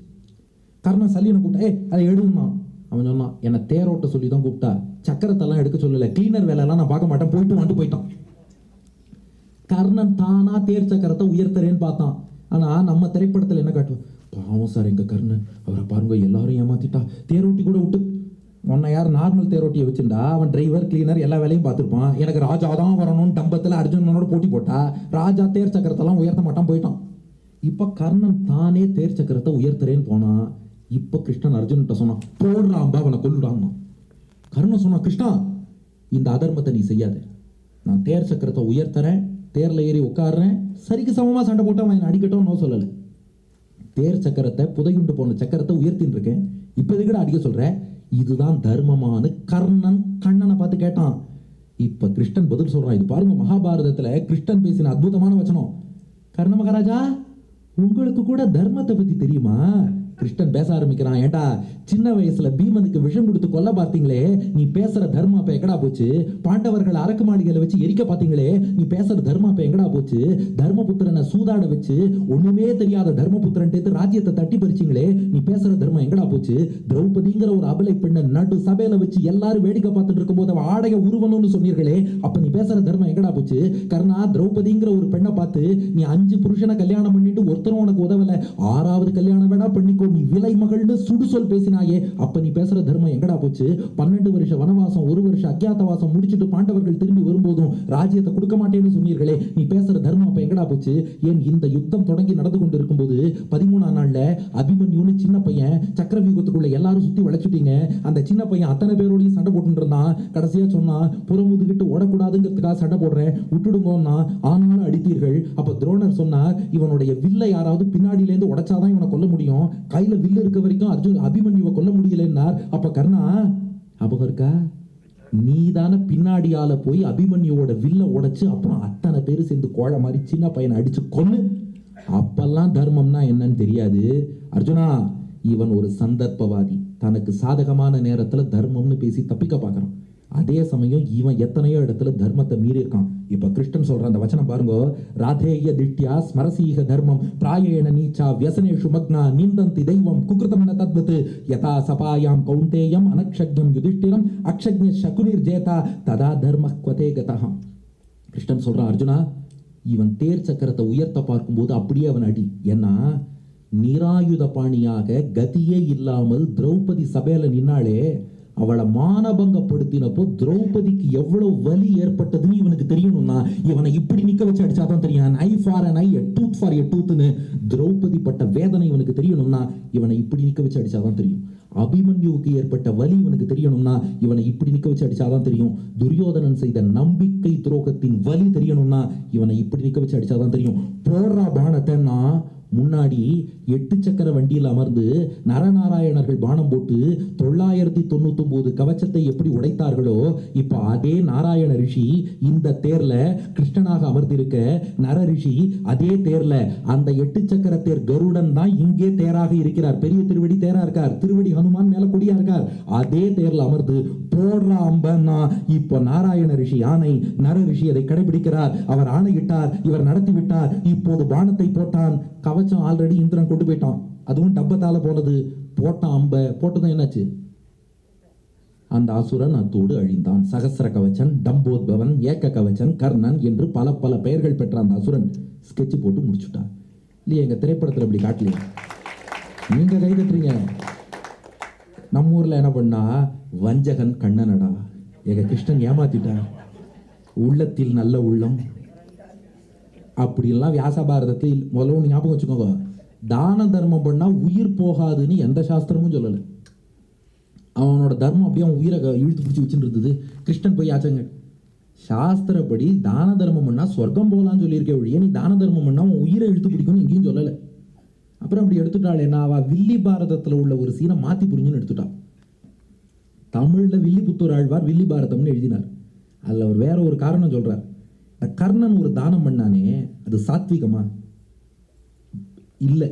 கர்ணன் சல்லியனை கூப்பிட்டா அதை எடுந்தான். அவன் சொன்னான், என்னை தேரோட்ட சொல்லி தான் கூப்பிட்டா, சக்கரத்தெல்லாம் எடுக்க சொல்லல, கிளீனர் வேலையெல்லாம் நான் பார்க்க மாட்டேன், வந்துட்டு போயிட்டான். கர்ணன் தானா தேர் சக்கரத்தை உயர்த்தறேன்னு பார்த்தான். ஆனா நம்ம திரைப்படத்தில் என்ன காட்டுவோம், பாவம் சார் எங்க கர்ணன், அவரை பாருங்க எல்லாரும் ஏமாத்திட்டா, தேரோட்டி கூட விட்டு, உன்னை யார் நார்மல் தேரோட்டியை வச்சுட்டா அவன் டிரைவர் கிளீனர் எல்லா வேலையும் பார்த்துருப்பான். எனக்கு ராஜா தான் வரணும்னு டம்பத்தில் அர்ஜுனனோட போட்டி போட்டா ராஜா தேர் சக்கரத்தெல்லாம் உயர்த்த மாட்டான், போயிட்டான். இப்ப கர்ணன் தானே தேர் சக்கரத்தை உயர்த்துறேன்னு போனா, இப்ப கிருஷ்ணன் அர்ஜுன்கிட்ட சொன்னான், போடுறாம்பா அவனை கொல்லுடான். கர்ணன் சொன்னான், கிருஷ்ணா இந்த அதர்மத்தை நீ செய்யாத, நான் தேர் சக்கரத்தை உயர்த்துறேன், தேர்ல ஏறி உட்காடுறேன், சரிக்கு சமமா சண்டை போட்டு அவன் அடிக்கட்டும் நோ சொல்லலை. தேர் சக்கரத்தை புதையுண்டு போன சக்கரத்தை உயர்த்தின்னு இருக்கேன், இப்ப எதுக்கட அடிக்க சொல்ற, இதுதான் தர்மமானு கர்ணன் கண்ணனை பார்த்து கேட்டான். இப்ப கிருஷ்ணன் பதில் சொல்றான். இது பாருங்க, மகாபாரதத்துல கிருஷ்ணன் பேசின அற்புதமான வச்சனம். கர்ண மகாராஜா உங்களுக்கு கூட தர்மத்தை பத்தி தெரியுமா? கிருஷ்ணன் பேச ஆரம்பிக்கிறான். ஏண்டா சின்ன வயசுல பீமனுக்கு விஷம் கொடுத்து கொல்ல பார்த்தீங்களே, நீ பேசுற தர்மம் அப்ப எங்கடா போச்சு? பாண்டவர்கள் அரக்கு மாளிகையில வச்சு எரிக்க பார்த்தீங்களே, நீ பேசுற தர்மம் அப்ப எங்கடா போச்சு? தர்மபுத்திரனை சூதாட வச்சு ஒண்ணுமே தெரியாத தர்மபுத்திரன் ராஜ்யத்தை தட்டி பறிச்சிங்களே, நீ பேசுற தர்மம் எங்கடா போச்சு? திரௌபதிங்கிற ஒரு அபலை பெண்ணை நடு சபையில வச்சு எல்லாரும் வேடிக்கை பார்த்துட்டு இருக்கும் போது அவ ஆடைய உருவணும்னு சொன்னீர்களே, அப்ப நீ பேசுற தர்மம் எங்கடா போச்சு? கர்ணா, திரௌபதிங்கிற ஒரு பெண்ணை பார்த்து நீ 5 புருஷனை கல்யாணம் பண்ணிட்டு ஒருத்தரும் உனக்கு உதவல, 6வது கல்யாணம் வேணா பண்ணிக்கோ, நீ விலை மகள்னு சுடுசொல் பேசினாயே, அப்ப நீ பேசுற தர்மம் எங்கடா போச்சு? 12 வருஷ வனவாசம் 1 வருஷ அஜ்ஞாதவாசம் முடிச்சுட்டு பாண்டவர்கள் திரும்பி வரும்போதும் ராஜ்யத்தை கொடுக்க மாட்டேன்னு சொன்னீர்களே, நீ பேசுற தர்மம் அப்ப எங்கடா போச்சு? ஏன் இந்த யுத்தம் தொடங்கி நடந்து கொண்டு இருக்கும்போது 13ஆம் நாள்ல அபிமன்யுன்னு சின்ன பையன் சக்கரவியூகத்துக்குள்ள எல்லாரும் சுத்தி வளைச்சுட்டீங்க. அந்த சின்ன பையன் அத்தனை பேரோடையும் சண்டை போட்டு இருந்தான். கடைசியா சொன்னா புறமுதுகிட்டு ஓடக்கூடாதுங்கிறதுக்காக சண்டை போடுறேன், விட்டுடுங்கன்னா, ஆனாலும் அடித்தீர்கள். அப்ப துரோணர் சொன்னார், இவனுடைய வில்லை யாராவது பின்னாடியில இருந்து உடைச்சாதான் இவனை கொல்ல முடியும், கையில வில்லு இருக்க வரைக்கும் அபிமன்யுவை கொல்ல முடியலன்னார். அப்ப கர்ணா அபகர்க்கா, நீதான பின்னாடியால போய் அபிமன்யுவோட வில்ல உடைச்சு அப்புறம் அத்தனை பேரு சேர்ந்து கோழை மாதிரி சின்ன பையனை அடிச்சு கொன்னு, அப்பெல்லாம் தர்மம்னா என்னன்னு தெரியாது. அர்ஜுனா, இவன் ஒரு சந்தர்ப்பவாதி, தனக்கு சாதகமான நேரத்துல தர்மம்னு பேசி தப்பிக்க பார்க்கறான். அதே சமயம் இவன் எத்தனையோ இடத்துல தர்மத்தை மீறி இருக்கான். இப்ப கிருஷ்ணன் சொல்ற அந்த வச்சனம் பாருங்க, ராதேய திஷ்டியா ஸ்மரசீக தர்மம் பிராயேண நீச்சா வியசனேஷு மக்னா நிந்தந்தி தெய்வம் குக்ருதம் ந தத்வத் யதா சபாயாம் கௌந்தேயம் அனக்ஷக்ஞம் யுதிஷ்டிரம் அக்ஷக்ஞ சகுனிர் ஜேதா ததா தர்ம க்வதே கதஹ. கிருஷ்ணன் சொல்றான், அர்ஜுனா இவன் தேர் சக்கரத்தை உயர்த்த பார்க்கும்போது அப்படியே அவன் அடி. ஏன்னா நிராயுத பாணியாக கதியே இல்லாமல் திரௌபதி சபையில நின்னாலே, அவளை மானபங்கப்படுத்தினப்போ திரௌபதிக்கு எவ்வளவு வலி ஏற்பட்டதுன்னு இவனுக்கு தெரியணும்னா இவனை இப்படி நிக்க வச்சு அடிச்சாதான் தெரியும். Eye for an eye, a tooth for a toothன்னு திரௌபதி பட்ட வேதனை இவனுக்கு தெரியணும்னா இவனை இப்படி நிக்க வச்சு அடிச்சாதான் தெரியும். அபிமன்யுவுக்கு ஏற்பட்ட வலி இவனுக்கு தெரியணும்னா இவனை இப்படி நிக்க வச்சு அடிச்சாதான் தெரியும். துரியோதனன் செய்த நம்பிக்கை துரோகத்தின் வலி தெரியணும்னா இவனை இப்படி நிக்க வச்சு அடிச்சாதான் தெரியும். போடுறா பானத்தைன்னா முன்னாடி 8 சக்கர வண்டியில் அமர்ந்து நரநாராயணர்கள் பானம் போட்டு 999 கவச்சத்தை எப்படி உடைத்தார்களோ, இப்ப அதே நாராயண ரிஷி இந்த தேர்ல கிருஷ்ணனாக அமர்ந்திருக்க, நர ரிஷி அதே தேர்ல அந்த 8 சக்கர தேர் கருடன் தான் இங்கே தேராக இருக்கிறார். பெரிய திருவடி தேரா இருக்கார், திருவடி ஹனுமான் மேல கொடியா இருக்கார். அதே தேர்ல அமர்ந்து போடுறா அம்பன்னா இப்ப நாராயண ரிஷி ஆணை, நர ரிஷி அதை கடைபிடிக்கிறார். அவர் ஆணையிட்டார், இவர் நடத்தி விட்டார். இப்போது பானத்தை போட்டான். கவச்சம் ஆல்ரெடி இந்திரன் கொண்டு போயிட்டான். அதுவும் டப்பத்தால போனது. போட்டான் அம்ப, போட்டதும் என்னாச்சு? அந்த அசுரன் அத்தோடு அழிந்தான். சகசிர கவச்சன், டம்போத்பவன், ஏக்க கவச்சன், கர்ணன் என்று பல பல பெயர்கள் பெற்ற அந்த அசுரன் ஸ்கெட்ச் போட்டு முடிச்சுட்டான். இல்லையா? எங்க திரைப்படத்தில் அப்படி காட்டலையே. நீங்க கை தட்டுறீங்க. நம்ம ஊர்ல என்ன பண்ணா, வஞ்சகன் கண்ணனடா, எங்க கிருஷ்ணன் ஏமாத்திட்டான், உள்ளத்தில் நல்ல உள்ளம் அப்படிலாம் வியாச பாரதத்தில் முதல்ல ஒன்று ஞாபகம் வச்சுக்கோங்க. தான தர்மம் பண்ணா உயிர் போகாதுன்னு எந்த சாஸ்திரமும் சொல்லலை. அவனோட தர்மம் அப்படியே அவன் உயிரை இழுத்து பிடிச்சி வச்சுட்டு இருந்தது. கிருஷ்ணன் போய் ஆச்சங்க, சாஸ்திரப்படி தான தர்மம் பண்ணா சொர்க்கம் போகலான்னு சொல்லியிருக்கே ஒழிய நீ தான தர்மம் பண்ணா அவன் உயிரை இழுத்து பிடிக்கும்னு எங்கேயும் சொல்லலை. அப்புறம் அப்படி எடுத்துட்டாள். என்ன, அவ வில்லி பாரதத்தில் உள்ள ஒரு சீனை மாற்றி புரிஞ்சுன்னு எடுத்துட்டான். தமிழில் வில்லிபுத்தூர் ஆழ்வார் வில்லி பாரதம்னு எழுதினார். அதில் அவர் வேற ஒரு காரணம் சொல்றார். கர்ணன் ஒரு தானம் பண்ணானே, அது சாத்விகமா? இல்லை.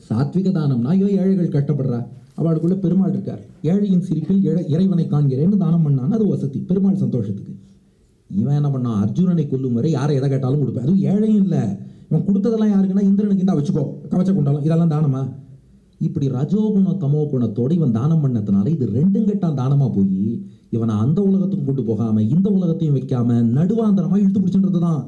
சாத்விக தானம்னா, ஐயோ ஏழைகள் கஷ்டப்படுறா, அவளுக்குள்ள பெருமாள் இருக்கார், ஏழையின் சிரிப்பில் இறைவனை காண்கிறேன்னு தானம் பண்ணான்னு அது வசதி, பெருமாள் சந்தோஷத்துக்கு. இவன் என்ன பண்ணான், அர்ஜுனனை கொல்லும் வரை யாரை எதை கேட்டாலும் கொடுப்பேன். அதுவும் ஏழையும் இல்லை. இவன் கொடுத்ததெல்லாம் யாருக்குன்னா இந்திரனுக்கு இந்த வச்சுக்கோ, கவச்ச கொண்டாலும், இதெல்லாம் தானமா? இப்படி ரஜோகுண தமோ குணத்தோடு இவன் தானம் பண்ணதுனால இது ரெண்டும் கெட்டான் தானமா போய் இவனை அந்த உலகத்துக்கும் கொண்டு போகாம இந்த உலகத்தையும் வைக்காம நடுவாந்தரமா இழுத்து பிடிச்சுன்றது தான்.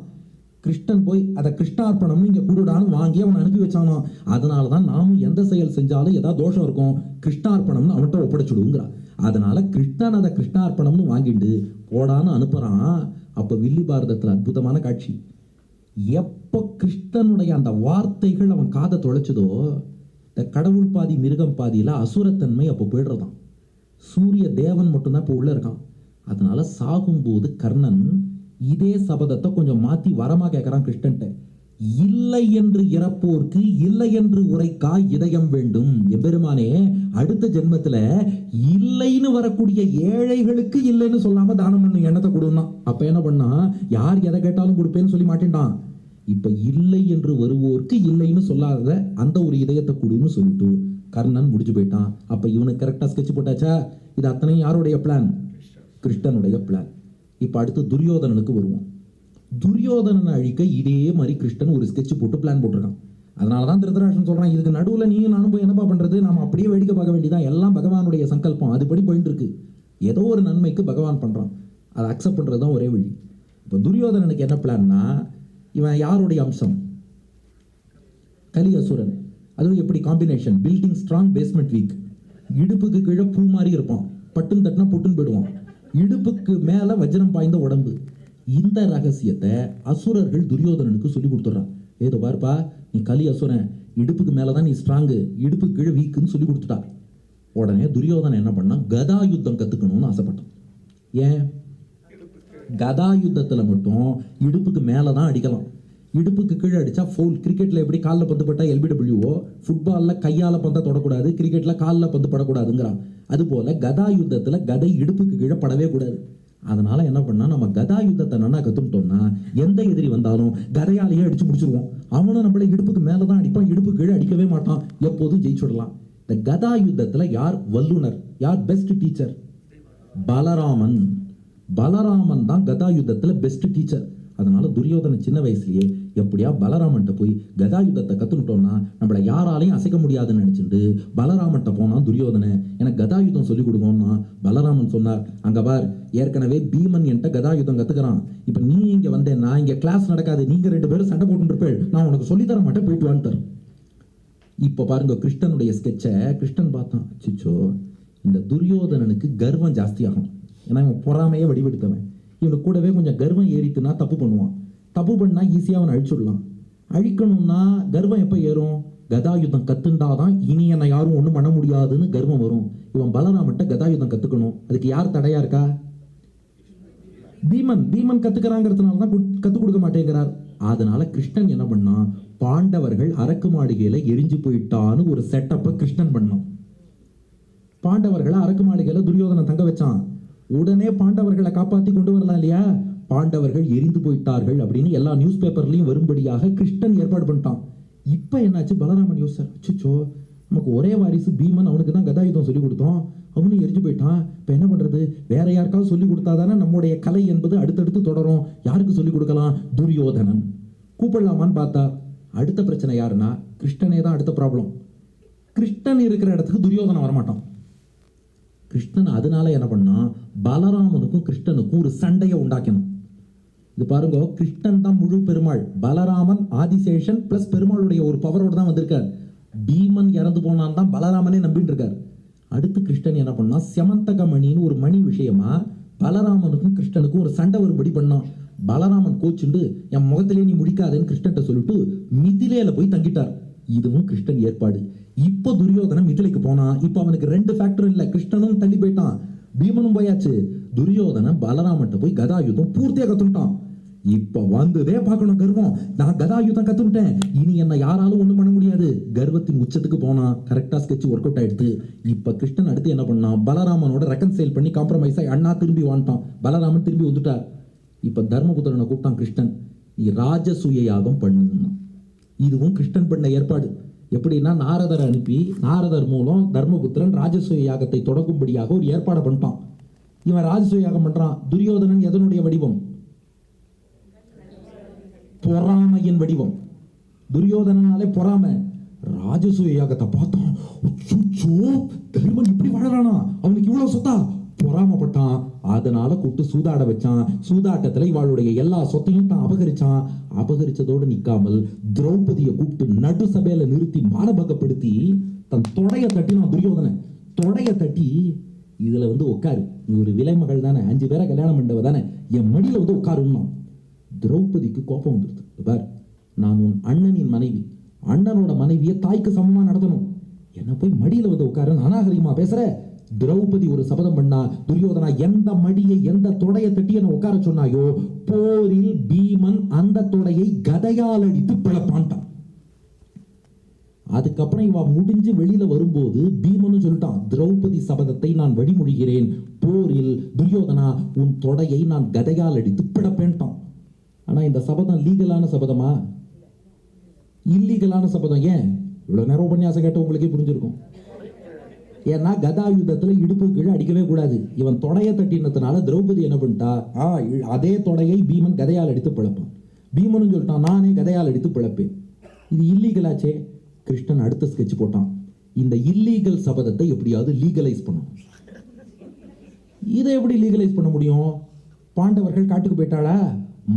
கிருஷ்ணன் போய் அதை கிருஷ்ணார்ப்பணம்னு இங்க கூடுடான்னு வாங்கி அவனை அனுப்பி வச்சானோ. அதனாலதான் நாமும் எந்த செயல் செஞ்சாலும் ஏதாவது தோஷம் இருக்கும், கிருஷ்ணார்ப்பணம்னு அவன்கிட்ட ஒப்படைச்சுடுங்கிறான். அதனால கிருஷ்ணன் அதை கிருஷ்ணார்ப்பணம்னு வாங்கிட்டு போடான்னு அனுப்புறான். அப்ப வில்லி பாரதத்துல அற்புதமான காட்சி. எப்ப கிருஷ்ணனுடைய அந்த வார்த்தைகள் அவன் காதை தொலைச்சதோ, இந்த கடவுள் பாதி மிருகம் பாதியில அசுரத்தன்மை அப்போ போயிடுறதான். சூரிய தேவன் மட்டும்தான் இப்போ உள்ள இருக்கான். அதனால சாகும்போது கர்ணன் இதே சபதத்தை கொஞ்சம் மாத்தி வரமா கேட்கிறான் கிருஷ்ணன்ட்ட. இல்லை என்று இறப்போர்க்கு இல்லை என்று உரைக்கா இதயம் வேண்டும். எம்பெருமானே, அடுத்த ஜென்மத்துல இல்லைன்னு வரக்கூடிய ஏழைகளுக்கு இல்லைன்னு சொல்லாம தானம் பண்ணு, எண்ணத்தை கொடுன்னா. அப்ப என்ன பண்ணா, யார் எதை கேட்டாலும் கொடுப்பேன்னு சொல்லி மாட்டேன்டான். இப்ப இல்லை என்று வருவோர்க்கு இல்லைன்னு சொல்லாத அந்த ஒரு இதயத்தை கொடுன்னு சொல்லிட்டு கர்ணன் முடிஞ்சு போயிட்டான். அப்ப இவனுக்கு கரெக்டா ஸ்கெட்ச் போட்டாச்சா? இது அத்தனையும் யாருடைய பிளான்? கிருஷ்ணனுடைய பிளான். இப்ப அடுத்து துரியோதனனுக்கு வருவோம். துரியோதனனை அழிக்க இதே மாதிரி கிருஷ்ணன் ஒரு ஸ்கெட்ச் போட்டு பிளான் போட்டிருக்கான். அதனாலதான் திருதராஷ்டிரன் சொல்றான், இதுக்கு நடுவுல நீயும் நானும் போய் என்னப்பா பண்றது, நாம அப்படியே வேடிக்கை பார்க்க வேண்டியதான், எல்லாம் பகவானுடைய சங்கல்பம், அதுபடி போயிட்டு இருக்கு. ஏதோ ஒரு நன்மைக்கு பகவான் பண்றான், அதை அக்செப்ட் பண்றதுதான் ஒரே வழி. இப்ப துரியோதனனுக்கு என்ன பிளான்னா, இவன் யாருடைய அம்சம்? கலி அசுரன். அதுவும் எப்படி combination? Building strong, basement weak. இடுப்புக்கு கீழே பூ மாதிரி இருப்பான், பட்டுன்னு தட்டினா புட்டுன்னு போயிடுவான். இடுப்புக்கு மேல வஜ்ரம் பாய்ந்த உடம்பு. இந்த ரகசியத்தை அசுரர்கள் துரியோதனனுக்கு சொல்லி கொடுத்துட்றான். ஏதோ பார்ப்பா, நீ கலி அசுரன், இடுப்புக்கு மேலதான் நீ ஸ்ட்ராங்கு, இடுப்புக்கு கீழே வீக்குன்னு சொல்லி கொடுத்துட்டா. உடனே துரியோதனன் என்ன பண்ணா, கதா யுத்தம் கத்துக்கணும்னு ஆசைப்பட்டான். ஏன்? கதா யுத்தத்துல மட்டும் இடுப்புக்கு மேலதான் அடிக்கலாம், இடுப்புக்கு கீழே அடிச்சா ஃபவுல். கிரிக்கெட்ல எப்படி காலில் பந்து பட்டா LBWO, ஃபுட்பால்ல கையால பந்த தொடக்கூடாது, கிரிக்கெட்ல காலில் பந்து படக்கூடாதுங்கிறான். அதுபோல கதா யுத்தத்துல கதை இடுப்புக்கு கீழே படவே கூடாது. அதனால என்ன பண்ணா, நம்ம கதா யுத்தத்தை நல்லா கத்துக்கிட்டோம்னா எந்த எதிரி வந்தாலும் கதையாலேயே அடிச்சு முடிச்சிருவோம். அவனும் நம்மள இடுப்புக்கு மேலதான் அடிப்பான், இடுப்புக்கு கீழே அடிக்கவே மாட்டான், எப்போதும் ஜெயிச்சுடலாம். இந்த கதா யுத்தத்துல யார் வல்லுனர், யார் பெஸ்ட் டீச்சர்? பலராமன். பலராமன் தான் கதா யுத்தத்துல பெஸ்ட் டீச்சர். அதனால துரியோதன சின்ன வயசுலயே எப்படியா பலராமன்ட்ட போய் கதாயுதத்தை கத்துக்கிட்டோம்னா நம்மளை யாராலையும் அசைக்க முடியாதுன்னு நினைச்சிட்டு பலராமன்ட்ட போனா துரியோதனை எனக்கு கதாயுதம் சொல்லி கொடுக்கணும்னா பலராமன் சொன்னார், அங்க பார் ஏற்கனவே பீமன் என்கிட்ட கதாயுதம் கத்துக்கிறான், இப்ப நீ இங்க வந்தேன்னா இங்க கிளாஸ் நடக்காது, நீங்க 2 பேரும் சண்டை போட்டு இருப்பேன், நான் உனக்கு சொல்லித்தர மாட்டேன், போயிட்டு வான்ட்டார். இப்ப பாருங்க கிருஷ்ணனுடைய ஸ்கெட்சை கிருஷ்ணன் பார்த்தான், சிச்சோ இந்த துரியோதனனுக்கு கர்வம் ஜாஸ்தி ஆகும், ஏன்னா இவன் பொறாமையே வடிவெடுத்தவன், இவனுக்கு கூடவே கொஞ்சம் கர்வம் ஏறிட்டுனா தப்பு பண்ணுவான், தப்பு பண்ணா ஈஸியா அவன் அழிச்சுடலாம், அழிக்கணும்னா கர்வம் எப்ப ஏறும், கதாயுதம் கத்துண்டாதான் இனி என்னை யாரும் ஒண்ணும் பண்ண முடியாதுன்னு கர்வம் வரும். இவன் பலராமன்ட்ட கதாயுதம் கத்துக்கணும், அதுக்கு யார் தடையா இருக்கா, பீமன் கத்துக்கிறாங்கிறதுனால தான் கத்துக் கொடுக்க மாட்டேங்கிறார். அதனால கிருஷ்ணன் என்ன பண்ணா, பாண்டவர்கள் அரக்கு மாளிகையில எரிஞ்சு போயிட்டான்னு ஒரு செட்டப்ப கிருஷ்ணன் பண்ணான். பாண்டவர்களை அரக்கு மாளிகையில துரியோதனன் தங்க வச்சான், உடனே பாண்டவர்களை காப்பாத்தி கொண்டு வரலாம் இல்லையா, பாண்டவர்கள் எரிந்து போயிட்டார்கள் அப்படின்னு எல்லா நியூஸ் பேப்பர்லயும் வரும்படியாக கிருஷ்ணன் ஏற்பாடு பண்ணிட்டான். இப்ப என்னாச்சு, பலராமன் யோசிச்சார், அச்சோ நமக்கு ஒரே வாரிசு பீமன், அவனுக்கு தான் கதாயுதம் சொல்லி கொடுத்தோம், அவனும் எரிஞ்சு போயிட்டான், இப்ப என்ன பண்றது, வேற யாருக்காவது சொல்லி கொடுத்தாதானே நம்முடைய கலை என்பது அடுத்தடுத்து தொடரும், யாருக்கு சொல்லி கொடுக்கலாம், துரியோதனன் கூப்பிடலாமான்னு பார்த்தா அடுத்த பிரச்சனை யாருன்னா கிருஷ்ணனே தான் அடுத்த ப்ராப்ளம். கிருஷ்ணன் இருக்கிற இடத்துக்கு துரியோதனன் வரமாட்டான். கிருஷ்ணன் அதனால என்ன பண்ணா, பலராமனுக்கும் கிருஷ்ணனுக்கும் ஒரு சண்டையை உண்டாக்கணும். இது பாருங்க, கிருஷ்ணன் தான் முழு பெருமாள், பலராமன் ஆதிசேஷன் பிளஸ் பெருமாளுடைய ஒரு பவரோட தான் வந்திருக்கார். பீமன் இறந்து போனான் தான் பலராமனே நம்பிட்டு இருக்கார். அடுத்து கிருஷ்ணன் என்ன பண்ணா, செமந்தக மணின்னு ஒரு மணி விஷயமா பலராமனுக்கும் கிருஷ்ணனுக்கும் ஒரு சண்டை வரும்படி பண்ணான். பலராமன் கோச்சுண்டு என் முகத்திலே நீ முடிக்காதேன்னு கிருஷ்ணன்ட்ட சொல்லிட்டு மிதிலேல போய் தங்கிட்டார். இதுவும் கிருஷ்ணன் ஏற்பாடு. இப்போ துரியோதனன் மிதிலைக்கு போனா, இப்போ அவனுக்கு 2 ஃபேக்டர் இல்ல, கிருஷ்ணனும் தள்ளி போயிட்டான், பீமனும் போயாச்சு, துரியோதனன் பலராமன்ட்ட போய் கதாயுதம் பூர்த்தியா கத்துட்டான். இப்ப வந்ததே பார்க்கணும் கர்வம், நான் கதாயுதம் கத்துட்டேன், இனி என்ன யாராலும் ஒண்ணும் பண்ண முடியாது, கர்வத்தின் உச்சத்துக்கு போனா. கரெக்டா ஸ்கெட்ச் ஒர்க் அவுட் ஆயிடுது. இப்ப கிருஷ்ணன் அடுத்து என்ன பண்ணா, பலராமனோட ரெக்கன்சைல் பண்ணி காம்ப்ரமைஸ் ஆகி அண்ணா திரும்பி வாண்டான், பலராமன் திரும்பி வந்துட்டார். இப்ப தர்மபுத்திரனை கூப்பிட்டான் கிருஷ்ணன், நீ ராஜசூய யாகம் பண்ணு. இதுவும் கிருஷ்ணன் பண்ண ஏற்பாடு. எப்படின்னா, நாரதரை அனுப்பி நாரதர் மூலம் தர்மபுத்திரன் ராஜசூய யாகத்தை தொடங்கும்படியாக ஒரு ஏற்பாடு பண்ணிட்டான். இவன் ராஜசூய யாகம் பண்றான். துரியோதனன் எதனுடைய வடிவம், பொறாமையின் வடிவம். துரியோதனனாலே பொறாமை. ராஜசூய யாகத்தை பார்த்தான், தர்மன் இப்படி வாழறானா, அவனுக்கு இவ்வளவு சொத்தா, பொறாமப்பட்டான். அதனால கூப்பிட்டு சூதாட வச்சான். சூதாட்டத்துல இவளுடைய எல்லா சொத்தையும் தான் அபகரிச்சான். அபகரிச்சதோடு நிக்காமல் திரௌபதியை கூப்பிட்டு நடு சபையில நிறுத்தி மானபங்கப்படுத்தி தன் தொடைய தட்டினான். துரியோதன தொடைய தட்டி, இதுல உட்காரு, நீ ஒரு விலைமகள் தானே, 5 பேரை கல்யாணம் பண்ணவ தானே, என் மடியில உட்காருன்னா. திரௌபதிக்கு கோபம் வந்துருது. பார், நான் உன் அண்ணனின் மனைவி, அண்ணனோட மனைவியை தாய்க்கு சமமா நடத்தணும், என்ன போய் மடியில உட்காரு, அநாகரிகமா பேசுற. திரௌபதி ஒரு சபதம் பண்ணா, துரியோதனா எந்த மடியை எந்த தொடைய தட்டி என்ன உட்கார சொன்னாயோ, போரில் பீமன் அந்த தொடையை கதையால் அடித்து பிளப்பான்ட்டான். அதுக்கப்புறம் இவ முடிஞ்சு வெளியில வரும்போது பீமனும் சொல்லிட்டான், திரௌபதி சபதத்தை நான் வழிமொழிகிறேன், போரில் துரியோதனா உன் தொடையை நான் கதையால் அடித்து பிளப்பேன்ட்டான். ஆனா இந்த சபதம் லீகலான சபதமா, இல்லீகலான சபதம். ஏன், இவ்வளவு நேரம் உபன்யாசம் கேட்ட உங்களுக்கே புரிஞ்சிருக்கும். ஏன்னா கதாயுதத்துல இடுப்பு கீழே அடிக்கவே கூடாது. இவன் தொடைய தட்டினதுனால திரௌபதி என்ன பண்ணிட்டா, அதே தொடையை பீமன் கதையால் அடித்து பிளப்பான். பீமனும் சொல்லிட்டான், நானே கதையால் அடித்து பிளப்பேன். இது இல்லீகலாச்சே. கிருஷ்ணன் அடுத்த ஸ்கெட்ச் போட்டான், இந்த இல்லீகல் சபதத்தை எப்படியாவது லீகலைஸ் பண்ணணும். இதை எப்படி லீகலைஸ் பண்ண முடியும்? பாண்டவர்கள் காட்டுக்கு போயிட்டாளா,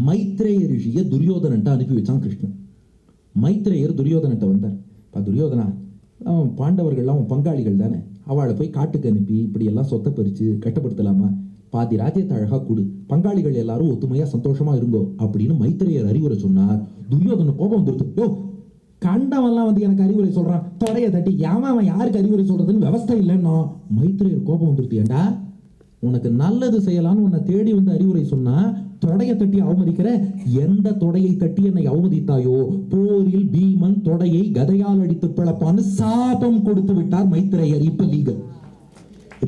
மைத்ரேய ரிஷியை துரியோதனன்ட்ட அனுப்பி வச்சான் கிருஷ்ணன். மைத்ரேயர் துரியோதனன்ட்ட வந்தார். துரியோதனா, அவன் பாண்டவர்கள்லாம் அவன் பங்காளிகள் தானே, அவளை போய் காட்டுக்கு அனுப்பி இப்படி எல்லாம் சொத்தை பறிச்சு கஷ்டப்படுத்தலாமா, பாதி ராஜ்யத்தை அழகா கூடு, பங்காளிகள் எல்லாரும் ஒத்துமையா சந்தோஷமா இருங்கோ அப்படின்னு மைத்ரேயர் அறிவுரை சொன்னார். துரியோதன கோபம் வந்துருது. யோ, கண்டவன்லாம் எனக்கு அறிவுரை சொல்றான், தொடைய தட்டி அவன் யாருக்கு அறிவுரை சொல்றதுன்னு விவஸ்தை இல்லைன்னா. மைத்ரேயர் கோபம் வந்துருது. ஏண்டா, உனக்கு நல்லது செய்யலான்னு உன்னை தேடி வந்து அறிவுரை சொன்னா தொடைய தட்டி அவமதிக்கிற, எந்த தொடையை தட்டி என்னை அவமதித்தாயோ, போரில் பீமன் தொடையை கதையால் அடித்து பிளப்பான்னு சாபம் கொடுத்து விட்டார் மைத்ரேயர். இப்ப லீகல்.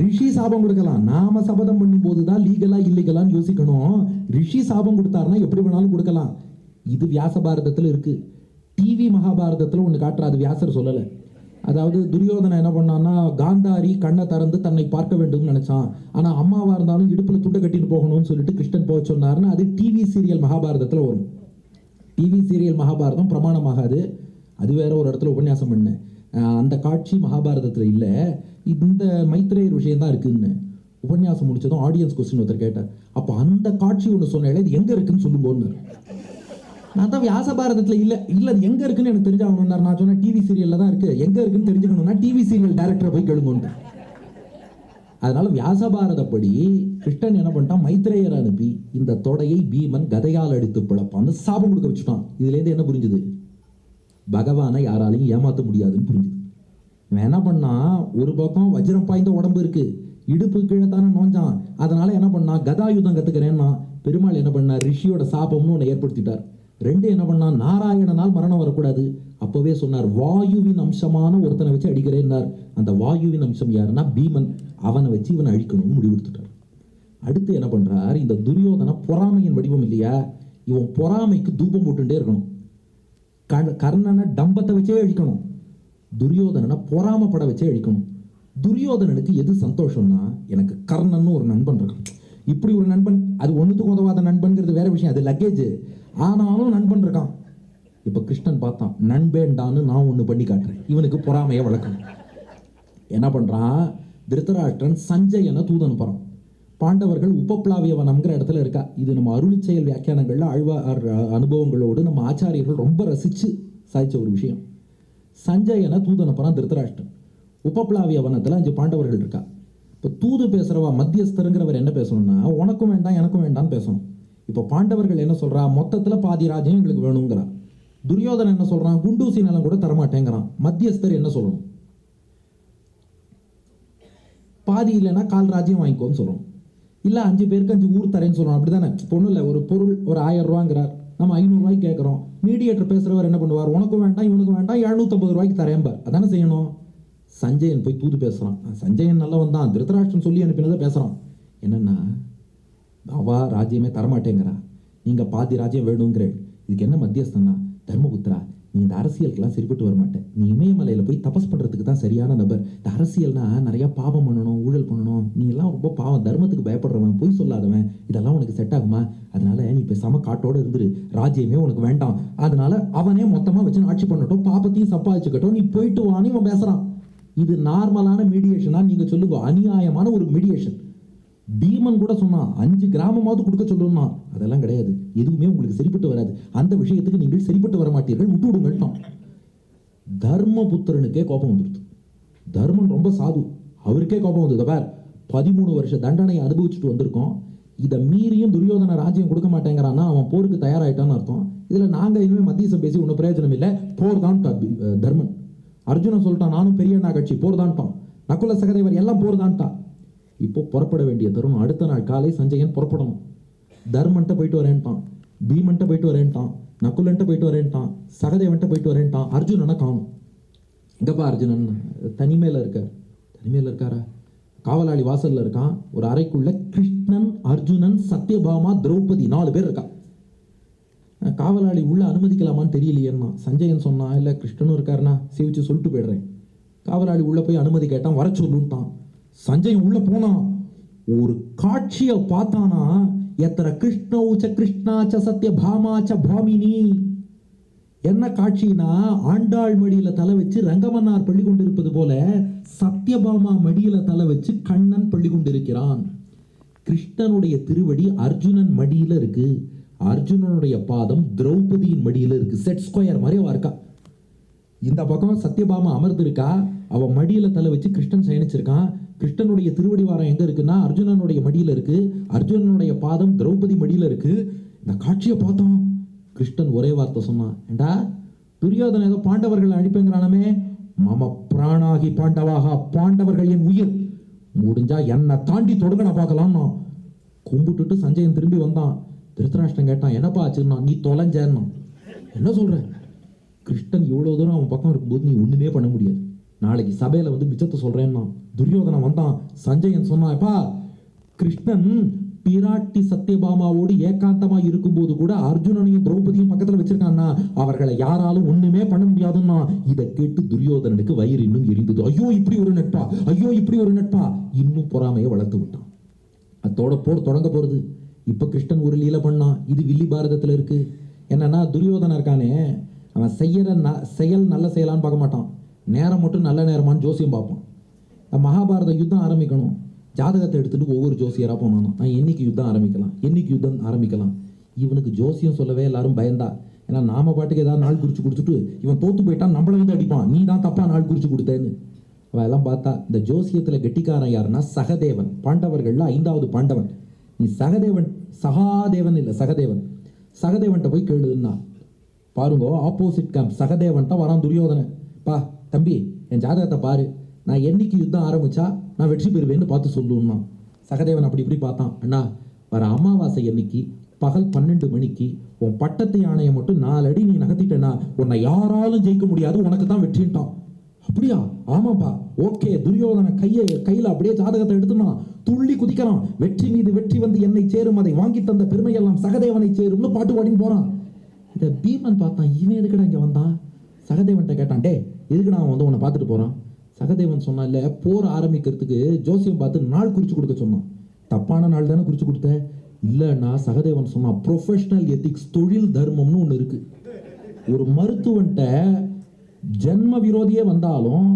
ரிஷி சாபம் கொடுக்கலாம், நாம சபதம் பண்ணும் போதுதான் லீகலா இல்லீகலான்னு யோசிக்கணும். ரிஷி சாபம் கொடுத்தாருன்னா எப்படி வேணாலும் கொடுக்கலாம். இது வியாச பாரதத்துல இருக்கு. டிவி மகாபாரதத்துல ஒண்ணு காட்டுறாது, வியாசர் சொல்லல. அதாவது துரியோதனை என்ன பண்ணான்னா, காந்தாரி கண்ணை திறந்து தன்னை பார்க்க வேண்டும் நினைச்சான். ஆனா அம்மாவா இருந்தாலும் இடுப்புல துண்டை கட்டிட்டு போகணும்னு சொல்லிட்டு கிருஷ்ணன் போக சொன்னாருன்னு அது டிவி சீரியல் மகாபாரதத்துல வரும். டிவி சீரியல் மகாபாரதம் பிரமாணமாகாது. அது வேற ஒரு இடத்துல உபன்யாசம் பண்ணேன். அந்த காட்சி மகாபாரதத்தில் இல்லை, இந்த மைத்ரேயர் விஷயம் தான் இருக்குன்னு உபன்யாசம் முடிச்சதும் ஆடியன்ஸ் கொஸ்டின் ஒருத்தர் கேட்டார். அப்போ அந்த காட்சி ஒன்று சொன்னேன், இது எங்கே இருக்குன்னு சொல்லும்போது நான் தான் வியாச பாரதத்தில் இல்லை இல்லை அது எங்கே இருக்குன்னு எனக்கு தெரிஞ்சாகணும்னார். நான் சொன்னேன் டிவி சீரியலில் தான் இருக்குது, எங்கே இருக்குன்னு தெரிஞ்சுக்கணும்னா டிவி சீரியல் டேரக்டரை போய் கேளுங்கன்னு. அதனால வியாச பாரதப்படி கிருஷ்ணன் என்ன பண்ணிட்டான், மைத்ரேயர் அனுப்பி இந்த தொடையை பீமன் கதையால் அடித்து பிழப்பான்னு சாபம் கொடுக்க வச்சுட்டான். இதுலேருந்து என்ன புரிஞ்சுது, பகவானை யாராலையும் ஏமாற்ற முடியாதுன்னு புரிஞ்சுது. இவன் என்ன பண்ணா, ஒரு பக்கம் வஜ்ரம் பாய்ந்த உடம்பு இருக்கு, இடுப்பு கீழே தானே நோஞ்சான். அதனால என்ன பண்ணா, கதாயுதம் கத்துக்கிறேன்னா பெருமாள் என்ன பண்ணா, ரிஷியோட சாபம்னு ஒன்று ஏற்படுத்திட்டார். ரெண்டு என்ன பண்ணா, நாராயணனால் மரணம் வரக்கூடாது. அப்பவே சொன்னார், வாயுவின் அம்சமான ஒருத்தனை வச்சு அடிக்கிறேன்னார். அந்த வாயுவின் அம்சம் யாருன்னா பீமன், அவனை வச்சு இவனை அழிக்கணும்னு முடிவெடுத்துட்டார். அடுத்து என்ன பண்றார், இந்த துரியோதன பொறாமையின் வடிவம் இல்லையா, இவன் பொறாமைக்கு தூபம் போட்டுட்டே இருக்கணும். கர்ணனை டம்பத்தை வச்சே அழிக்கணும், துரியோதனனை பொறாமப்பட வச்சே அழிக்கணும். துரியோதனனுக்கு எது சந்தோஷம்னா, எனக்கு கர்ணன் ஒரு நண்பன் இருக்கான். இப்படி ஒரு நண்பன், அது ஒன்றுத்துக்கு உதவாத நண்பன்கிறது வேற விஷயம், அது லக்கேஜ். ஆனாலும் நண்பன் இருக்கான். இப்போ கிருஷ்ணன் பார்த்தான், நண்பேண்டான்னு நான் ஒன்று பண்ணி காட்டுறேன், இவனுக்கு பொறாமையை வளர்க்கணும். என்ன பண்ணுறான், திருத்தராஷ்டிரன் சஞ்சயனை தூதன் போகிறான். பாண்டவர்கள் உபப்ளாவிய வனம்ங்கிற இடத்துல இருக்கா. இது நம்ம அருளிச் செயல் வியாக்கியானங்களில் ஆழ்வார் அனுபவங்களோடு நம்ம ஆச்சாரியர்கள் ரொம்ப ரசித்து சாதிச்ச ஒரு விஷயம். சஞ்சயனை தூதனை போகிறான் திருத்தராஷ்டிரன். உபப்ளாவிய வனத்தில் 5 பாண்டவர்கள் இருக்கா. இப்போ தூது பேசுகிறவா மத்தியஸ்தருங்கிறவர் என்ன பேசணும்னா, உனக்கும் வேண்டாம் எனக்கும் வேண்டாம்னு பேசணும். இப்போ பாண்டவர்கள் என்ன சொல்கிறா, மொத்தத்தில் பாதி ராஜ்யம் எங்களுக்கு வேணுங்கிறா. துரியோதனன் என்ன சொல்கிறான், குண்டூசி நலம் கூட தரமாட்டேங்கிறான். மத்தியஸ்தர் என்ன சொல்லணும், பாதி இல்லைன்னா கால் ராஜ்யம் வாங்கிக்கோன்னு சொல்லணும். இல்லை 5 பேருக்கு 5 ஊர் தரேன்னு சொல்லணும். அப்படி தானே, பொண்ணு இல்லை, ஒரு பொருள் ஒரு 1000 ரூபாங்கிறார், நம்ம 500 ரூபாய்க்கு கேட்குறோம். மீடியேட்டர் பேசுகிறவர் என்ன பண்ணுவார், உனக்கும் வேண்டாம் இவனுக்கு வேண்டாம் 750 ரூபாய்க்கு தரேன்பார். அதானே செய்யணும். சஞ்சயன் போய் தூது பேசுகிறான். சஞ்சயன் நல்லவன் தான், திருத்தராஷ்டிரன் சொல்லி அனுப்பினதை பேசுகிறான். என்னென்னா, அவா ராஜ்யமே தரமாட்டேங்கிறா, நீங்கள் பாதி ராஜ்யம் வேணுங்கிறேன். இதுக்கு என்ன மத்தியஸ்தனா, தர்மபுத்திரா நீ இந்த அரசியலுக்கெல்லாம் சரிப்பட்டு வரமாட்டேன், நீ இமயமலையில் போய் தபஸ் பண்ணுறதுக்கு தான் சரியான நபர். இந்த அரசியல்னா நிறையா பாவம் பண்ணணும், ஊழல் பண்ணணும், நீ எல்லாம் ரொம்ப பாவம், தர்மத்துக்கு பயப்படுறவன், பொய் சொல்லாதவன், இதெல்லாம் உனக்கு செட் ஆகுமா? அதனால நீ பேசாம காட்டோடு இருந்துரு, ராஜ்யமே உனக்கு வேண்டாம், அதனால அவனே மொத்தமாக வச்சு ஆட்சி பண்ணட்டும், பாப்பத்தையும் சம்பாதிச்சுக்கட்டும், நீ போயிட்டு வான்னு இவன் பேசுகிறான். இது நார்மலான மீடியேஷனா நீங்கள் சொல்லுங்க, அநியாயமான ஒரு மீடியேஷன். பீமன் கூட சொன்னான் 5 கிராமமாவது கொடுக்க சொல்லணும்னா, அதெல்லாம் கிடையாது, எதுவுமே உங்களுக்கு சரிப்பட்டு வராது, அந்த விஷயத்துக்கு நீங்கள் சரிப்பட்டு வர மாட்டீர்கள், விட்டு விடுங்கள்ட்டான். தர்மபுத்திரனுக்கே கோபம் வந்துடுது. தர்மன் ரொம்ப சாது, அவருக்கே கோபம் வந்தது. பார், 13 வருஷ தண்டனை அனுபவிச்சுட்டு வந்திருக்கோம், இதை மீறியும் துரியோதன ராஜ்யம் கொடுக்க மாட்டேங்கிறான்னா அவன் போருக்கு தயாராயிட்டான்னு அர்த்தம். இதில் நாங்கள் இனிமேல் மத்தியசம் பேசி ஒன்றும் பிரயோஜனம் இல்லை, போர் தான் தர்மன். அர்ஜுனன் சொல்லிட்டான், நானும் பெரியண்ணா கட்சி போர் தான்ட்டான், நக்குல சகதேவர் எல்லாம் போர் தான்ட்டான். இப்போ புறப்பட வேண்டிய தருணம். அடுத்த நாள் காலை சஞ்சயன் புறப்படணும். தர்மன்ட்ட போயிட்டு வரேன்ட்டான், பீமன்ட்ட போயிட்டு வரேன்ட்டான், நக்குலன்ட்ட போயிட்டு வரேன்ட்டான், சகதேவன்ட்ட போயிட்டு வரேன்ட்டான். அர்ஜுனனை காணும். எங்கப்பா அர்ஜுனன்? தனிமையில் இருக்கார். தனிமையில் இருக்காரா? காவலாளி வாசல்ல இருக்கான். ஒரு அறைக்குள்ள கிருஷ்ணன், அர்ஜுனன், சத்யபாமா, திரௌபதி 4 பேர் இருக்கா. காவலாளி உள்ள அனுமதிக்கலாமான்னு தெரியலையேன்னா சஞ்சயன் சொன்னான், இல்லை கிருஷ்ணனும் இருக்காருன்னா சேவிச்சு சொல்லிட்டு போயிடுறேன். காவலாளி உள்ள போய் அனுமதி கேட்டான், வர சொல்லுன்ட்டான். சஞ்சயன் உள்ள போனான். ஒரு காட்சியை பார்த்தானா, எத்தனை கிருஷ்ணௌச்ச கிருஷ்ணாச்ச சத்யபாமாச்ச பாமினி. என்ன காட்சினா, ஆண்டாள் மடியில தலை வச்சு ரங்கமன்னார் பள்ளி கொண்டிருப்பது போல சத்யபாமா மடியில தலை வச்சு கண்ணன் பள்ளி கொண்டிருக்கிறான். கிருஷ்ணனுடைய திருவடி அர்ஜுனன் மடியில இருக்கு, அர்ஜுனனுடைய பாதம் திரௌபதியின் மடியில இருக்கு. செட் ஸ்கொயர் மாதிரி அவ இருக்கா. இந்த பக்கம் சத்யபாமா அமர்ந்திருக்கா, அவ மடியில தலை வச்சு கிருஷ்ணன் சயனிச்சிருக்கான். கிருஷ்ணனுடைய திருவடி வாரம் எங்க இருக்குன்னா அர்ஜுனனுடைய மடியில இருக்கு, அர்ஜுனனுடைய பாதம் திரௌபதி மடியில இருக்கு. இந்த காட்சியை பார்த்தோம். கிருஷ்ணன் ஒரே வார்த்தை சொன்னான், ஏண்டா துரியோதன ஏதோ பாண்டவர்கள் அழிப்பேங்கிறானமே, மம பிராணாகி பாண்டவாக, பாண்டவர்கள் என் உயிர், முடிஞ்சா என்னை தாண்டி தொடங்க நான் பார்க்கலாம்னா கும்பிட்டுட்டு சஞ்சயன் திரும்பி வந்தான். திருத்தராஷ்டிரன் கேட்டான், என்னப்பா ஆச்சுன்னா, நீ தொலைஞ்சேன்னா. என்ன சொல்ற? கிருஷ்ணன் இவ்வளவு தூரம் அவன் பக்கம் இருக்கும்போது நீ ஒண்ணுமே பண்ண முடியாது, நாளைக்கு சபையில வந்து மிச்சத்தை சொல்றேன்னா. துரியோதனன் வந்தான். சஞ்சயன் சொன்னாப்பா, கிருஷ்ணன் பிராட்டி சத்யபாமாவோடு ஏகாந்தமா இருக்கும்போது கூட அர்ஜுனனையும் திரௌபதியும் பக்கத்துல வச்சிருக்கான்னா, அவர்களை யாராலும் ஒண்ணுமே பண்ண முடியாதுன்னா. இதை கேட்டு துரியோதனனுக்கு வயிறு இன்னும் எரிந்தது. ஐயோ இப்படி ஒரு நட்பா, ஐயோ இப்படி ஒரு நட்பா, இன்னும் பொறாமையை வளர்த்து விட்டான். அதோட போர் தொடங்க போறது. இப்ப கிருஷ்ணன் ஒரு லீலை பண்ணான். இது வில்லி பாரதத்துல இருக்கு. என்னன்னா துரியோதனன் இருக்கானே, அவன் செய்யற செயல் நல்ல செயலான்னு பார்க்க மாட்டான், நேரம் மட்டும் நல்ல நேரமானு ஜோசியம் பார்ப்பான். மகாபாரத யுத்தம் ஆரம்பிக்கணும், ஜாதகத்தை எடுத்துட்டு ஒவ்வொரு ஜோசியராக போனானோ, நான் என்னைக்கு யுத்தம் ஆரம்பிக்கலாம், என்னைக்கு யுத்தம் ஆரம்பிக்கலாம். இவனுக்கு ஜோசியம் சொல்லவே எல்லாரும் பயந்தா. ஏன்னா நாம பாட்டுக்கு ஏதாவது நாள் குறிச்சு கொடுத்துட்டு இவன் தோத்து போயிட்டான், நம்மள வந்து அடிப்பான், நீ தான் தப்பா நாள் குறிச்சு கொடுத்தேன்னு. அவன் எல்லாம் பார்த்தா இந்த ஜோசியத்துல கெட்டிக்காரன் யாருன்னா சகதேவன், பாண்டவர்கள்ல 5வது பாண்டவன். நீ சகாதேவன் இல்லை சகதேவன், சகதேவன்ட்ட போய் கேளுன்னா. பாருங்க, ஆப்போசிட் கேம்ப். சகதேவன்ட்ட வரான் துரியோதனன். பா தம்பி, என் ஜாதகத்தை பாரு, நான் என்னைக்கு யுத்தம் ஆரம்பிச்சா நான் வெற்றி பெறுவேன்னு பார்த்து சொல்லுன்னா. சகதேவன் அப்படி இப்படி பார்த்தான். அண்ணா, வர அமாவாசை அன்னைக்கு பகல் 12 மணிக்கு உன் பட்டத்து யானையை மட்டும் 4 அடி நீ நகர்த்திட்டனா உன்னை யாராலும் ஜெயிக்க முடியாது, உனக்கு தான் வெற்றின்ட்டான். அப்படியா? ஆமாப்பா. ஓகே. துரியோதன கையில அப்படியே ஜாதகத்தை எடுத்துனா துள்ளி குதிக்கிறான். வெற்றி மீது வெற்றி வந்து என்னை சேரும், அதை வாங்கி தந்த பெருமையெல்லாம் சகதேவனை சேரும்னு பாட்டு பாடின்னு போறான். இதை பீமன் பார்த்தான். இவன் எதுக்கடா இங்க வந்தான்? சகதேவன்ட்ட கேட்டான், டே எதுக்குடா அவன் வந்து உன்னை பார்த்துட்டு போறான்? சகதேவன் சொன்னான், இல்ல போர் ஆரம்பிக்கிறதுக்கு ஜோசியம் பார்த்து நாள் குறிச்சு கொடுக்க சொன்னான். தப்பான நாள் தானே குறிச்சு கொடுத்த? இல்லைன்னா சகதேவன் சொன்னான், ப்ரொஃபஷனல் எத்திக்ஸ், தொழில் தர்மம்னு ஒன்று இருக்கு. ஒரு மருத்துவன்ட்ட ஜென்ம விரோதியே வந்தாலும்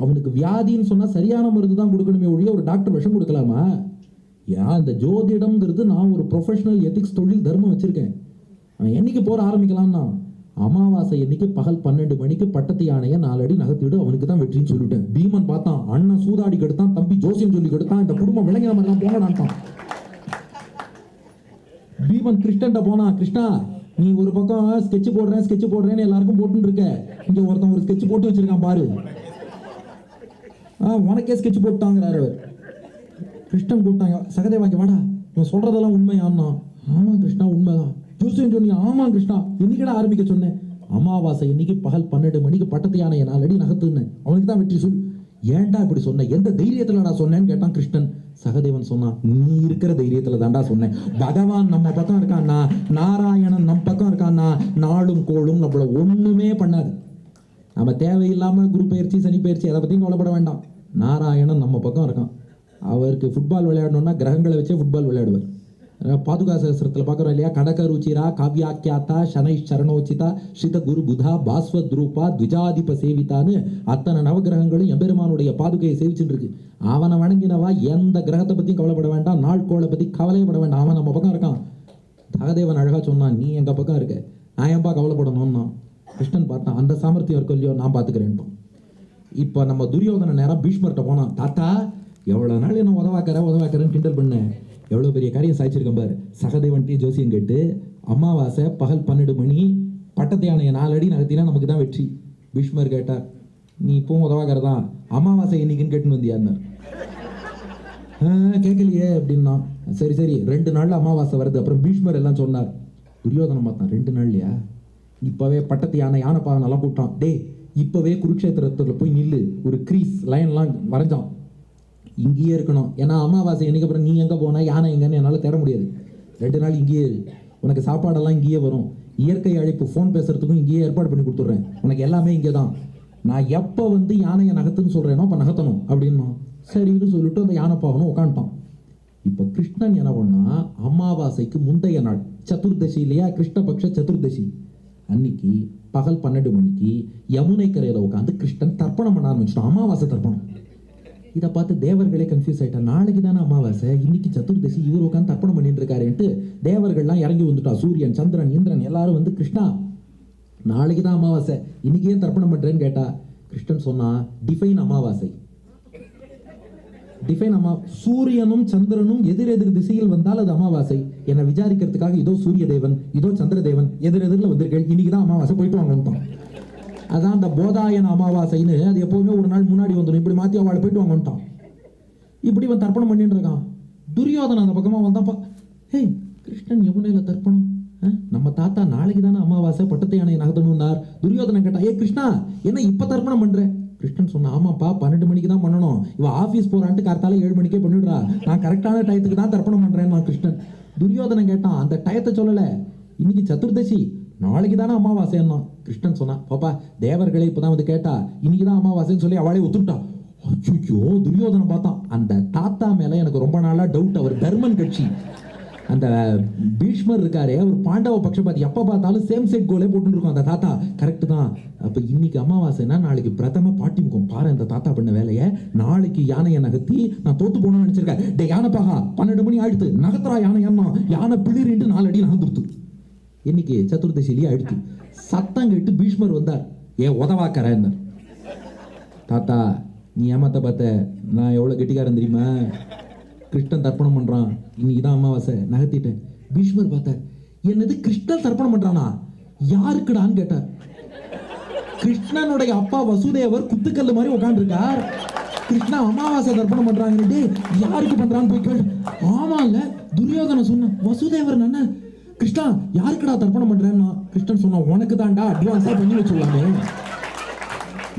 அவனுக்கு வியாதின்னு சொன்னா சரியான மருந்து தான் கொடுக்கணுமே ஒழிய ஒரு டாக்டர் விஷம் கொடுக்கலாமா? ஏன் இந்த ஜோதிடம்ங்கிறது நான் ஒரு ப்ரொஃபஷனல் எத்திக்ஸ், தொழில் தர்மம் வச்சிருக்கேன். அவன் என்னைக்கு போற ஆரம்பிக்கலாம்னா அமாவாசை என்னைக்கு பகல் 12 மணிக்கு பட்டத்து யானையை 4 அடி நகர்த்திவிடு, அவனுக்கு தான் வெற்றின்னு சொல்லிட்டேன். பீமன் பார்த்தான், அண்ணன் சூதாடி கெடுத்தான், தம்பி ஜோசியம் சொல்லி கெடுத்தான், இந்த குடும்பம் விளங்கின மாதிரி தான் போனான்ட்டான். பீமன் கிருஷ்ணன்ட்ட போனா, கிருஷ்ணா நீ ஒரு பக்கம் ஸ்கெட்ச் போடுறேன்னு எல்லாருக்கும் போட்டு இருக்க, இங்க ஒருத்தன் ஒரு ஸ்கெட்ச் போட்டு வச்சிருக்கான் பாரு, உனக்கே ஸ்கெட்ச் போட்டாங்கிறாரு. கிருஷ்ணன் கூப்பிட்டாங்க, சகதேவா இங்க வாடா, இவன் சொல்றதெல்லாம் உண்மையான்னா? ஆமா கிருஷ்ணா உண்மைதான். ஜோசியம் சொன்னியா? ஆமா கிருஷ்ணா. என்னைக்கடா ஆரம்பிக்க சொன்னேன்? அமாவாசை இன்னைக்கு பகல் 12 மணிக்கு பட்டத்து யானையை 4 அடி நகர்த்துனேன், அவனுக்கு தான் வெற்றி. சொல். ஏன்டா இப்படி சொன்ன? எந்த தைரியத்துல நான் சொன்னேன்னு கேட்டான் கிருஷ்ணன். சகதேவன் சொன்னான், நீ இருக்கிற தைரியத்துல தாண்டா சொன்னேன். பகவான் நம்ம பக்கம் இருக்கான்னா, நாராயணன் நம்ம பக்கம் இருக்கான்னா, நாளும் கோளும் நம்மள ஒண்ணுமே பண்ணாது. நம்ம தேவையில்லாம குரு பயிற்சி, சனி பயிற்சி அதை பத்தியும் கவலைப்பட வேண்டாம். நாராயணன் நம்ம பக்கம் இருக்கான். அவருக்கு ஃபுட்பால் விளையாடணும்னா கிரகங்களை வச்சே ஃபுட்பால் விளையாடுவார். பாதுகா சகஸ்திரத்தில் பார்க்குறோம் இல்லையா, கடகருச்சிரா காவியாக்கியாத்தா சனை சரணோச்சிதா ஸ்ரீத குரு புதா பாஸ்வத் ரூபா த்விஜாதிப சேவித்தான்னு அத்தனை நவகிரகங்களும் எம்பெருமானுடைய பாதுகையை சேவிச்சுட்டு இருக்கு. அவனை வணங்கினவா எந்த கிரகத்தை பற்றியும் கவலைப்பட வேண்டாம், நாட்கோளை பற்றி கவலைப்பட வேண்டாம், அவன் நம்ம பக்கம் இருக்கான். சகதேவன் அழகா சொன்னான், நீ எங்க பக்கம் இருக்க, நான் ஏன்பா கவலைப்படணும்னா. கிருஷ்ணன் பார்த்தான், அந்த சாமர்த்தியம் இருக்கும் இல்லையோ, நான் பார்த்துக்கிறேன். இப்போ நம்ம துரியோதன நேரம் பீஷ்மர்கிட்ட போனான். தாத்தா எவ்வளோ நாள் என்ன உதவாக்கிறேன்னு கிண்டல் பண்ணேன், எவ்வளோ பெரிய காரியம் சாய்ச்சிருக்கேன் பாரு. சகதேவன்ட்டி ஜோசியம் கேட்டு அமாவாசை பகல் 12 மணி பட்டத்து யானையை 4 அடி நகர்த்தினா நமக்கு தான் வெற்றி. பீஷ்மர் கேட்டார், நீ இப்பவும் உதவாக்கிறதான், அமாவாசை என்னைக்குன்னு கேட்டுன்னு வந்தியான்னார். கேட்கலையே அப்படின்னா. சரி 2 நாள்ல அமாவாசை வருது. அப்புறம் பீஷ்மர் எல்லாம் சொன்னார். துரியோதனம் பார்த்தான், 2 நாள்லையா? இப்பவே பட்டத்து யானை பாவன் எல்லாம் கூப்பிட்டான். டே இப்பவே குருக்ஷேத்திரத்தில் போய் நில்லு, ஒரு கிரீஸ் லைன்லாம் வரைஞ்சான். இங்கேயே இருக்கணும், ஏன்னா அமாவாசை என்னைக்கு அப்புறம் நீ எங்கே போனா யானை எங்கன்னு என்னால் தேட முடியாது. 2 நாள் இங்கேயே உனக்கு சாப்பாடெல்லாம் இங்கேயே வரும், இயற்கை அழைப்பு ஃபோன் பேசுறதுக்கும் இங்கேயே ஏற்பாடு பண்ணி கொடுத்துட்றேன், உனக்கு எல்லாமே இங்கே தான். நான் எப்போ வந்து யானையை நகர்த்துன்னு சொல்கிறேனோ அப்போ நகர்த்தணும் அப்படின்னா சரின்னு சொல்லிட்டு அந்த யானை பாவனும் உட்காந்துட்டான். இப்போ கிருஷ்ணன் என்ன பண்ணா, அமாவாசைக்கு முந்தைய நாள் சதுர்தசி இல்லையா, கிருஷ்ணபக்ஷ சதுர்தசி அன்னைக்கு பகல் 12 மணிக்கு யமுனை கரையில் உட்காந்து கிருஷ்ணன் தர்ப்பணம் பண்ண ஆரம்பிச்சிட்டான். அமாவாசை தர்ப்பணம். இதை பார்த்து தேவர்களே கன்ஃபியூஸ் ஆயிட்டா. நாளைக்கு தானே அமாவாசை, இன்னைக்கு சதுர்தசி, இவர் உட்காந்து தர்ப்பணம் பண்ணிட்டு இருக்காருன்ட்டு தேவர்கள்லாம் இறங்கி வந்துட்டா. சூரியன், சந்திரன், இந்திரன் எல்லாரும் வந்து, கிருஷ்ணா நாளைக்கு தான் அமாவாசை, இன்னைக்கு ஏன் தர்ப்பணம் பண்றேன்னு கேட்டா. கிருஷ்ணன் சொன்னா, டிஃபைன் அமாவாசை. சூரியனும் சந்திரனும் எதிரெதிர் திசையில் வந்தால் அது அமாவாசை. என்னை விசாரிக்கிறதுக்காக இதோ சூரிய தேவன், இதோ சந்திர தேவன் எதிரெதிரில் வந்திருக்கேன், இன்னைக்கு தான் அமாவாசை, போயிட்டு வாங்கன்ட்டான். அதான் அந்த போதாயன அமாவாசைன்னு, அது எப்பவுமே ஒரு நாள் முன்னாடி வந்துடும். இப்படி மாற்றி அவளை போயிட்டு வாங்கன்ட்டான். இப்படி இவன் தர்ப்பணம் பண்ணிட்டு இருக்கான். துரியோதனன் அந்த பக்கமா வந்தாப்பா, ஹேய் கிருஷ்ணன் யமுனையில தர்ப்பணம், நம்ம தாத்தா நாளைக்கு தானே அமாவாசை பட்டத்து யானையை நகர்த்தணும்னார். துரியோதனன் கேட்டா, ஏ கிருஷ்ணா என்ன இப்ப தர்ப்பணம் பண்ற? கிருஷ்ணன் சொன்னா, ஆமாப்பா 12 மணிக்கு தான் பண்ணணும், இவன் ஆஃபீஸ் போறான்ட்டு கார்த்தால 7 மணிக்கே பண்ணிடுறா, நான் கரெக்டான டயத்துக்கு தான் தர்ப்பணம் பண்றேன் கிருஷ்ணன். துரியோதனன் கேட்டான், அந்த டயத்தை சொல்லல, இன்னைக்கு சதுர்தசி, நாளைக்கு தானே அமாவாசைன்னா. கிருஷ்ணன் சொன்னா, பாப்பா தேவர்களே இப்பதான் வந்து கேட்டா, இன்னைக்கு தான் அமாவாசைன்னு சொல்லி அவளே ஒத்துட்டா. ஐயோ, துரியோதனன் பார்த்தான், அந்த தாத்தா மேல எனக்கு ரொம்ப நாளா டவுட், அவர் தர்மன் கட்சி, அந்த பீஷ்மர் இருக்காரே ஒரு பாண்டவ பட்சபாதி, எப்போ பார்த்தாலும் சேம் செட் கோலே போட்டு இருக்கோம் அந்த தாத்தா. கரெக்டு தான். அப்போ இன்னைக்கு அமாவாசைனா நாளைக்கு பிரதம பாட்டி முகம் பாரு அந்த தாத்தா பண்ண வேலையை. நாளைக்கு யானையை நகர்த்தி நான் தோத்து போகணும்னு நினைச்சிருக்கேன். டே யானை பாகா 12 மணி ஆயிடுத்து நகர்த்துறா யானை ஏன்னா யானை பிளிரிட்டு 4 அடி நகர்ந்துருத்து. இன்னைக்கு சதுர்தசிலேயே ஆயிடுத்து. சத்தம் கேட்டு பீஷ்மர் வந்தார். உதவாக்கறேன் தாத்தா, நீ ஏமாத்த பார்த்த, நான் எவ்வளோ கெட்டிக்காரன் தெரியுமா? கிருஷ்ணன் தர்ப்பணம் பண்றான், இன்னைக்கு தான் அமாவாசை, நகர்த்திட்டேன். பீஷ்மர் பார்த்தார். என்னது கிருஷ்ணன் தர்ப்பணம் பண்றானா? யாருக்குடான்னு கேட்டார். கிருஷ்ணனுடைய அப்பா வசுதேவர் குத்துக்கல்லு மாதிரி உட்காந்துருக்கார். கிருஷ்ணா அமாவாசை தர்ப்பணம் பண்றாங்க, யாருக்கு பண்றான்னு போய் கேட்டு. ஆமாங்க துரியோதன சொன்ன வசுதேவர் என்ன கிருஷ்ணா யாருக்குடா தர்ப்பணம் பண்றேன்னா? கிருஷ்ணன் சொன்னா உனக்கு தான்டா, அட்வான்ஸா பண்ணி வச்சுள்ளாமே.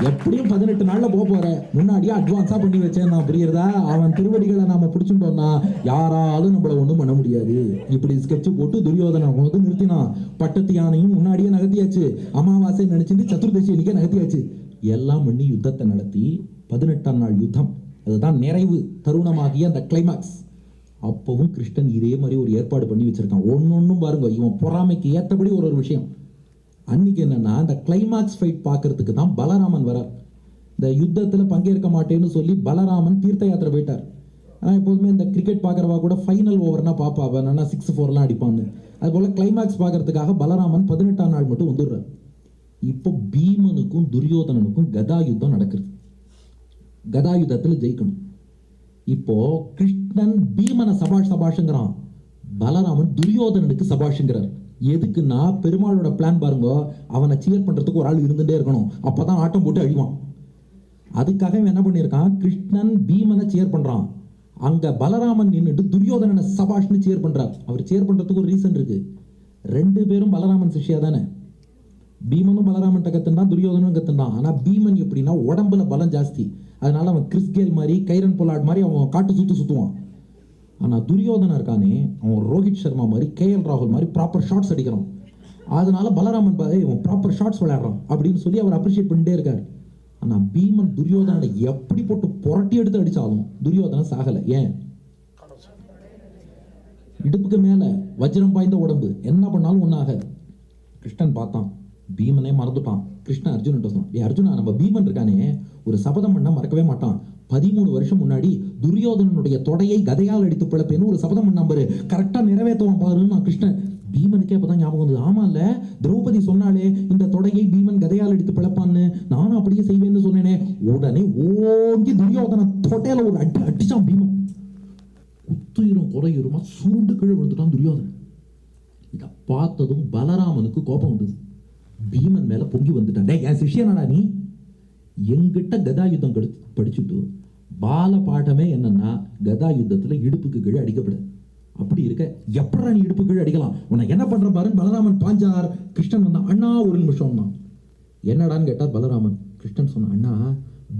எப்படியும் 18 நாள்ல போற, முன்னாடியே அட்வான்ஸா பண்ணி வச்சேன் நான், புரியுறதா? அவன் திருவடிகளை நாம பிடிச்சுட்டோம்னா யாராலும் நம்மள ஒண்ணும் பண்ண முடியாது. இப்படி ஸ்கெட்ச் போட்டு துரியோதனை வந்து நிறுத்தினான். பட்டத்து யானையும் முன்னாடியே நகர்த்தியாச்சு, அமாவாசை நினைச்சிட்டு சதுர்தசி அன்னைக்கே நகர்த்தியாச்சு. எல்லாம் பண்ணி யுத்தத்தை நடத்தி 18ஆம் நாள் யுத்தம், அதுதான் நிறைவு தருணமாகிய அந்த கிளைமாக்ஸ். அப்பவும் கிருஷ்ணன் இதே மாதிரி ஒரு ஏற்பாடு பண்ணி வச்சிருக்கான். ஒன்னொன்னும் பாருங்க, இவன் பொறாமைக்கு ஏற்றபடி ஒரு விஷயம். அன்னைக்கு என்னன்னா, அந்த கிளைமாக்ஸ் ஃபைட் பார்க்கறதுக்கு தான் பலராமன் வரார். இந்த யுத்தத்தில் பங்கேற்க மாட்டேன்னு சொல்லி பலராமன் தீர்த்த யாத்திரை போயிட்டார். ஆனால் எப்போதுமே இந்த கிரிக்கெட் பார்க்குறவா கூட ஃபைனல் ஓவர்னா பார்ப்பா, அவன் 6-4 அடிப்பான்னு. அதுபோல் கிளைமாக்ஸ் பார்க்கறதுக்காக பலராமன் 18ஆம் நாள் மட்டும் வந்துடுறார். இப்போ பீமனுக்கும் துரியோதனனுக்கும் கதா யுத்தம் நடக்குது. கதா யுத்தத்தில் ஜெயிக்கணும். இப்போ கிருஷ்ணன் பீமனை சபாஷுங்கிறான், பலராமன் துரியோதனனுக்கு சபாஷுங்கிறார். எதுக்குன்னா பெருமாளோட பிளான் பாருங்க, அவனை சியர் பண்றதுக்கு ஒரு ஆள் இருந்துட்டே இருக்கணும், அப்பதான் ஆட்டம் போட்டு அழிவான். அதுக்காக என்ன பண்ணியிருக்கான், கிருஷ்ணன் பீமனை சியர் பண்றான், அங்க பலராமன் நின்றுட்டு துரியோதனனை சபாஷ்னு சியர் பண்றார். அவர் சியர் பண்றதுக்கு ஒரு ரீசன் இருக்கு. 2 பேரும் பலராமன் சிஷ்யா தானே. பீமனும் பலராமன் கத்துனான், துரியோதனும் கத்துனான். ஆனா பீமன் எப்படின்னா உடம்புல பலம் ஜாஸ்தி, அதனால அவன் கிறிஸ்கேல் மாதிரி கைரன் பொலாட் மாதிரி அவன் காட்டு சுத்துவான். ஆனால் துரியோதனா இருக்கானே, அவன் ரோஹித் சர்மா மாதிரி KL ராகுல் மாதிரி ப்ராப்பர் ஷாட்ஸ் அடிக்கிறான். அதனால பலராமன் இவன் ப்ராப்பர் ஷாட்ஸ் விளையாடுறான் அப்படின்னு சொல்லி அவர் அப்ரிஷியேட் பண்ணிட்டே இருக்காரு. ஆனால் பீமன் துரியோதனை எப்படி போட்டு புரட்டி எடுத்து அடிச்சாலும் துரியோதனை சாகலை. ஏன்? இடுப்புக்கு மேல வஜ்ரம் பாய்ந்த உடம்பு, என்ன பண்ணாலும் ஒன்றாகாது. கிருஷ்ணன் பார்த்தான், பீமனே மறந்துட்டான். கிருஷ்ணன் அர்ஜுனன் சொன்னான், அர்ஜுனா நம்ம பீமன் இருக்கானே ஒரு சபதம் பண்ணா மறக்கவே மாட்டான். 13 வருஷம் முன்னாடி துரியோதனனுடைய தொடையை கதையால் அடித்து பிழைப்பேன்னு ஒரு சபதம் பண்ணான் பாரு, கரெக்டா நிறைவேற்றுவான் பாருன்னு நான் கிருஷ்ணன். பீமனுக்கே அப்பதான் ஞாபகம் வந்தது, ஆமா இல்ல திரௌபதி சொன்னாலே இந்த தொடையை பீமன் கதையால் அடித்து பிழைப்பான்னு, நானும் அப்படியே செய்வேன்னு சொன்னேனே. உடனே ஓங்கி துரியோதன தொடையில ஒரு அடிச்சான் பீமன். குத்துயிரும் குறையுருமா சுருண்டு கீழே விழுந்துட்டான் துரியோதனன். இதை பார்த்ததும் பலராமனுக்கு கோபம் வந்தது. பீமன் மேல பொங்கி வந்துட்டான். என் சிஷ்யனாடா நீ, எங்கிட்ட கதா யுத்தம் படிச்சுட்டு பால பாட்டமே என்னன்னா கதா யுத்தத்துல இடுப்புக்கு கீழே அடிக்கப்படாது. அப்படி இருக்க எப்படா நீ இடுப்பு கீழே அடிக்கலாம், உன்னை என்ன பண்ற பாருன்னு பலராமன் பாஞ்சார். கிருஷ்ணன் வந்தான், அண்ணா ஒரு நிமிஷம் தான். என்னடான்னு கேட்டார் பலராமன். கிருஷ்ணன் சொன்ன, அண்ணா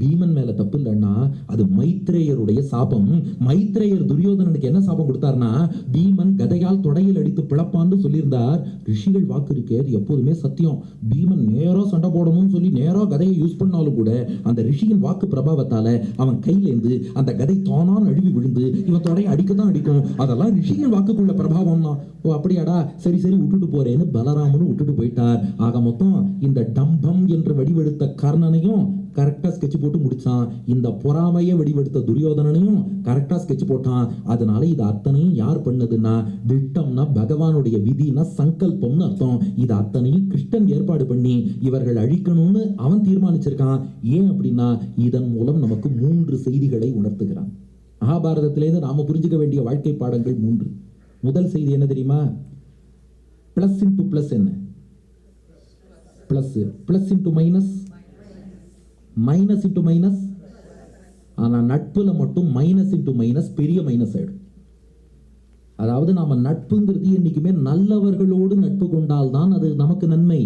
பீமன் மேல தப்பு இல்லைன்னா அது மைத்ரேயருடைய சாபம். மைத்ரேயர் துரியோதனனுக்கு என்ன சாபம் கொடுத்தார்னா, பீமன் கதையால் தொடையில் அடித்து பிளப்பான்னு சொல்லியிருந்தார். ரிஷிகள் வாக்கு இருக்கே, அது எப்போதுமே சத்தியம். பீமன் நேரா சண்டை போடணும்னு சொல்லி நேரா கதையை யூஸ் பண்ணாலும் கூட அந்த ரிஷியின் வாக்கு பிரபாவத்தால அவன் கையிலேருந்து அந்த கதை தானா நழுவி விழுந்து இவன் தொடையை அடிக்கதான் அடிக்கும். அதெல்லாம் ரிஷியின் வாக்குக்குள்ள பிரபாவம் தான். ஓ அப்படியாடா, சரி விட்டுட்டு போறேன்னு பலராமனும் விட்டுட்டு போயிட்டார். ஆக மொத்தம் இந்த டம்பம் என்று வடிவெடுத்த கர்ணனையும் கரெக்டா ஸ்கெட்ச் போட்டு முடிச்சான். இந்த பொறாமையை வடிவெடுத்த துரியோதனனையும் கரெக்டா ஸ்கெட்ச் போட்டான். அதனால இது அத்தனையும் யார் பண்ணதுன்னா, திட்டம்னா பகவானுடைய விதினா சங்கல்பம்னு அர்த்தம். இது அத்தனையும் கிருஷ்ணன் ஏற்பாடு பண்ணி இவர்கள் அழிக்கணும்னு அவன் தீர்மானிச்சிருக்கான். ஏன் அப்படின்னா, இதன் மூலம் நமக்கு 3 செய்திகளை உணர்த்துகிறான். மகாபாரதத்திலேருந்து நாம புரிஞ்சுக்க வேண்டிய வாழ்க்கை பாடங்கள் 3. முதல் செய்தி என்ன தெரியுமா? பிளஸ் இன்டு பிளஸ் என்ன? Plus, plus into minus, minus into minus. ஆனால் நட்புல மட்டும் மைனஸ் இன்டு மைனஸ் பெரிய மைனஸ் ஆயிடும். அதாவது நாம நட்புங்கிறது என்னைக்குமே நல்லவர்களோடு நட்பு கொண்டால் தான் அது நமக்கு நன்மை.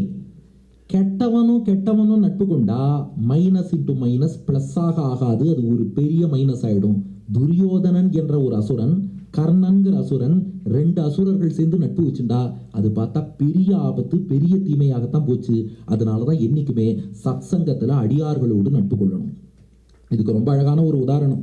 கெட்டவனும் நட்பு கொண்டா மைனஸ் இன்டு மைனஸ் பிளஸ் ஆகாது, அது ஒரு பெரிய மைனஸ் ஆயிடும். துரியோதனன் என்ற ஒரு அசுரன், கர்ணன்கிற அசுரன், 2 அசுரர்கள் சேர்ந்து நட்பு வச்சுண்டா அது பார்த்தா பெரிய ஆபத்து, பெரிய தீமையாகத்தான் போச்சு. அதனாலதான் என்னைக்குமே சத்சங்கத்துல அடியார்களோடு நட்பு கொள்ளணும். இதுக்கு ரொம்ப அழகான ஒரு உதாரணம்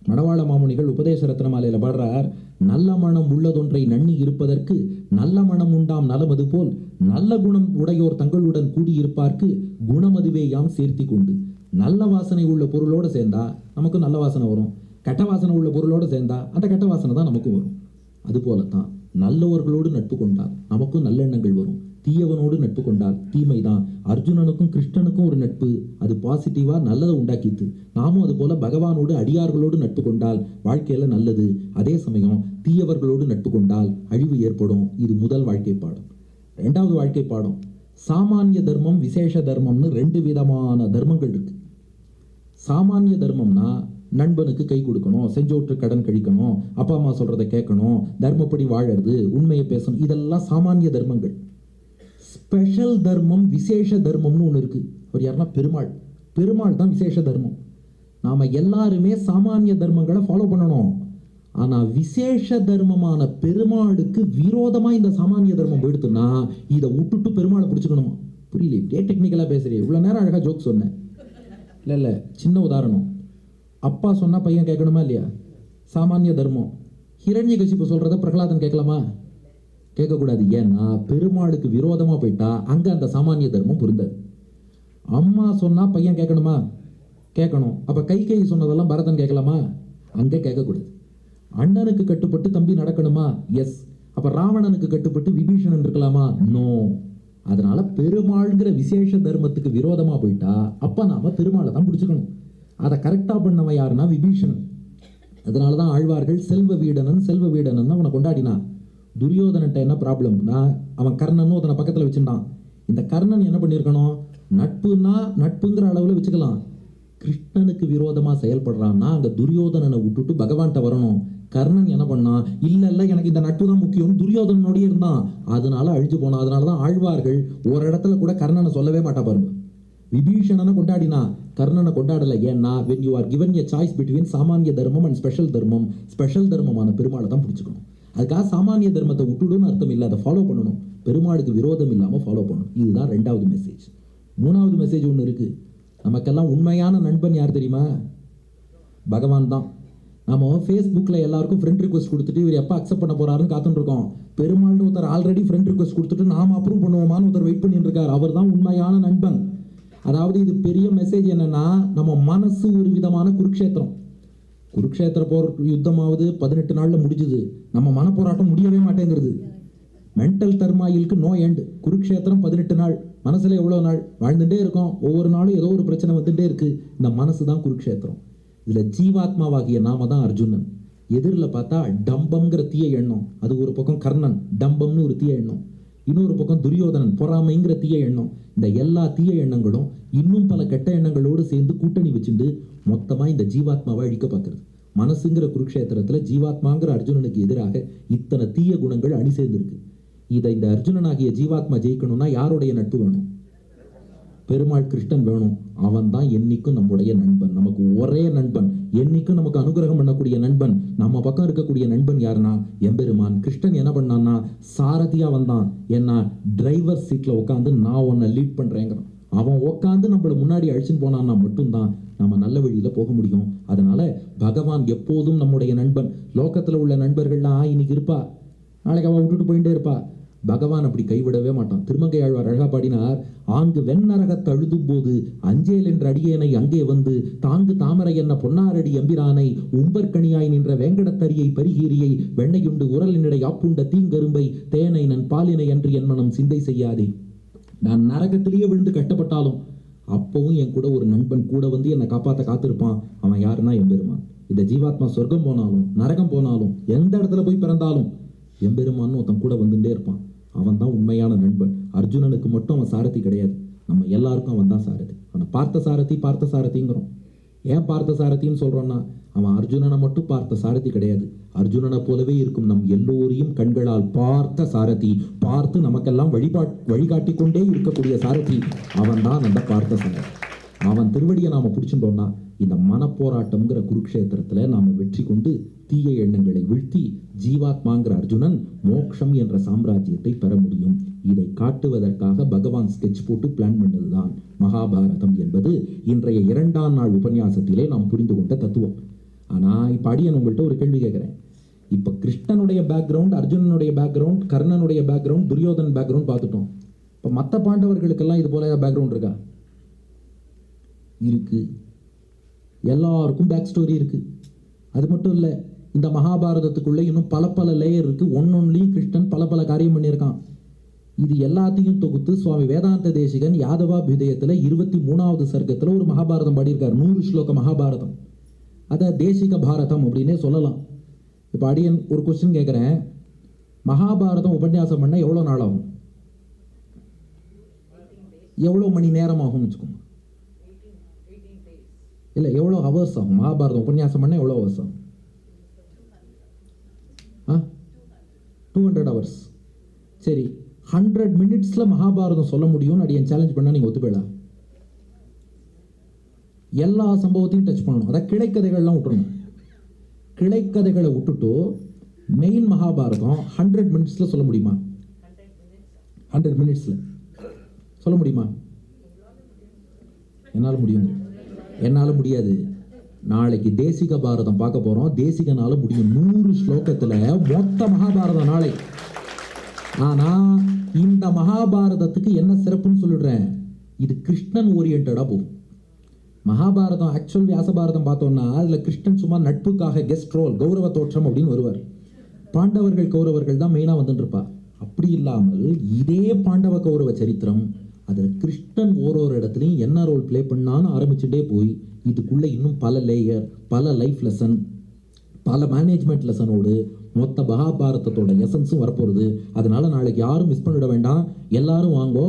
மணவாள மாமுனிகள் உபதேச ரத்னமாலையில பாடுறார். நல்ல மனம் உள்ளதொன்றை நன்னி இருப்பதற்கு நல்ல மனம் உண்டாம் நலமது போல் நல்ல குணம் உடையோர் தங்களுடன் கூடியிருப்பார்க்கு குணமதுவே யாம் சேர்த்தி கொண்டு. நல்ல வாசனை உள்ள பொருளோடு சேர்ந்தா நமக்கும் நல்ல வாசனை வரும், கெட்ட வாசனை உள்ள பொருளோடு சேர்ந்தா அந்த கெட்ட வாசனை தான் நமக்கும் வரும். அதுபோலத்தான் நல்லவர்களோடு நட்பு கொண்டால் நமக்கும் நல்லெண்ணங்கள் வரும், தீயவனோடு நட்பு கொண்டால் தீமை தான். அர்ஜுனனுக்கும் கிருஷ்ணனுக்கும் ஒரு நட்பு, அது பாசிட்டிவா நல்லதை உண்டாக்கித்து. நாமும் அது போல பகவானோடு அடியார்களோடு நட்பு கொண்டால் வாழ்க்கையில நல்லது. அதே சமயம் தீயவர்களோடு நட்பு கொண்டால் அழிவு ஏற்படும். இது முதல் வாழ்க்கை பாடம். இரண்டாவது வாழ்க்கை பாடம், சாமானிய தர்மம் விசேஷ தர்மம்னு ரெண்டு விதமான தர்மங்கள் இருக்கு. சாமானிய தர்மம்னா நண்பனுக்கு கை கொடுக்கணும், செஞ்சோற்று கடன் கழிக்கணும், அப்பா அம்மா சொல்றதை கேட்கணும், தர்மப்படி வாழறது, உண்மையை பேசணும், இதெல்லாம் சாமானிய தர்மங்கள். ஸ்பெஷல் தர்மம் விசேஷ தர்மம்னு ஒன்று இருக்கு. அவர் யாருன்னா பெருமாள். பெருமாள் தான் விசேஷ தர்மம். நாம எல்லாருமே சாமானிய தர்மங்களை ஃபாலோ பண்ணணும். ஆனா விசேஷ தர்மமான பெருமாளுக்கு விரோதமா இந்த சாமானிய தர்மம் எடுத்துன்னா இதை விட்டுட்டு பெருமாளை பிடிச்சுக்கணுமா? புரியல, இப்படியே டெக்னிக்கலா பேசுறேன். இவ்வளவு நேரம் அழகா ஜோக் சொன்னேன். இல்ல சின்ன உதாரணம், அப்பா சொன்னா பையன் கேட்கணுமா இல்லையா? சாமானிய தர்மம். ஹிரண்யகசிப்பு சொல்றத பிரகலாதன் கேட்கலாமா? கேட்கக்கூடாது. ஏன்னா பெருமாளுக்கு விரோதமா போயிட்டா அங்க அந்த சாமானிய தர்மம் பொருந்தாது. அம்மா சொன்னா பையன் கேட்கணுமா? கேட்கணும். அப்ப கைகை சொன்னதெல்லாம் பரதன் கேட்கலாமா? அங்க கேட்கக்கூடாது. அண்ணனுக்கு கட்டுப்பட்டு தம்பி நடக்கணுமா? எஸ். அப்ப ராவணனுக்கு கட்டுப்பட்டு விபீஷணன் இருக்கலாமா? நோ. அதனால பெருமாள்ங்கிற விசேஷ தர்மத்துக்கு விரோதமா போயிட்டா அப்ப நாம பெருமாளை தான் பிடிச்சுக்கணும். அதை கரெக்டா பண்ணவன் யாருன்னா விபீஷணன். அதனாலதான் ஆழ்வார்கள் செல்வ வீடனன் அவனை கொண்டாடினா. துரியோதனன்ட்ட என்ன ப்ராப்ளம்னா அவன் கர்ணனும் அதனை பக்கத்துல வச்சுட்டான். இந்த கர்ணன் என்ன பண்ணிருக்கணும்? நட்புன்னா நட்புங்கிற அளவுல வச்சுக்கலாம். கிருஷ்ணனுக்கு விரோதமா செயல்படுறான்னா அந்த துரியோதனனை விட்டுட்டு பகவான்கிட்ட வரணும். கர்ணன் என்ன பண்ணா? இல்ல எனக்கு இந்த நட்பு தான் முக்கியம், துரியோதனோடய இருந்தான், அதனால அழிஞ்சு போனான். அதனாலதான் ஆழ்வார்கள் ஒரு இடத்துல கூட கர்ணனை சொல்லவே மாட்டா பாருங்க. விபீஷணனை கொண்டாடினா, கர்ணனை கொண்டாடல. ஏன்னா when you are given a choice between சாமானிய தர்மம் அண்ட் ஸ்பெஷல் தர்மம், ஸ்பெஷல் தர்மமான பெருமாளை தான் பிடிச்சுக்கணும். அதுக்காக சாமானிய தர்மத்தை விட்டுடுன்னு அர்த்தம் இல்லை, அதை ஃபாலோ பண்ணணும். பெருமாளுக்கு விரோதம் இல்லாம ஃபாலோ பண்ணணும். இதுதான் ரெண்டாவது மெசேஜ். மூணாவது மெசேஜ் ஒன்று இருக்கு. நமக்கெல்லாம் உண்மையான நண்பன் யார் தெரியுமா? பகவான் தான். நம்ம ஃபேஸ்புக்கில் எல்லாருக்கும் ஃப்ரெண்ட் ரிக்வஸ்ட் கொடுத்துட்டு இவர் எப்போ அக்செப்ட் பண்ண போறாருன்னு காத்துட்டு இருக்கோம். பெருமாள்னு ஒருத்தர் ஆல்ரெடி ஃப்ரெண்ட் ரிக்வஸ்ட் கொடுத்துட்டு நாம அப்ரூவ் பண்ணுவோமான்னு ஒருத்தர் வெயிட் பண்ணிட்டு இருக்காரு. அவர் தான் உண்மையான நண்பன். அதாவது இது பெரிய மெசேஜ் என்னன்னா, நம்ம மனசு ஒரு விதமான குருக்ஷேத்திர போர் யுத்தமாவது 18 நாள்ல முடிஞ்சுது. நம்ம மனப்போராட்டம் முடியவே மாட்டேங்கிறது. மென்டல் டர்மாயிலுக்கு நோ எண்ட். குருக்ஷேத்திரம் 18 நாள், மனசுல எவ்வளவு நாள் வாழ்ந்துட்டே இருக்கோம். ஒவ்வொரு நாளும் ஏதோ ஒரு பிரச்சனை வந்துட்டே இருக்கு. இந்த மனசு தான் குருக்ஷேத்திரம். இதுல ஜீவாத்மாவாகிய நாம தான் அர்ஜுனன். எதிரில் பார்த்தா டம்பம்ங்கிற தீய எண்ணம், அது ஒரு பக்கம் கர்ணன் டம்பம்னு ஒரு தீய எண்ணம், இன்னொரு பக்கம் துரியோதனன் பொறாமைங்கிற தீய எண்ணம். இந்த எல்லா தீய எண்ணங்களும் இன்னும் பல கெட்ட எண்ணங்களோடு சேர்ந்து கூட்டணி வச்சுட்டு மொத்தமா இந்த ஜீவாத்மாவை அழிக்க பார்க்கறது. மனசுங்கிற குருக்ஷேத்திரத்துல ஜீவாத்மாங்கிற அர்ஜுனனுக்கு எதிராக இத்தனை தீய குணங்கள் அணி சேர்ந்திருக்கு. இதை இந்த அர்ஜுனனாகிய ஜீவாத்மா ஜெயிக்கணும்னா யாருடைய நட்பு வேணும்? பெருமாள் கிருஷ்ணன் வேணும். அவன் தான் என்னைக்கும் நம்முடைய நண்பன், நமக்கு ஒரே நண்பன், என்னைக்கும் நமக்கு அனுகிரகம் பண்ணக்கூடிய நண்பன். நம்ம பக்கம் இருக்கக்கூடிய நண்பன் யாருன்னா எம்பெருமான். கிருஷ்ணன் என்ன பண்ணான்னா சாரதியா வந்தான். ஏன்னா டிரைவர் சீட்ல உட்காந்து நான் உன்னை லீட் பண்றேங்கிறான். அவன் உட்காந்து நம்மள முன்னாடி அழிச்சுன்னு போனான்னா மட்டும்தான் நம்ம நல்ல வழியில போக முடியும். அதனால பகவான் எப்போதும் நம்முடைய நண்பன். லோகத்துல உள்ள நண்பர்கள்லாம் இன்னைக்கு இருப்பா, நாளைக்கு அவன் விட்டுட்டு போயிட்டே இருப்பா. பகவான் அப்படி கைவிடவே மாட்டான். திருமங்கை ஆழ்வார் அழகா பாடினார், ஆங்கு வெண்ணரகத் அழுதும் போது அஞ்சேல் என்ற அடியேனை அங்கே வந்து தாங்கு தாமரை என்ன பொன்னாரடி எம்பிரானை உம்பர்கணியாய் நின்ற வேங்கடத்தரியை பரிகீரியை வெண்ணையுண்டு உரலினிடை ஆப்புண்ட தீங்கரும்பை தேனை நன் பாலினை என்று என் மனம் சிந்தை செய்யாதே. நான் நரகத்திலேயே விழுந்து கட்டப்பட்டாலும் அப்பவும் என் கூட ஒரு நண்பன் கூட வந்து என்னை காப்பாற்ற காத்திருப்பான். அவன் யாருன்னா எம்பெருமான். இந்த ஜீவாத்மா சொர்க்கம் போனாலும் நரகம் போனாலும் எந்த இடத்துல போய் பிறந்தாலும் எம்பெருமான்னு ஒருத்தன் கூட வந்துட்டே இருப்பான். அவன் தான் உண்மையான நண்பன். அர்ஜுனனுக்கு மட்டும் அவன் சாரதி கிடையாது, நம்ம எல்லாருக்கும் அவன் தான் சாரதி. அவனை பார்த்த சாரதிங்கிறோம். ஏன் பார்த்த சாரதின்னு சொல்றோம்னா அவன் அர்ஜுனனை மட்டும் பார்த்த சாரதி கிடையாது. அர்ஜுனனை போலவே இருக்கும் நம் எல்லோரையும் கண்களால் பார்த்த சாரதி, பார்த்து நமக்கெல்லாம் வழிகாட்டி கொண்டே இருக்கக்கூடிய சாரதி அவன் தான் அந்த பார்த்த சாரதி. அவன் திருவடியை நாம பிடிச்சிட்டோம்னா இந்த மனப்போராட்டம்ங்கிற குருக்ஷேத்திரத்துல நாம வெற்றி கொண்டு தீய எண்ணங்களை வீழ்த்தி ஜீவாத்மாங்கிற அர்ஜுனன் மோக்ஷம் என்ற சாம்ராஜ்யத்தை பெற முடியும். இதை காட்டுவதற்காக பகவான் ஸ்கெட்ச் போட்டு பிளான் பண்ணதுதான் மகாபாரதம் என்பது இன்றைய 2ஆம் நாள் உபன்யாசத்திலே நாம் புரிந்து கொண்ட தத்துவம். ஆனா இப்ப அடியன் உங்கள்கிட்ட ஒரு கேள்வி கேட்கிறேன். இப்போ கிருஷ்ணனுடைய பேக்ரவுண்ட், அர்ஜுனனுடைய பேக்ரவுண்ட், கர்ணனுடைய பேக்ரவுண்ட், துரியோதன் பேக்ரவுண்ட் பார்த்துட்டோம். இப்போ மற்ற பாண்டவர்களுக்கெல்லாம் இது போல பேக்ரவுண்ட் இருக்கா? இருக்கு. எல்லாருக்கும் பேக் ஸ்டோரி இருக்கு. அது மட்டும் இல்லை, இந்த மகாபாரதத்துக்குள்ளே இன்னும் பல பல லேயர் இருக்கு. ஒன்னொன்னுலையும் கிருஷ்ணன் பல பல காரியம் பண்ணியிருக்கான். இது எல்லாத்தையும் தொகுத்து சுவாமி வேதாந்த தேசிகன் யாதவாபியுதயத்தில் 23வது சர்க்கத்தில் ஒரு மகாபாரதம் பாடியிருக்கார். 100 ஸ்லோக மகாபாரதம். அதை தேசிக பாரதம் அப்படின்னே சொல்லலாம். இப்போ அடியன் ஒரு கொஸ்டின் கேட்குறேன், மகாபாரதம் உபன்யாசம் பண்ண எவ்வளோ நாள் ஆகும்? எவ்வளோ மணி நேரம் ஆகும்னு வச்சுக்கோங்க. இல்லை, எவ்வளோ ஹவர்ஸ் ஆகும்? மகாபாரதம் உபன்யாசம் பண்ண எவ்வளோ ஹவர்ஸ் ஆகும்? 200 hours. சரி, 100 minutesல மகாபாரதம் சொல்ல முடியும்னு அடியன் சேலஞ்ச் பண்ணால் நீங்கள் ஒத்துப்பீங்களா? எல்லா சம்பவத்தையும் டச் பண்ணணும். அதான் கிளைக்கதைகள்லாம் விட்டுறணும். கிளைக்கதைகளை விட்டுட்டு மெயின் மகாபாரதம் 100 minutesல சொல்ல முடியுமா? 100 minutesல சொல்ல முடியுமா? என்னால் முடியும். என்னால் முடியாது. நாளைக்கு தேசிக பாரதம் பார்க்க போகிறோம். தேசிகனால முடியும். 100 ஸ்லோகத்தில் மொத்த மகாபாரதம் நாளை. ஆனால் இந்த மகாபாரதத்துக்கு என்ன சிறப்புன்னு சொல்லிடுறேன், இது கிருஷ்ணன் ஓரியன்டாக போகும். மகாபாரதம் ஆக்சுவல் வியாசபாரதம் பார்த்தோம்னா அதில் கிருஷ்ணன் சும்மா நட்புக்காக கெஸ்ட் ரோல், கௌரவ தோற்றம் அப்படின்னு வருவார். பாண்டவர்கள் கௌரவர்கள் தான் மெயினாக வந்துட்டு இருப்பா. அப்படி இல்லாமல் இதே பாண்டவ கௌரவ சரித்திரம் அதில் கிருஷ்ணன் ஒரு இடத்துலையும் என்ன ரோல் பிளே பண்ணான்னு ஆரம்பிச்சுட்டே போய் இதுக்குள்ளே இன்னும் பல லேயர், பல லைஃப் லெசன், பல மேனேஜ்மெண்ட் லெசனோடு மொத்த மகாபாரதத்தோட எசன்ஸும் வரப்போகிறது. அதனால நாளைக்கு யாரும் மிஸ் பண்ணிட வேண்டாம். எல்லாரும் வாங்கோ.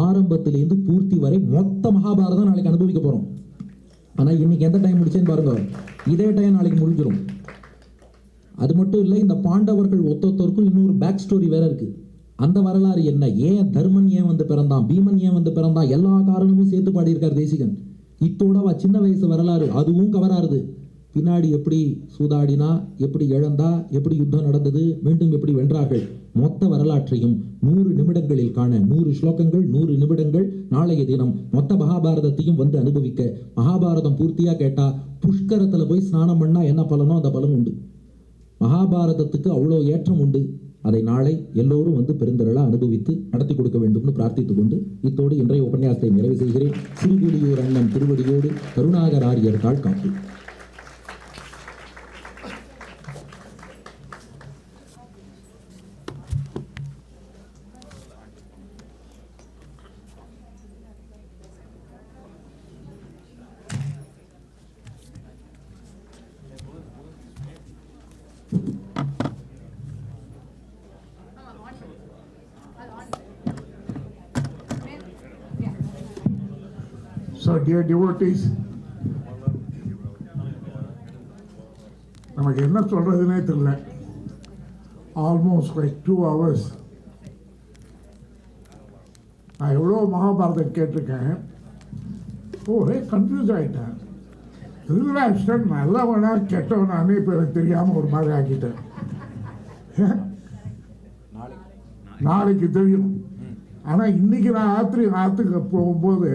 ஆரம்பத்திலேருந்து பூர்த்தி வரை மொத்த மகாபாரதம் நாளைக்கு அனுபவிக்க போகிறோம். ஆனால் இன்னைக்கு எந்த டைம் முடிச்சேன்னு பாருங்க, இதே டைம் நாளைக்கு முடிஞ்சிடும். அது மட்டும் இல்லை, இந்த பாண்டவர்கள் ஒத்தொத்தருக்கும் இன்னொரு பேக் ஸ்டோரி வேற இருக்கு. அந்த வரலாறு என்ன, ஏன் தர்மன் ஏன் வந்து பிறந்தான், பீமன் ஏன் வந்து பிறந்தான், எல்லா காரணமும் சேர்த்து பாடியிருக்கார் தேசிகன். இத்தோட சின்ன வயசு வரலாறு அதுவும் கவராருது. பின்னாடி எப்படி சூதாடினா, எப்படி இழந்தா, எப்படி யுத்தம் நடந்தது, மீண்டும் எப்படி வென்றார்கள், மொத்த வரலாற்றையும் 100 நிமிடங்களில் காண 100 ஸ்லோகங்கள் 100 நிமிடங்கள் நாளைய தினம் மொத்த மகாபாரதத்தையும் வந்து அனுபவிக்க. மகாபாரதம் பூர்த்தியாக கேட்டால் புஷ்கரத்தில் போய் ஸ்நானம் பண்ணால் என்ன பலனோ அந்த பலன் உண்டு. மகாபாரதத்துக்கு அவ்வளோ ஏற்றம் உண்டு. அதை நாளை எல்லோரும் வந்து பெருந்திரளாக அனுபவித்து நடத்தி கொடுக்க வேண்டும்னு பிரார்த்தித்துக் கொண்டு இத்தோடு இன்றைய உபன்யாசத்தை நிறைவு செய்கிறேன். சிறுகுடியூர் அண்ணன் திருவடியோடு கருணாகர் ஆரியர் தாழ் காப்பு. So dear devotees, நமக்கு என்ன சொல்றதுனே தெரியல. Almost like 2 hours. நான் எவ்வளோ மகாபாரதம் கேட்டிருக்கேன். ஒரே கன்ஃபியூஸ் ஆகிட்டேன். திருதராஷ்டிரன் நல்லவனா கெட்டவனானே இப்போ எனக்கு தெரியாமல் ஒரு மாதிரி ஆக்கிட்டேன். நாளைக்கு தெரியும். ஆனால் இன்னைக்கு நான் ஆற்றுக்கு போகும்போது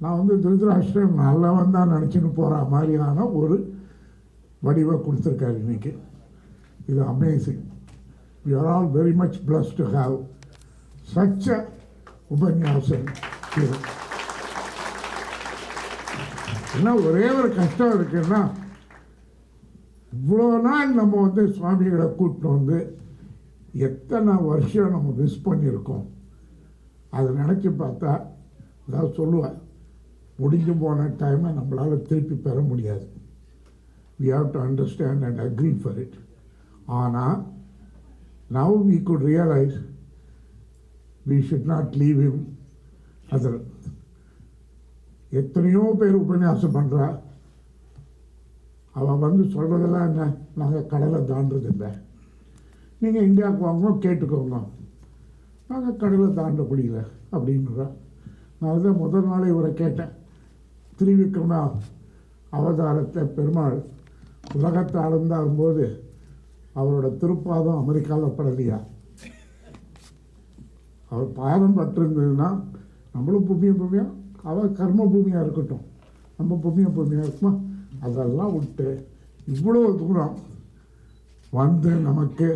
நான் வந்து திருதராஷ்டிரன் நல்லவன் தான் நினச்சின்னு போகிற மாதிரியான ஒரு வடிவை கொடுத்துருக்காரு இன்னைக்கு. இது amazing. We are all very much blessed to have such a upanyasam. என்ன ஒரே ஒரு கஷ்டம் இருக்குன்னா, இவ்வளோ நாள் நம்ம வந்து சுவாமிகளை கூப்பிட்டு வந்து எத்தனை வருஷம் நம்ம மிஸ் பண்ணியிருக்கோம். அதை நினச்சி பார்த்தா அதாவது சொல்லுவேன், முடிஞ்சு போன டைமை நம்மளால் திருப்பி பெற முடியாது. we have to understand and agree for it. ஆனால் now we could realize we should not leave him other. எத்தனையோ பேர் உபன்யாசம் பண்ணுறா. அவன் வந்து சொல்கிறதெல்லாம் என்ன, நாங்கள் கடலை தாண்டதில்லை, நீங்கள் இந்தியாவுக்கு வாங்க கேட்டுக்கோங்க, நாங்கள் கடலை தாண்ட முடியல அப்படின்றா. நான் தான் முதல் நாளே இவரை கேட்டேன், திருவிக்ரம அவதாரத்தை பெருமாள் உலகத்தை அளந்தாகும்போது அவரோட திருப்பாதம் அமெரிக்காவில் படலையா? அவர் பாதம் பட்டிருந்ததுன்னா நம்மளும் பூமியாக அவர் கர்ம பூமியாக இருக்கட்டும், நம்ம பூமியாக இருக்குமா? அதெல்லாம் விட்டு இவ்வளோ தூரம் வந்து நமக்கு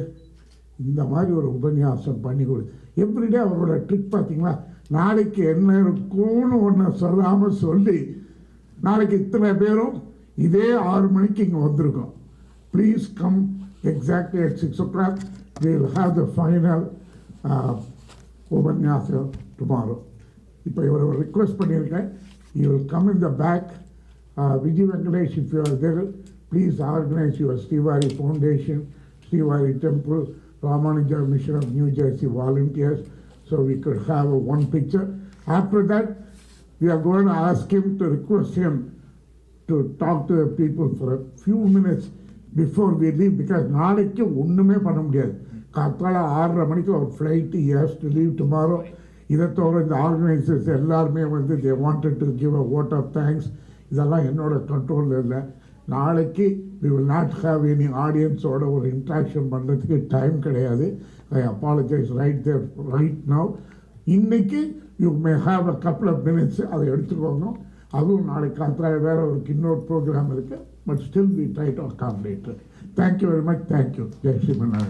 இந்த மாதிரி ஒரு உபன்யாசம் பண்ணி கொடு. எவ்ரிடே அவரோட ட்ரிக் பார்த்தீங்களா, நாளைக்கு என்ன இருக்கும்னு ஒன்று சொல்லாமல் சொல்லி நாளைக்கு இத்தனை பேரும் இதே 6 மணிக்கு இங்கே வந்திருக்கோம். Please come exactly at 6 o'clock. We will have the final உபன்யாசம் tomorrow. இப்போ இவர் ரிக்வெஸ்ட் பண்ணியிருக்கேன், you will come in the back. Vijay Venkatesh, if you are there, please organize your Srivari Foundation, Srivari Temple, Ramanuja Mission of New Jersey volunteers, so we could have one picture. After that, we are going to ask him to request him to talk to the people for a few minutes before we leave, because நாளைக்கு ஒன்றுமே பண்ண முடியாது. காத்தால 6:30 மணிக்கு ஒரு flight, he has to leave tomorrow. இதை தவிர இந்த ஆர்கனைசர்ஸ் எல்லாருமே வந்து they wanted to give a vote of thanks. இதெல்லாம் என்னோட கண்ட்ரோலில் இல்லை. நாளைக்கு we will not have any ஆடியன்ஸோட ஒரு இன்ட்ராக்ஷன் பண்ணுறதுக்கு டைம் கிடையாது. I apologize right there right now. இன்னைக்கு you may have a couple of minutes, அதை எடுத்துக்கோங்க. அதுவும் நாளைக்கு காத்தால வேற ஒரு இன்னொரு ப்ரோக்ராம் இருக்குது, but still we try to accommodate. Thank you very much. Thank you. Jai Sriman.